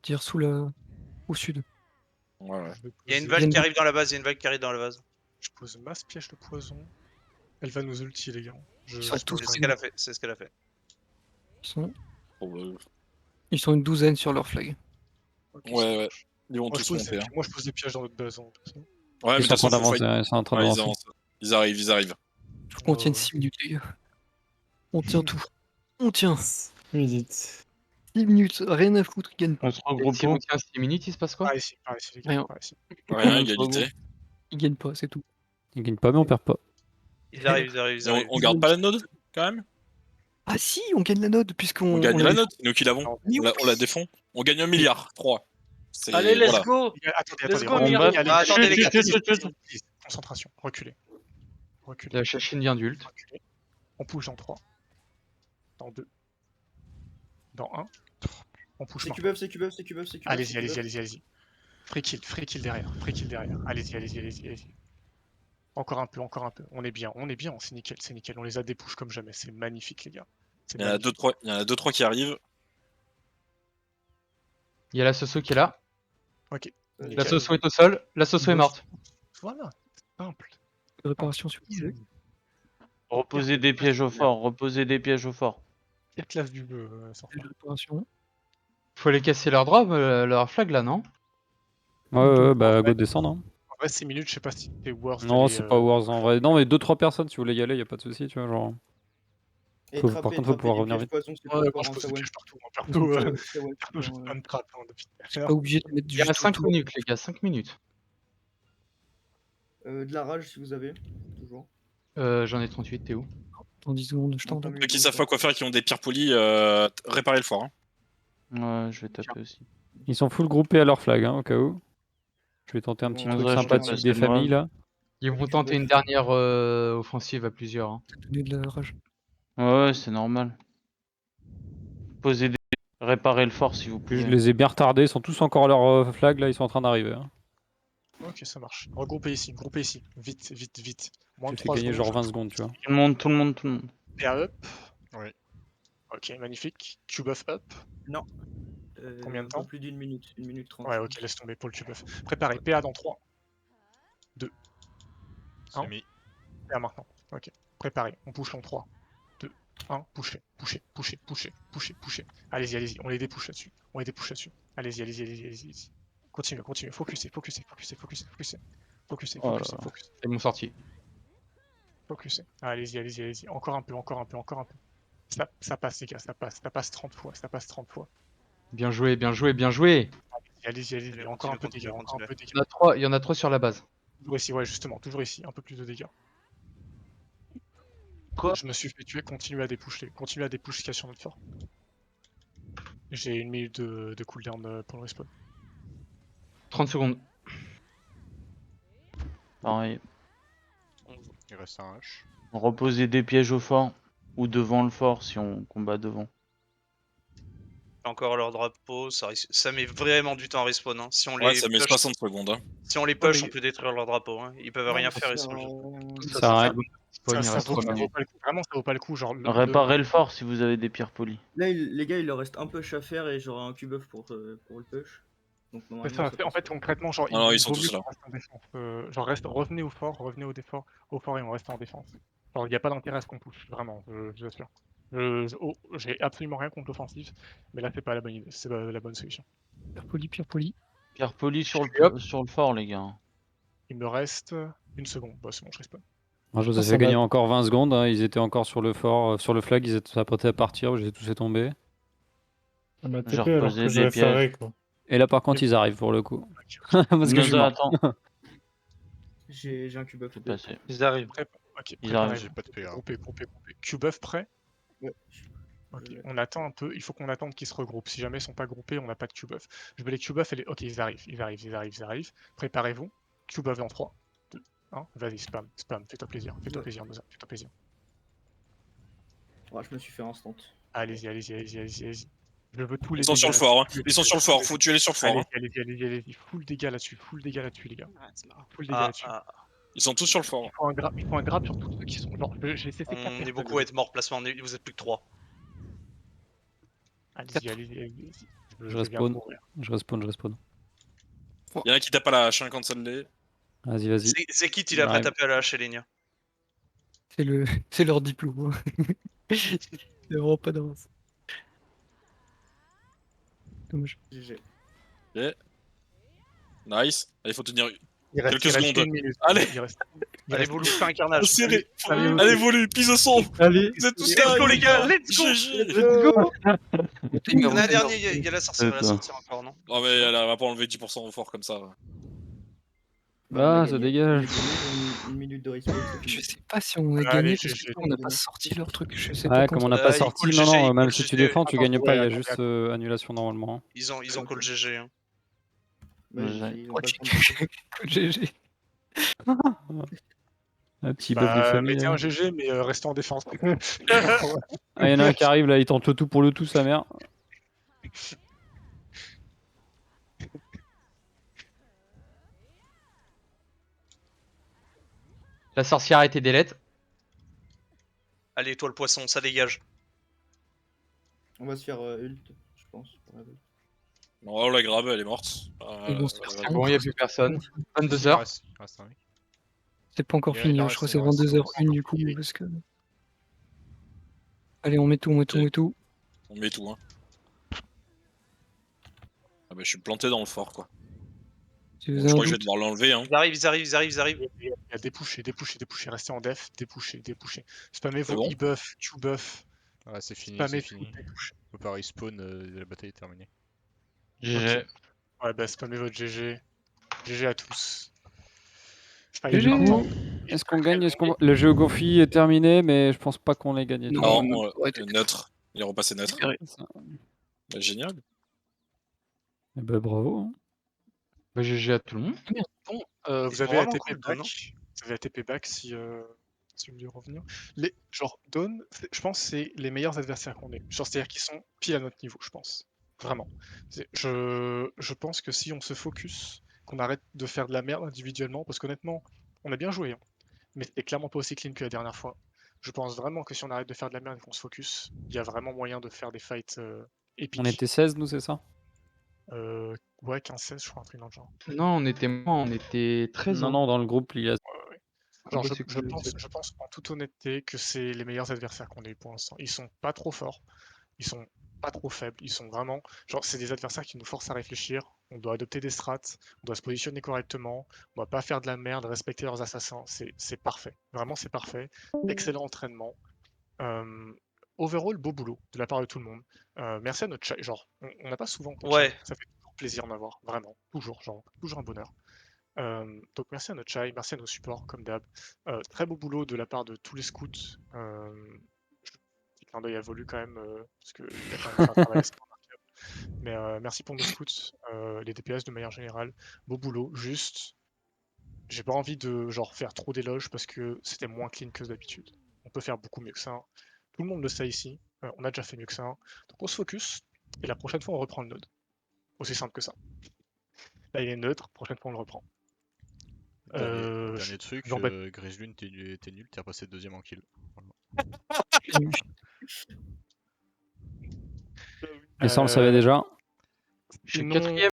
Dire au sud. Ouais, ouais. Il y a une Viennent vague qui de- arrive dans la base, il y a une vague qui arrive dans la base. Je pose masse piège de poison. Elle va nous ulti, les gars. Ils sont tous C'est ce zen. qu'elle a fait, c'est ce qu'elle a fait. Ils sont une douzaine sur leur flag. Ok, Ouais, ça ouais. marche. Ils vont Moi, tous je pose monter. des... Hein. Moi, je pose des pièges dans notre base. Hein, perso. Ouais, mais Ils de sont en toute train façon, faut d'avancer, fight. ils sont en train Ouais, ils d'avancer. avancent. Ils arrivent, ils arrivent. Je faut qu'on tienne 6 minutes, les gars. On tient tout. On tient. 6 minutes, rien à foutre, ils gagnent pas. On se Et regroupe si on où? tient 6 minutes, il se passe quoi? Par ici, les gars. Rien. Par ici. Rien, On se égalité. regroupe. Ils gagnent pas, c'est tout. Ils gagnent pas, mais on perd pas. Ils arrivent, ils arrivent, ils Et on, arrivent. on garde pas la node, quand même? Ah si, on gagne la node, puisqu'on On gagne l'a la défendu. note, c'est nous qui l'avons. Mais On la défend. On gagne 1 milliard, 3. C'est... Allez, let's voilà. go. Les gars, attendez, Let's attendez. go, On Miro. bat. Allez, Ah, attendez, les gars, please. Concentration, reculez. Reculez. La Chachine vient d'ult. Reculez. On push dans 3. Dans 2. Dans 1. On push C'est maintenant. Q-buff, c'est Q-buff, c'est Q-buff, c'est Q-buff. Allez-y, allez-y, allez-y, allez-y. Free kill derrière, free kill derrière. Allez-y, allez-y, allez-y, allez-y. Encore un peu, encore un peu. On est bien, c'est nickel, c'est nickel. On les a dépush comme jamais, c'est magnifique, les gars. C'est Il y en a magnifique. 2-3 il y en a 2-3 qui arrivent. Il y a la Soso qui est là. Ok. La Nickel. Soso est au sol. La Soso est morte. Voilà, simple. Réparation sur Reposer des pièges au fort, reposer des pièges au fort. Pire classe du jeu, sortant. réparation. Faut les casser leur drop, leur flag là, non? Ouais, bah go descendre. Hein. En vrai, 6 minutes, je sais pas si c'est worth. Non, d'aller, c'est pas Wars en vrai. Non, mais 2-3 personnes si vous voulez y aller, y a pas de souci, tu vois. Genre. Par contre, faut pouvoir revenir vite. Ouais, moi je pose des pièges partout. Partout, je fais plein de trappes. Pas obligé de mettre du Il y a juste 5 autour. minutes, les gars, 5 minutes. De la rage si vous avez, toujours. J'en ai 38, t'es où? Dans 10 secondes, je t'en Pas donne. Ceux qui savent pas quoi faire et qui ont des pierres polies, réparez le fort. Hein. Ouais, je vais taper aussi. Ils sont full groupés à leur flag, hein, au cas où. Je vais tenter un petit Bon, truc ouais, je sympathique te des passe une familles là. Ils vont tenter une dernière offensive à plusieurs. Hein. Donner de la rage. Ouais, c'est normal. Poser des... Réparer le fort si vous Je pouvez. les ai bien retardés, ils sont tous encore à leur flag là, ils sont en train d'arriver. Hein. Ok, ça marche. Regroupez ici, groupez ici. Vite, vite, vite. Moins J'ai de fait 3 gagner secondes. genre 20 secondes, tu vois. Tout le monde, tout le monde, tout le monde. PA up. Oui. Ok, magnifique. Q-buff up. Non. Combien de un temps peu plus d'une minute, 1 minute 30. Ouais, ok, laisse tomber pour le Q-buff. Préparez, PA dans 3. 2. C'est Hein mis. PA maintenant. Ok. Préparez, on push en 3. 2. 1. Pushez, pushez, pushez, pushez, pushez, pushez. Allez-y, allez-y, on les dépouche là-dessus. On les dépouche là-dessus. Allez-y, allez-y, allez-y, allez-y. Continuez, continuez. Focussez, focussez, focussez, focussez, focussez. Focussez, Oh là focussez, là. focussez. Ils m'ont sorti. Focussez. Allez-y, allez-y, allez-y. Encore un peu, encore un peu, encore un peu. Ça passe, les gars, ça passe 30 fois, ça passe 30 fois. Bien joué, bien joué, bien joué. Allez-y, allez-y, Allez, encore un peu de continue, dégâts, encore un continue. peu de dégâts. Il y en a 3 sur la base. Toujours ici, ouais, justement, toujours ici, un peu plus de dégâts. Quoi? Je me suis fait tuer, continuez à dépoucher ce qu'il y a sur notre fort. J'ai 1 minute de cooldown pour le respawn. 30 secondes. Pareil. Il reste un H. Reposer des pièges au fort. Ou devant le fort si on combat devant. Encore leur drapeau, ça met vraiment du temps à respawn. Hein. Si on Ouais, les ça met push, 60 secondes. Hein. si on les push, mais- on peut détruire leur drapeau. Hein. Ils peuvent rien faire, ils sont juste. Ça arrête. Spawn, il Ça reste vaut 3 pas minutes. le coup, vraiment, ça vaut pas le coup. Genre, Réparer le fort si vous avez des pierres polies. Là, les gars, il leur reste un push à faire et j'aurai un Q-buff pour le push. Donc, C'est normalement, ça, ça en passe. fait, concrètement, genre, Non, il ils sont vaut tous mieux là. qu'on reste en défense. Genre, revenez au fort, revenez au fort et on reste en défense. Genre, il n'y a pas d'intérêt à ce qu'on push, vraiment, je vous assure. J'ai absolument rien contre l'offensive, mais là, c'est pas la bonne idée, c'est pas la bonne solution. Pierre poli, pierre poli. Pierre polie sur Hop. le fort, les gars. Il me reste 1 seconde. Bah, c'est bon, je respawn. Moi, je vous ai Ah, ça fait gagner va. encore 20 secondes, hein. Ils étaient encore sur le fort, sur le flag, ils étaient apprêtés à partir, j'ai tous fait tomber. J'ai reposé des pièges. Et là, par contre, ils arrivent pour le coup. Parce que je suis Noza, mort. attends. J'ai un Q-buff. C'est passé. Ils arrivent. Ok, Ils préparez, arrivent. J'ai pas de PA. groupez. Q-buff prêt. Ouais. Ok, on attend un peu, il faut qu'on attende qu'ils se regroupent. Si jamais ils sont pas groupés, on n'a pas de Q-buff. Je veux les Q-buff et les... Ok, ils arrivent. Préparez-vous. Q-buff dans 3, 2, 1. Vas-y, spam. Fais-toi plaisir, Moza, fais-toi plaisir. Ouais, je me suis fait instant. Allez-y, allez-y, allez-y, allez-y, allez-y. Je veux tous les Ils sont sur dégâts le fort, hein. là-dessus. Ils sont sur le fort, faut tuer les sur le fort. Allez-y, hein. allez-y, allez-y, allez-y. Full dégâts là-dessus, les gars. Ouais, c'est marrant. Full dégâts là-dessus. Ils sont tous sur le fort. Il faut un grab sur tous ceux qui sont genre. J'ai cessé 4 On personnes. est beaucoup à être morts, placement, vous êtes plus que 3. Allez-y, allez-y, allez-y. Je viens de respawn. mourir. Je respawn. Il y en a qui tapent à la hache, hein, quand ça l'est. Vas-y. Zekit, il a pas J'arrive. tapé à la hache, Elenia. C'est leur diplôme. C'est vraiment pas d'avance. Dommage. GG. Ok. Nice. Allez, faut tenir Il reste quelques secondes. 1 minute. Allez. Allez, Voulou, fais un carnage. Serré. Allez, Allez, Volu, pise au son. Allez, Vous êtes tous Let's là. go, les gars, let's go. GG. Il y en a un dernier, il y a la sorcière, Putain. encore, non? Non, mais elle va pas enlever 10% au fort comme ça. Ah, ça dégage. Une minute de respawn. Je sais pas si on a Allez, gagné parce GG. qu'on n'a pas sorti leur truc. Je sais Ouais, pas comme comment on n'a pas il sorti, coule non, GG, il même coule si tu GG. défends, tu Attends, gagnes ouais, pas, il y a attends, juste annulation normalement. Ils ont call GG. Hein. Bah, Ouais. ils ont Oh, pas le temps de- GG. Un petit buff de Bah, famille. mettez là. un GG, mais restez en défense. Ah, il y en a un qui arrive là, il tente le tout pour le tout, sa mère. La sorcière a été délète. Allez, toi le poisson, ça dégage. On va se faire ult, je pense. pour la bulle. Non, la grab, elle est morte. Ils vont se faire ça. Bon, il n'y a plus personne. 22h. Il reste un mec. C'est pas encore Il fini, en hein, je crois que reste, c'est il en reste. 22h01 du coup. Parce que... Allez, on met tout, on met tout, on met tout. On met tout, hein. Ah bah, je suis planté dans le fort, quoi. Si Bon, vous je avez crois un que je vais doute, devoir l'enlever, hein. Ils arrivent. Il y a dépouché, restez en def, dépouché. Spammez C'est vos bon e-buff, Q-buff. Ouais, c'est fini, Spammez c'est tout, fini. dépouché. Faut pas respawn, la bataille est terminée. GG. Ouais, bah spammez votre GG. GG à tous. Du coup, est-ce qu'on gagne Le géographie est terminé, mais je pense pas qu'on l'ait gagné. Non, Non, ouais, neutre. Il est repassé neutre. carré. Bah, génial. Eh ben, bravo. Hein. Bah, GG à tout le monde. Bon, Ils vous sont avez vraiment ATP cool, back. Dawn, Vous avez ATP back si vous voulez revenir. Genre, Dawn, je pense que c'est les meilleurs adversaires qu'on ait. Genre, c'est-à-dire qu'ils sont pile à notre niveau, je pense. Vraiment. Je pense que si on se focus, qu'on arrête de faire de la merde individuellement, parce qu'honnêtement, on a bien joué, hein, mais c'était clairement pas aussi clean que la dernière fois. Je pense vraiment que si on arrête de faire de la merde et qu'on se focus, il y a vraiment moyen de faire des fights épiques. On était 16, nous, c'est ça Ouais, 15-16, je crois, un truc dans le genre. Non, on était moins, on était 13. Non, hein. non, dans le groupe, il y a. Genre, bah, c'est cool, je pense en toute honnêteté que c'est les meilleurs adversaires qu'on ait eu pour l'instant. Ils sont pas trop forts, ils sont pas trop faibles, ils sont vraiment. Genre, c'est des adversaires qui nous forcent à réfléchir. On doit adopter des strats, on doit se positionner correctement, on doit pas faire de la merde, respecter leurs assassins. C'est parfait. Vraiment, c'est parfait. Excellent entraînement. Overall, beau boulot de la part de tout le monde. Merci à notre chat. Genre, on n'a pas souvent. Ouais. Ça fait toujours plaisir d'en avoir, vraiment. Toujours, genre, toujours un bonheur. Donc merci à notre chai, merci à nos supports comme d'hab. Très beau boulot de la part de tous les scouts. Petit clin d'œil à Volu quand même, parce qu'il a quand même fait un travail assez remarquable. Mais merci pour nos scouts, les DPS de manière générale. Beau boulot, juste. J'ai pas envie de genre faire trop d'éloges parce que c'était moins clean que d'habitude. On peut faire beaucoup mieux que ça. Tout le monde le sait ici. On a déjà fait mieux que ça. Donc on se focus et la prochaine fois on reprend le node. Aussi simple que ça. Là il est neutre, prochaine fois on le reprend. Dernier truc, j'embête- Grizzlune, t'es nul, t'es repassé deuxième en kill. Et ça, on le savait déjà. Je suis Sinon- 4ème